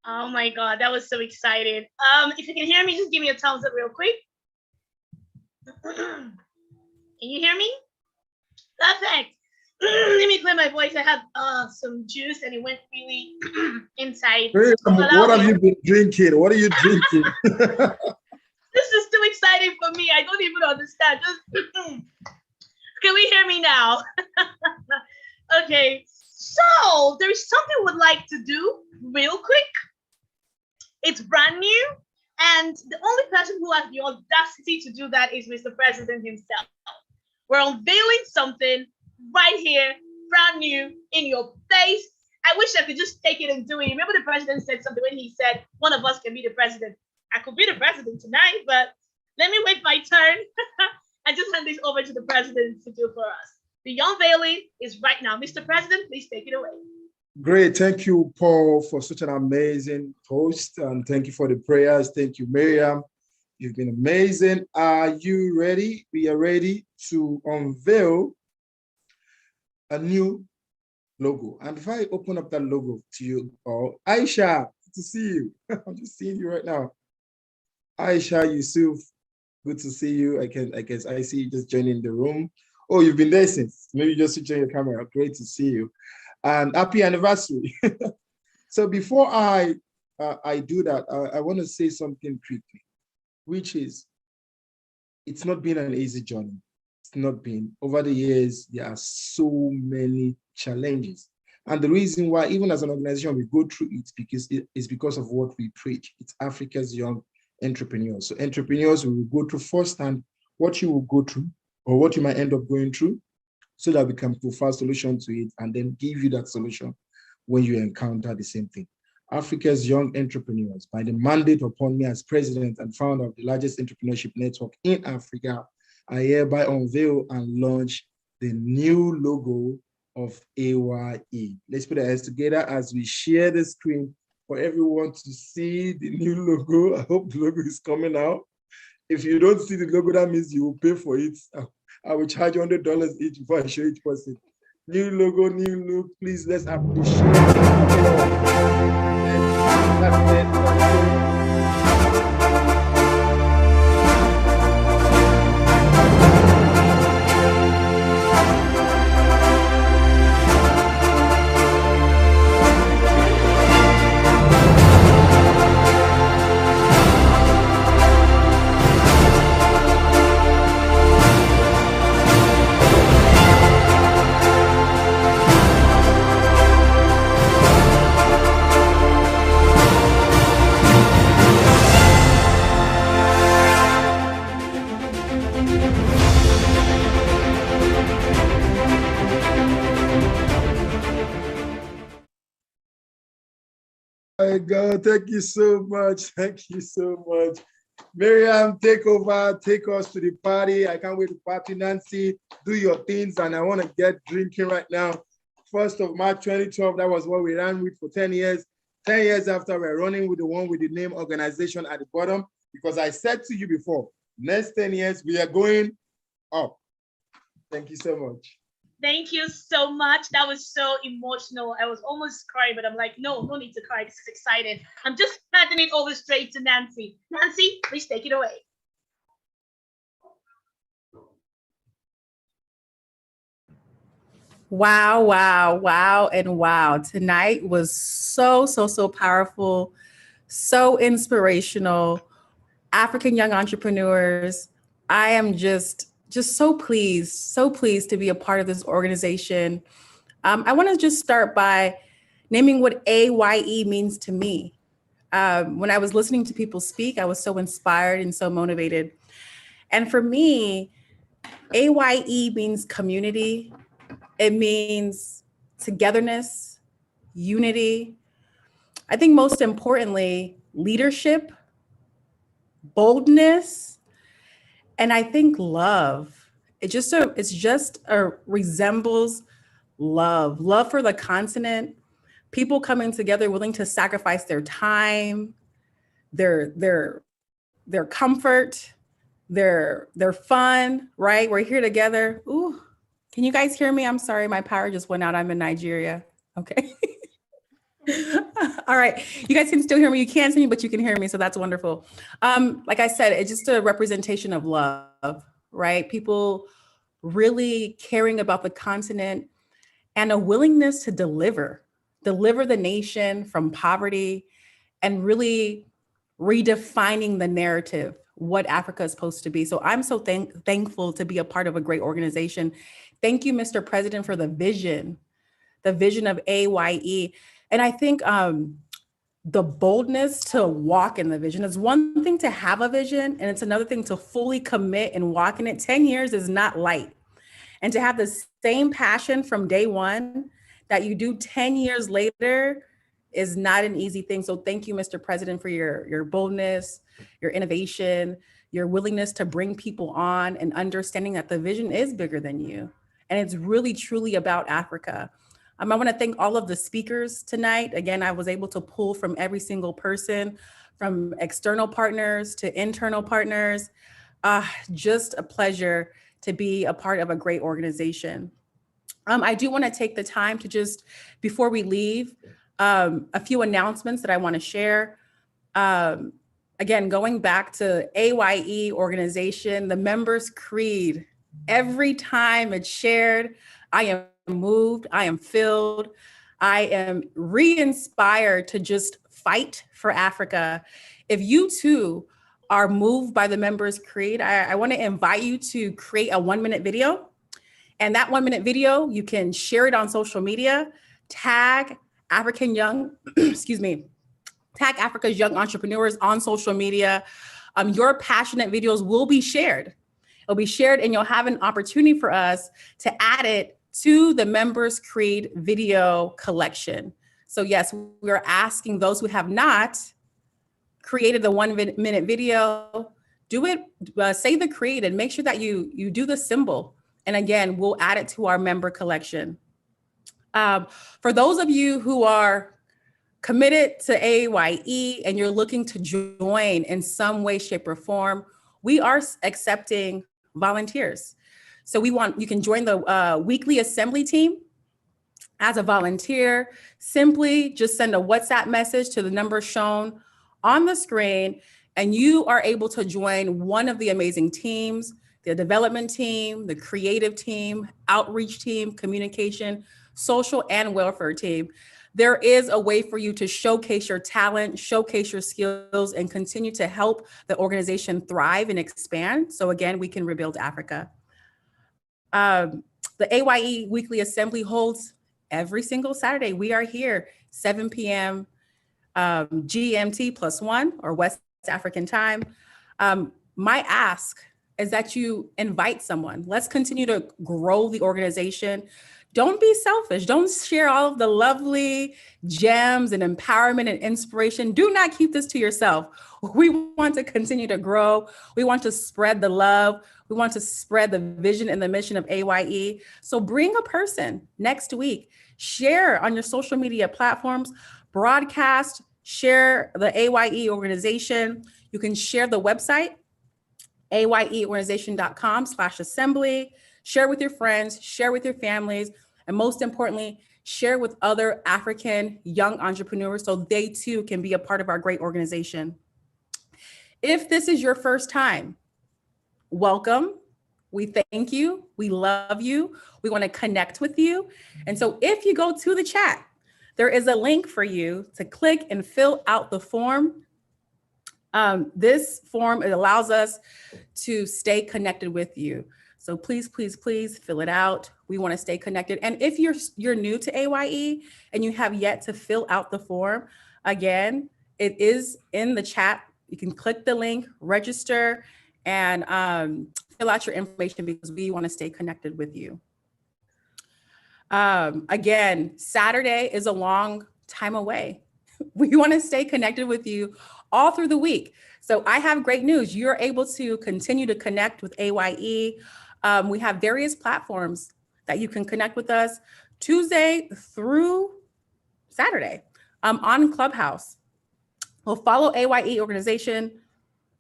Oh my God, that was so exciting. If you can hear me, just give me a thumbs up real quick. Can you hear me? Perfect. Let me clear my voice. I had some juice and it went really inside. Hey, what have you been drinking? What are you drinking? This is too exciting for me. I don't even understand. Just can we hear me now? Okay. So there is something we'd like to do real quick. It's brand new, and the only person who has the audacity to do that is Mr. President himself. We're unveiling something right here, brand new, in your face. I wish I could just take it and do it. Remember the president said something when he said, one of us can be the president. I could be the president tonight, but let me wait my turn and just hand this over to the president to do for us. The unveiling is right now. Mr. President, please take it away. Great. Thank you, Paul, for such an amazing host. And thank you for the prayers. Thank you, Miriam. You've been amazing. Are you ready? We are ready to unveil a new logo. And if I open up that logo to you all, Aisha, good to see you. I'm just seeing you right now. Aisha Yusuf, good to see you. I see you just joining the room. Oh, you've been there since. Maybe just switch on your camera. Great to see you. And happy anniversary. So before I do that, I want to say something quickly, which is, it's not been an easy journey. It's not been. Over the years, there are so many challenges. And the reason why, even as an organization, we go through it is because of what we preach. It's Africa's young entrepreneurs. So entrepreneurs will go through firsthand what you will go through or what you might end up going through, so that we can provide a solution to it and then give you that solution when you encounter the same thing. Africa's young entrepreneurs, by the mandate upon me as president and founder of the largest entrepreneurship network in Africa, I hereby unveil and launch the new logo of A.Y.E. Let's put our hands together as we share the screen for everyone to see the new logo. I hope the logo is coming out. If you don't see the logo, that means you will pay for it. I will charge $100 each before I show each person. New logo, new look. Please, let's appreciate it. My God, thank you so much. Thank you so much. Miriam, take over, take us to the party. I can't wait to party. Nancy, do your things, and I want to get drinking right now. 1st of March 2012, that was what we ran with for 10 years. 10 years after, we're running with the one with the name organization at the bottom, because I said to you before, next 10 years, we are going up. Thank you so much. Thank you so much. That was so emotional. I was almost crying, but I'm like, no need to cry. This is exciting. I'm just handing it over straight to Nancy. Nancy, please take it away. Wow, wow, wow, and wow. Tonight was so powerful, so inspirational. African young entrepreneurs. I am just so pleased to be a part of this organization. I want to just start by naming what A.Y.E means to me. When I was listening to people speak, I was so inspired and so motivated. And for me, A.Y.E means community. It means togetherness, unity. I think most importantly, leadership, boldness, and I think love. It just resembles love for the continent, people coming together willing to sacrifice their time, their comfort, their fun, right? We're here together. Ooh, can you guys hear me? I'm sorry, my power just went out. I'm in Nigeria. Okay. All right. You guys can still hear me. You can't see me, but you can hear me. So that's wonderful. Like I said, it's just a representation of love, right? People really caring about the continent and a willingness to deliver the nation from poverty and really redefining the narrative, what Africa is supposed to be. So I'm so thankful to be a part of a great organization. Thank you, Mr. President, for the vision of A.Y.E. And I think the boldness to walk in the vision. It's one thing to have a vision, and it's another thing to fully commit and walk in it. 10 years is not light. And to have the same passion from day one that you do 10 years later is not an easy thing. So thank you, Mr. President, for your boldness, your innovation, your willingness to bring people on and understanding that the vision is bigger than you. And it's really, truly about Africa. I want to thank all of the speakers tonight. Again, I was able to pull from every single person, from external partners to internal partners. Just a pleasure to be a part of a great organization. I do want to take the time to just, before we leave, a few announcements that I want to share. Again, going back to A.Y.E organization, the members' creed, every time it's shared, I am moved, I am filled, I am re-inspired to just fight for Africa. If you too are moved by the members' creed, I want to invite you to create a 1-minute video. And that 1-minute video, you can share it on social media, tag African young, tag Africa's young entrepreneurs on social media. Your passionate videos will be shared. It'll be shared and you'll have an opportunity for us to add it to the Members Creed video collection. So yes, we're asking those who have not created the 1-minute video, do it, say the creed and make sure that you do the symbol. And again, we'll add it to our member collection. For those of you who are committed to A.Y.E and you're looking to join in some way, shape, or form, we are accepting volunteers. So you can join the weekly assembly team as a volunteer. Simply just send a WhatsApp message to the number shown on the screen, and you are able to join one of the amazing teams, the development team, the creative team, outreach team, communication, social and welfare team. There is a way for you to showcase your talent, showcase your skills, and continue to help the organization thrive and expand. So again, we can rebuild Africa. The A.Y.E Weekly Assembly holds every single Saturday. We are here, 7 p.m. GMT +1 or West African time. My ask is that you invite someone. Let's continue to grow the organization. Don't be selfish. Don't share all of the lovely gems and empowerment and inspiration. Do not keep this to yourself. We want to continue to grow. We want to spread the love. We want to spread the vision and the mission of A.Y.E. So bring a person next week. Share on your social media platforms, broadcast, share the A.Y.E organization. You can share the website, AYEorganization.com/assembly. Share with your friends, share with your families, and most importantly, share with other African young entrepreneurs so they too can be a part of our great organization. If this is your first time, welcome. We thank you. We love you. We want to connect with you. And so if you go to the chat, there is a link for you to click and fill out the form. This form, it allows us to stay connected with you. So please, please, please fill it out. We want to stay connected. And if you're new to A.Y.E and you have yet to fill out the form, again, it is in the chat. You can click the link, register, and fill out your information because we want to stay connected with you. Again, Saturday is a long time away. We want to stay connected with you all through the week. So I have great news. You're able to continue to connect with A.Y.E. We have various platforms that you can connect with us Tuesday through Saturday on Clubhouse. We'll follow A.Y.E organization.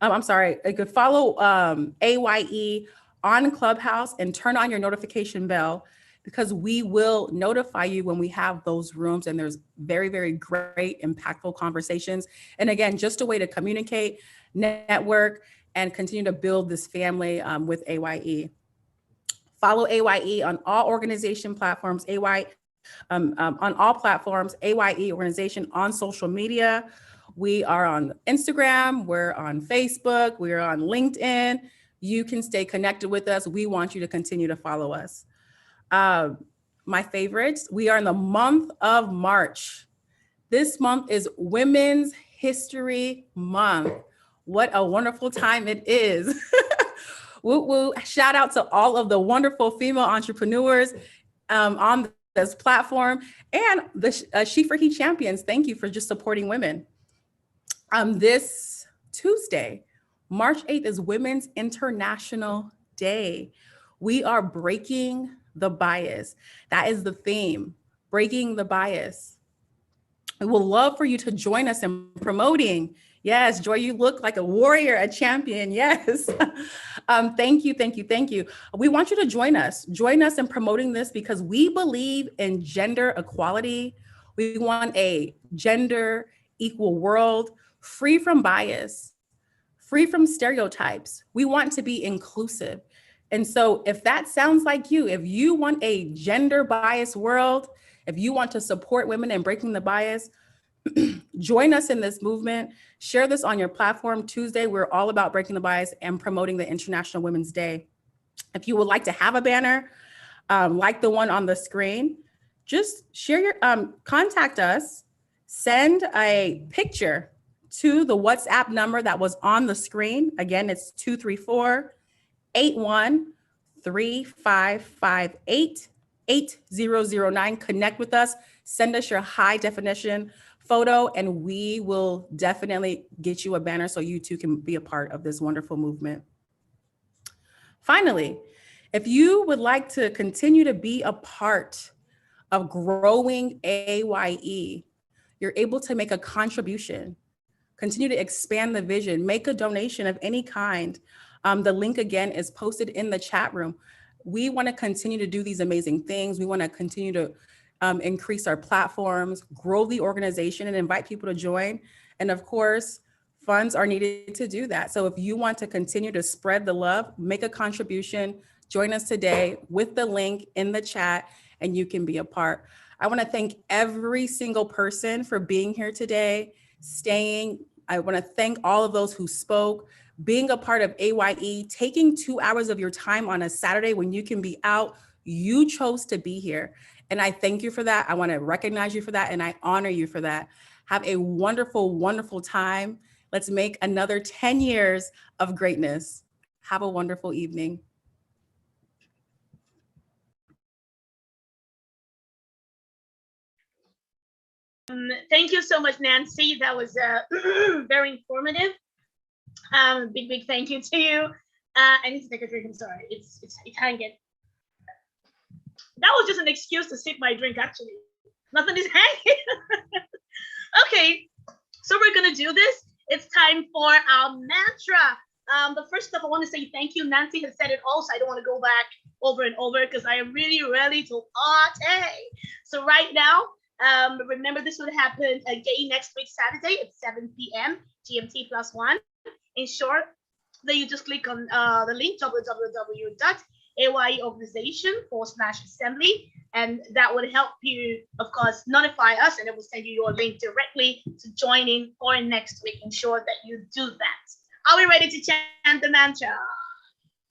I'm sorry, you could follow A.Y.E on Clubhouse and turn on your notification bell because we will notify you when we have those rooms and there's very, very great, impactful conversations. And again, just a way to communicate, network, and continue to build this family with A.Y.E. Follow A.Y.E on all organization platforms, on all platforms, A.Y.E organization on social media. We are on Instagram, we're on Facebook, we're on LinkedIn. You can stay connected with us. We want you to continue to follow us. My favorites, we are in the month of March. This month is Women's History Month. What a wonderful time it is. Woo woo. Shout out to all of the wonderful female entrepreneurs on this platform and the She for He champions. Thank you for just supporting women. This Tuesday, March 8th is Women's International Day. We are breaking the bias. That is the theme, breaking the bias. I would love for you to join us in promoting. Yes, Joy, you look like a warrior, a champion. Yes. Thank you, thank you, thank you. We want you to join us. Join us in promoting this because we believe in gender equality. We want a gender equal world, free from bias, free from stereotypes. We want to be inclusive. And so if that sounds like you, if you want a gender biased world, if you want to support women in breaking the bias, join us in this movement. Share this on your platform. Tuesday, we're all about breaking the bias and promoting the International Women's Day. If you would like to have a banner like the one on the screen, just share your, contact us, send a picture to the WhatsApp number that was on the screen. Again, it's 234-813558-8009. Connect with us, send us your high definition photo, and we will definitely get you a banner so you too can be a part of this wonderful movement. Finally, if you would like to continue to be a part of growing A.Y.E, you're able to make a contribution, continue to expand the vision, make a donation of any kind. The link again is posted in the chat room. We want to continue to do these amazing things. We want to continue to increase our platforms, grow the organization, and invite people to join. And of course, funds are needed to do that. So if you want to continue to spread the love, make a contribution, join us today with the link in the chat, and you can be a part. I want to thank every single person for being here today, staying. I want to thank all of those who spoke, being a part of A.Y.E, taking 2 hours of your time on a Saturday when you can be out. You chose to be here. And I thank you for that. I want to recognize you for that. And I honor you for that. Have a wonderful, wonderful time. Let's make another 10 years of greatness. Have a wonderful evening. Thank you so much, Nancy. That was very informative. Big thank you to you. I need to take a drink. I'm sorry. It's hanging. That was just an excuse to sip my drink. Actually, nothing is hanging. Okay, so we're gonna do this. It's time for our mantra. But first off, I want to say thank you. Nancy has said it all, so I don't want to go back over and over because I am really ready to party. So right now, remember this will happen again next week, Saturday at 7 p.m. GMT +1. Ensure that you just click on the link www.ayeorganization.com/assembly, and that would help you, of course, notify us, and it will send you your link directly to join in for next week. Ensure that you do that. Are we ready to chant the mantra?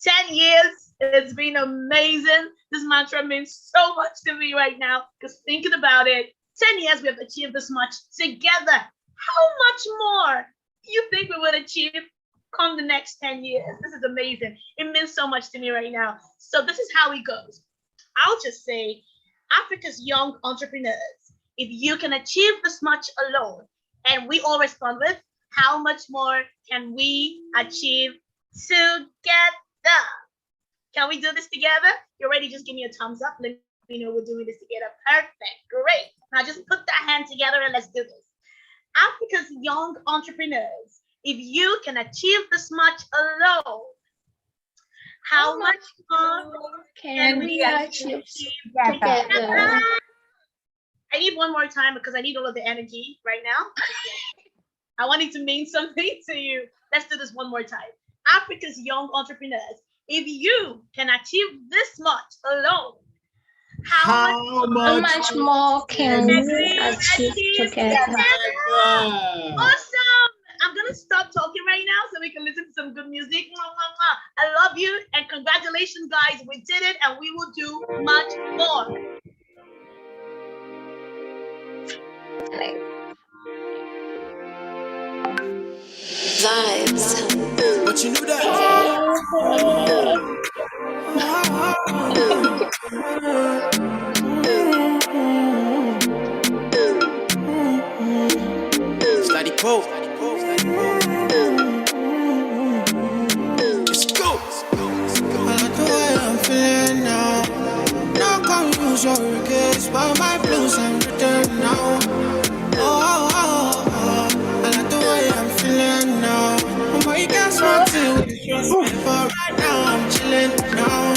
10 years, it's been amazing. This mantra means so much to me right now because thinking about it, 10 years we have achieved this much together. How much more you think we would achieve come the next 10 years? This is amazing. It means so much to me right now. So this is how it goes. I'll just say, Africa's young entrepreneurs, if you can achieve this much alone, and we all respond with, how much more can we achieve together? Can we do this together? You're ready? Just give me a thumbs up. Let me know we're doing this together. Perfect. Great. Now just put that hand together and let's do this. Africa's young entrepreneurs, if you can achieve this much alone, how much more can we achieve together? I need one more time because I need all of the energy right now. I want it to mean something to you. Let's do this one more time. Africa's young entrepreneurs, if you can achieve this much alone, how much more can we achieve together? Awesome! I'm gonna stop talking right now so we can listen to some good music. I love you and congratulations, guys. We did it and we will do much more. Vibes. But you knew that. Study quote. Let's go. I like the way I'm feeling now. No confusion, regrets, but my blues I'm written now. I like the way I'm feeling now. But you got something with the stress, but right now I'm chilling now.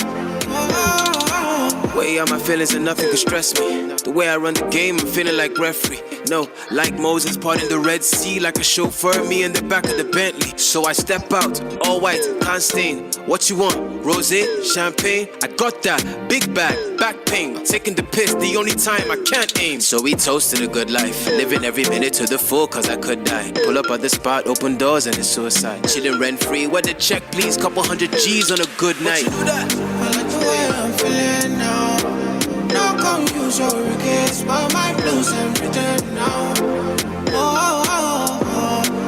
Way out my feelings and nothing can stress me. The way I run the game, I'm feeling like referee. No, like Moses parting the Red Sea, like a chauffeur, me in the back of the Bentley. So I step out, all white, can't stain. What you want? Rosé, champagne? I got that. Big bag, back pain. Taking the piss, the only time I can't aim. So we toasted a good life, living every minute to the full, cause I could die. Pull up at the spot, open doors, and it's suicide. Chilling rent free, where the check, please? Couple hundred G's on a good night. But you do that? I like the way I'm feeling now. No confusion, regrets, but my blues I'm written now.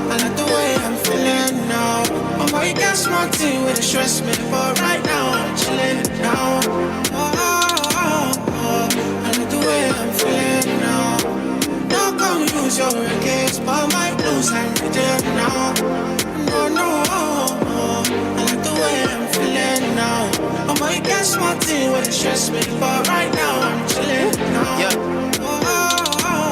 I like the way I'm feeling now. Oh boy, you got smarty with the stress me, but right now I'm chilling now. I like the way I'm feeling now. No confusion, regrets, but my blues I'm written now. No, I like the way I'm feeling now. Oh boy, you got smarty with the stress me, but right now I'm chilling now. Yeah.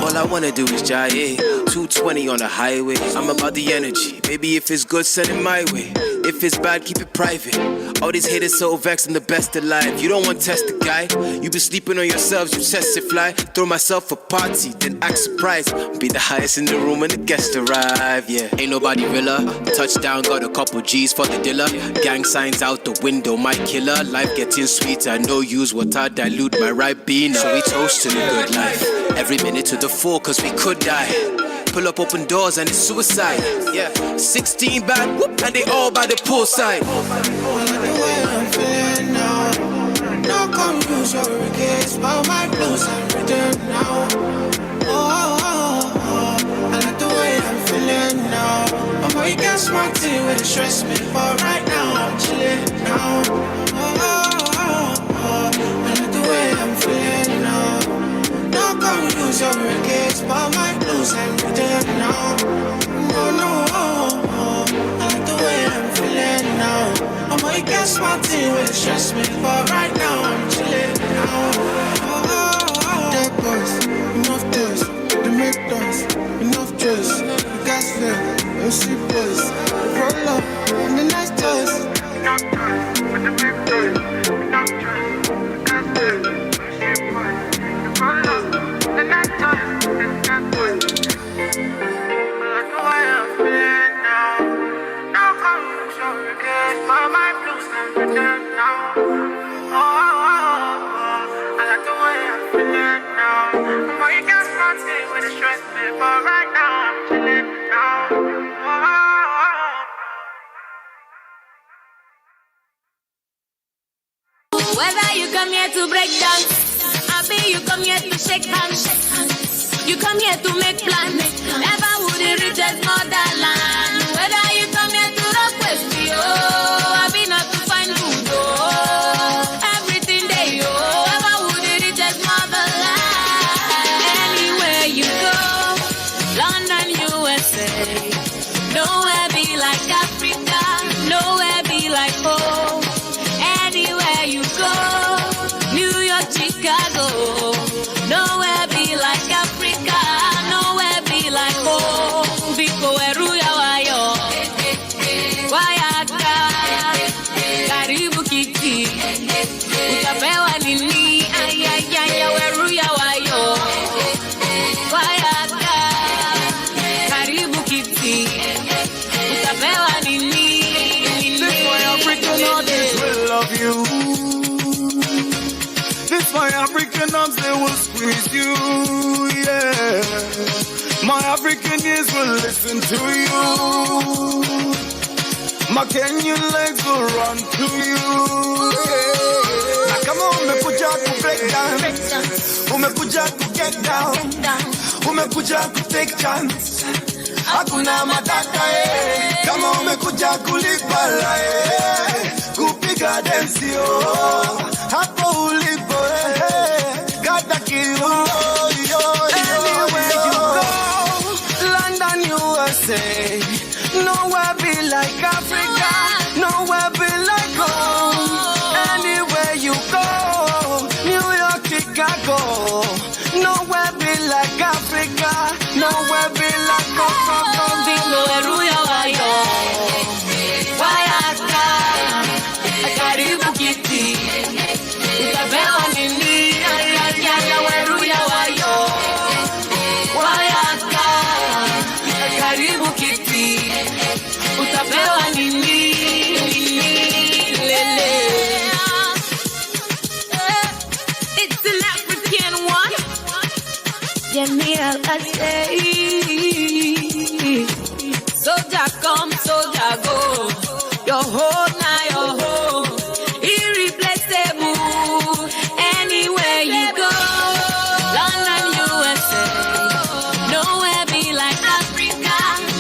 All I wanna do is jive, 220 on the highway. I'm about the energy, baby if it's good, send it my way. If it's bad, keep it private. All these haters so vexed, I'm the best alive. You don't want to test the guy, you been sleeping on yourselves, you test it fly. Throw myself a party, then act surprised. Be the highest in the room when the guests arrive, yeah. Ain't nobody realer, touchdown, got a couple G's for the dealer. Gang signs out the window, my killer. Life getting sweeter, no use water, dilute my Ribena. So we toast to the good life, every minute to the full, cause we could die. Pull up open doors and it's suicide, yeah. 16 bad, whoop, and they all by the poolside. I like the way I'm feeling now. No confusion, regrets, but my blues I'm written now. I like the way I'm feeling now. Oh boy, you got smarty with the stress me, but right now I'm chilling now. I like the way I'm feeling now. No confusion, regrets, but my got something with stress me, but right now I'm chilling now. Dead boys, enough toys, they make toys, enough choice. Gas fail, MC boys, roll up in the nice toys. Enough toys, with the big toys, enough choice. Gas fail, MC boys, roll up in the nice toys, gas boys. Whether you come here to break dance, I be you come here to shake hands. You come here to make plans. Never would it reach as motherland. Whether you come here to rock with me, oh, I be not to find food, oh. Everything they, oh, never would it reach as motherland. Anywhere you go, London, USA, nowhere be like Africa, nowhere be like home. Anywhere you go, New York, Chicago, nowhere be like Africa, nowhere be like home. Biko eruya wayo, wayaka, karibu kiti, utapewa nini? Ayayaya weruya wayo, wayaka, karibu kiti, utapewa nini? This my African artists will love you. This my African arms, they will squeeze you, yeah. My African ears will listen to you. My Kenyan legs will run to you, yeah. Now come on, umekuja to break down, umekuja to get down, umekuja to take chance. Hakuna matata, eh. Kama umekuja kulipala, eh. Kupiga densi, oh. Hapo ulipo, eh. Kata kiuno, yo. Anywhere you go, London, USA, nowhere be like Africa, nowhere be like home. Anywhere you go, New York, Chicago, nowhere be like Africa, nowhere be like home. Bingo eruya wayo, wayaka, karibu kiti, utapewa nini? Ayayaya weruya wayo, wayaka, karibu kiti, utapewa nini? Lele. It's an African one. Jamil Asay. Soldier come, soldier go. Your home now, your home. Irreplaceable. Anywhere you go. London, USA. Nowhere be like Africa.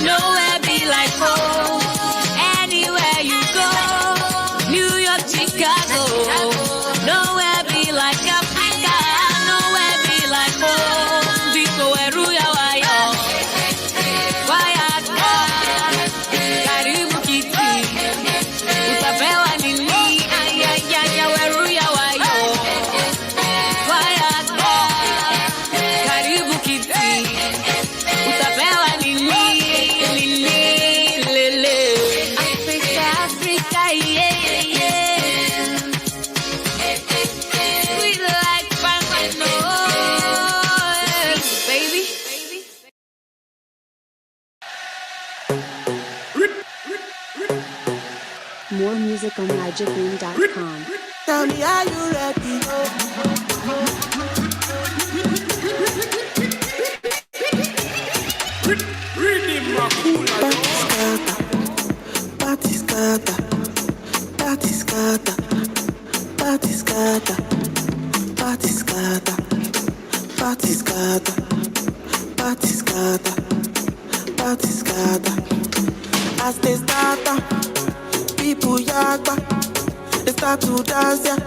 Nowhere be like home. Anywhere you go. New York, Chicago. Nowhere be like Africa. Nowhere be like home. Biko eruya wayo. Wayaka. Karibu kiti. Utapewa nini? Ayayaya weruya wayo. Wayaka. Karibu kiti. Utapewa nini? Nini? Lele. Africa, Africa, yeah, yeah. Sweet like Panama, baby. More music on magicroom.com. Tell me, are you ready? Party scatter, party scatter, party scatter, party scatter, party scatter, party scatter, party scatter. As they scatter, people yagba, they start to dance, yeah.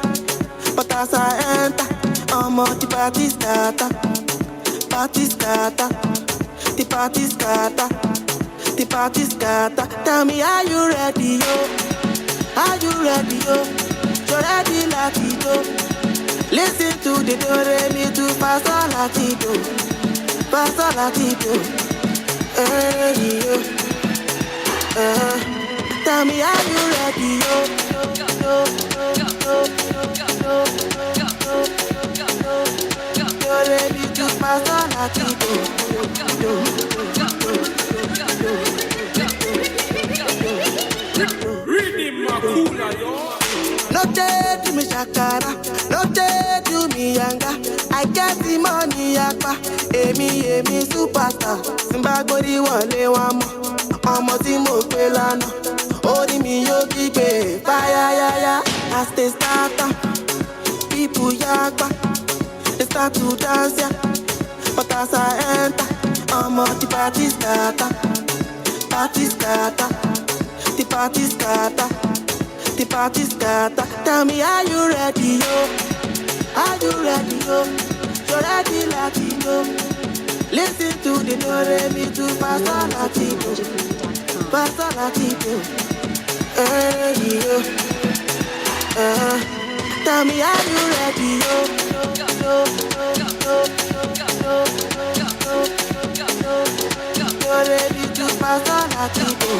But as I enter, I'm on the party scatter, party scatter, the party scatter. The party scatter. Tell me, are you ready, yo? Are you ready, yo? You're ready, Latito. Listen to the do re mi to Pastor Latito. Pastor Latito. Hey, yo. Tell me, are you ready, yo? You're ready to Pastor Latito. No day to me shakara, no day to me yanga. I get the money yakpa, emi superstar. Simba gori wale wamo, ọmọ tí mo pe lana. Orí mi yóò gbígbé, fire ya ya. As they start up, people yakpa, they start to dance ya. But as I enter, ọmọ the party scatter, party scatter, the party scatter. The party starter. Tell me, are you ready, yo? Are you ready, yo? You're ready, Latino. Listen to the do re mi to Pastor Latino. Pastor Latino. Hey, yo. Tell me, are you ready, yo? You're ready to Pastor Latino.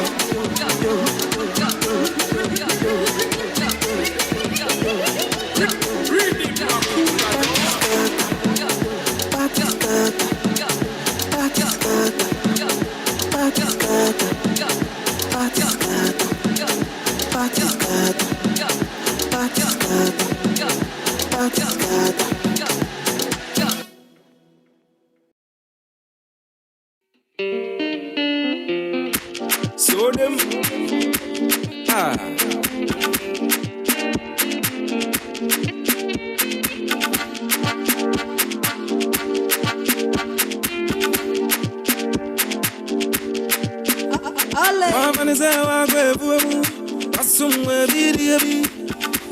So them Mama say wa gwe buemu asumwe bidibi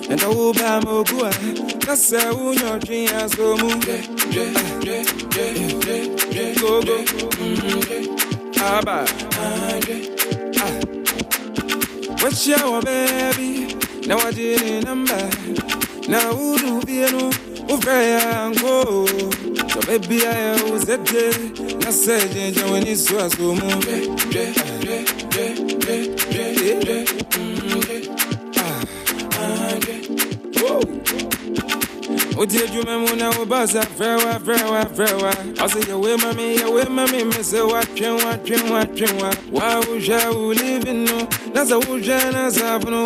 and o ba mo gua kasa unyo twin asomu go go aba what's your baby now I did number now who do you know so baby I was that day I said when it's so oh dear, you remember when I was buzzer, very well. I say, you with mommy, miss a watching. Why would you live in no? That's a wood, that's a no.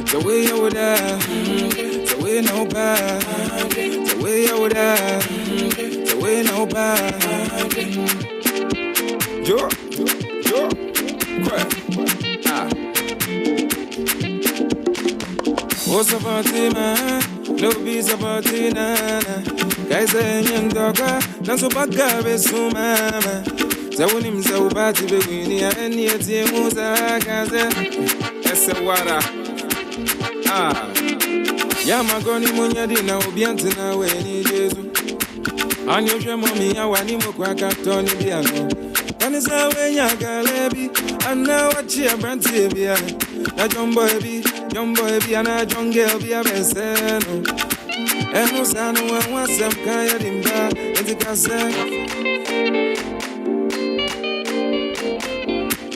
The way you would the way nobody, the way you would the way nobody. Joe, what's about the man? No bees about the nana. Guys, I young dogger, not so bad, so mama. So when him so bad to be winning, and yet he moves a gaza. That's a water. Yamagoni Munya Dina Obiantina when he is. And your mommy, I want him to crack up Tony Biano. And it's a way Yagalebi, and now what she a brand TV. A young boy be, and a young girl be a vessel. And no son who wants some kind of imba, and the cassette.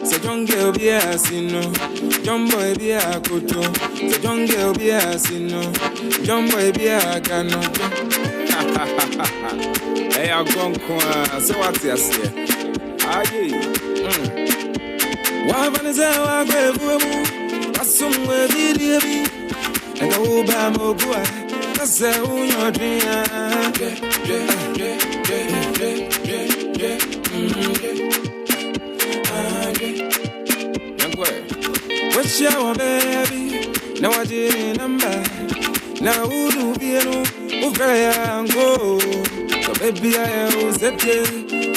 So young girl be a sino, young boy be a kuto. So young girl be a sino, young boy be a cano. Hey, I'm going to so what's your say? Aye. One is a way, somewhere baby, and go by more boy. That's a your what's your baby? Now I did number. Now who do you go? So baby, I was that day.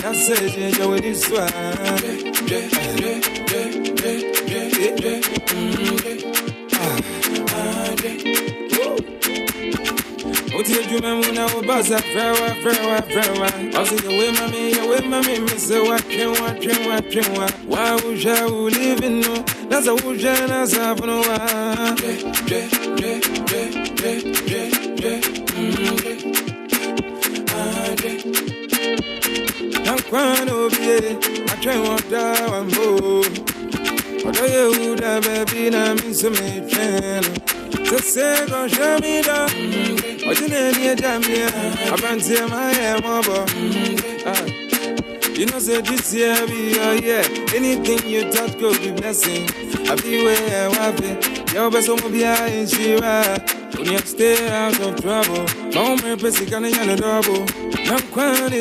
I said, you with this one. Oti ejuma muna obaza frewa. Osi you with mommy, miss what you. Why would you live in no? That's a wuja na sabno. Nakwano be, I try what down mo. Although you would have been a miss me channel. To say go show me the or you need damn yeah. I can't see my mobile. You know say this year be a year. Anything you touch go be blessing. I be where I want it. Your best will be in Shiva. When you stay out of trouble. Mom purpose you can't get a double. I'm quite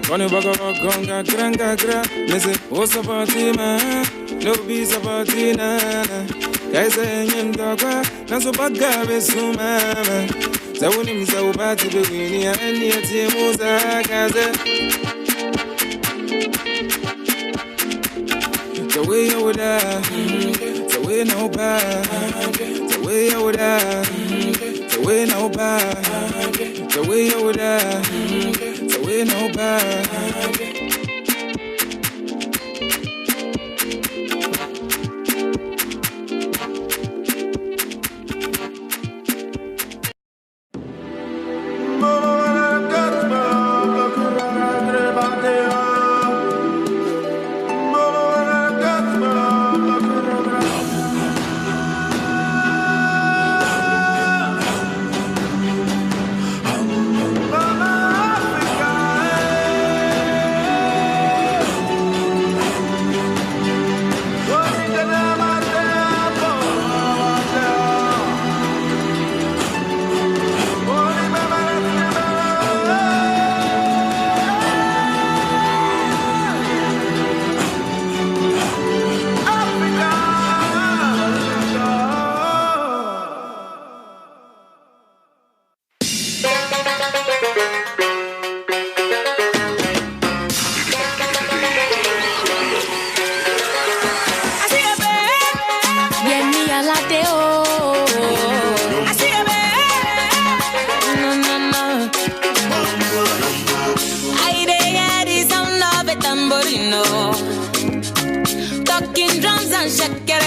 Kone baka konga granga gra. Listen, what's about man? No peace about nana. Kaisa enyem dogwa. Naso baga besu mama. Zawuni mza ubati bewini ya eni ya timu za kaze. The way you would the way no bad. The way you would the way no bad. The way you would the way no bad.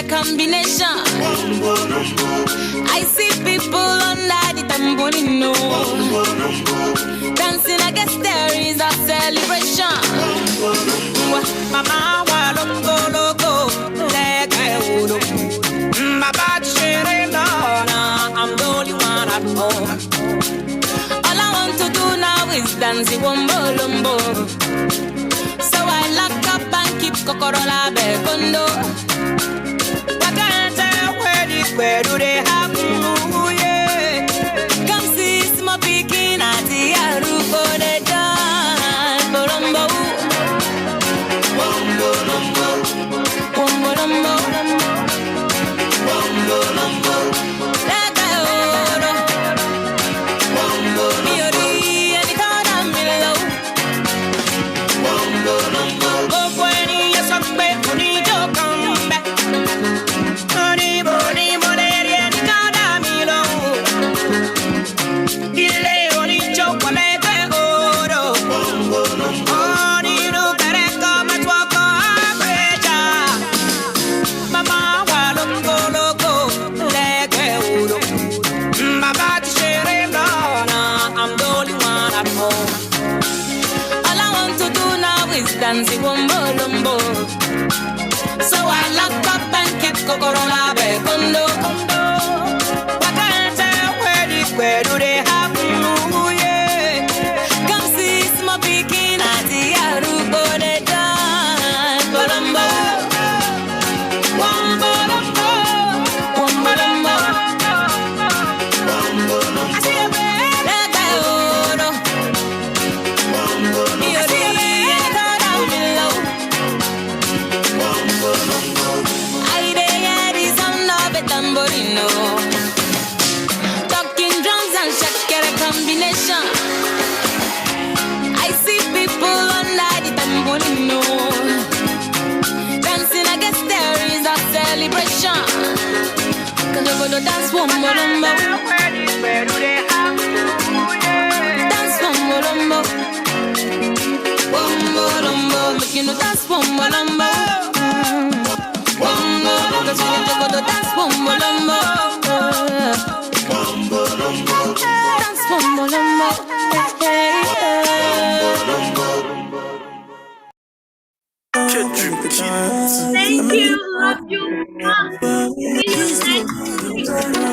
Combination. I see people under the tambourino dancing. I guess there is a celebration. Mama walongo logo lego. My bad sharing I'm the only one at home. All I want to do now is dance the wombo lumbo. So I lock up and keep kokorola bekondo. Where do they have you? Yeah. Come see small picking at the Arubo de Dan Bolombo. Wombo Lombo. Wombo Lombo. Wombo Lombo. Lagaoro. Wombo Miori and the Caramillo. Wombo Lombo. Go for any yes of bed for the joke come back. Dancing wombo lumbo. So I lock up and keep kokorola bekondo. I can't tell where do they have you? Yeah. Come see small picking at the Arubo de Dan Bolombo. Wombo lumbo. Wombo lumbo. Wombo lumbo. I see a bed like I own. Wombo lumbo. I see a bed. Tamborino, talking drums and shakira combination. I see people under the tamborino dancing. I guess there is a celebration. Cause you go to dance one more. Where do they have? you know dance bombo lombo. Because when you go to dance bombo lombo. Dance bombo lombo. Thank you. Love you. See you next week.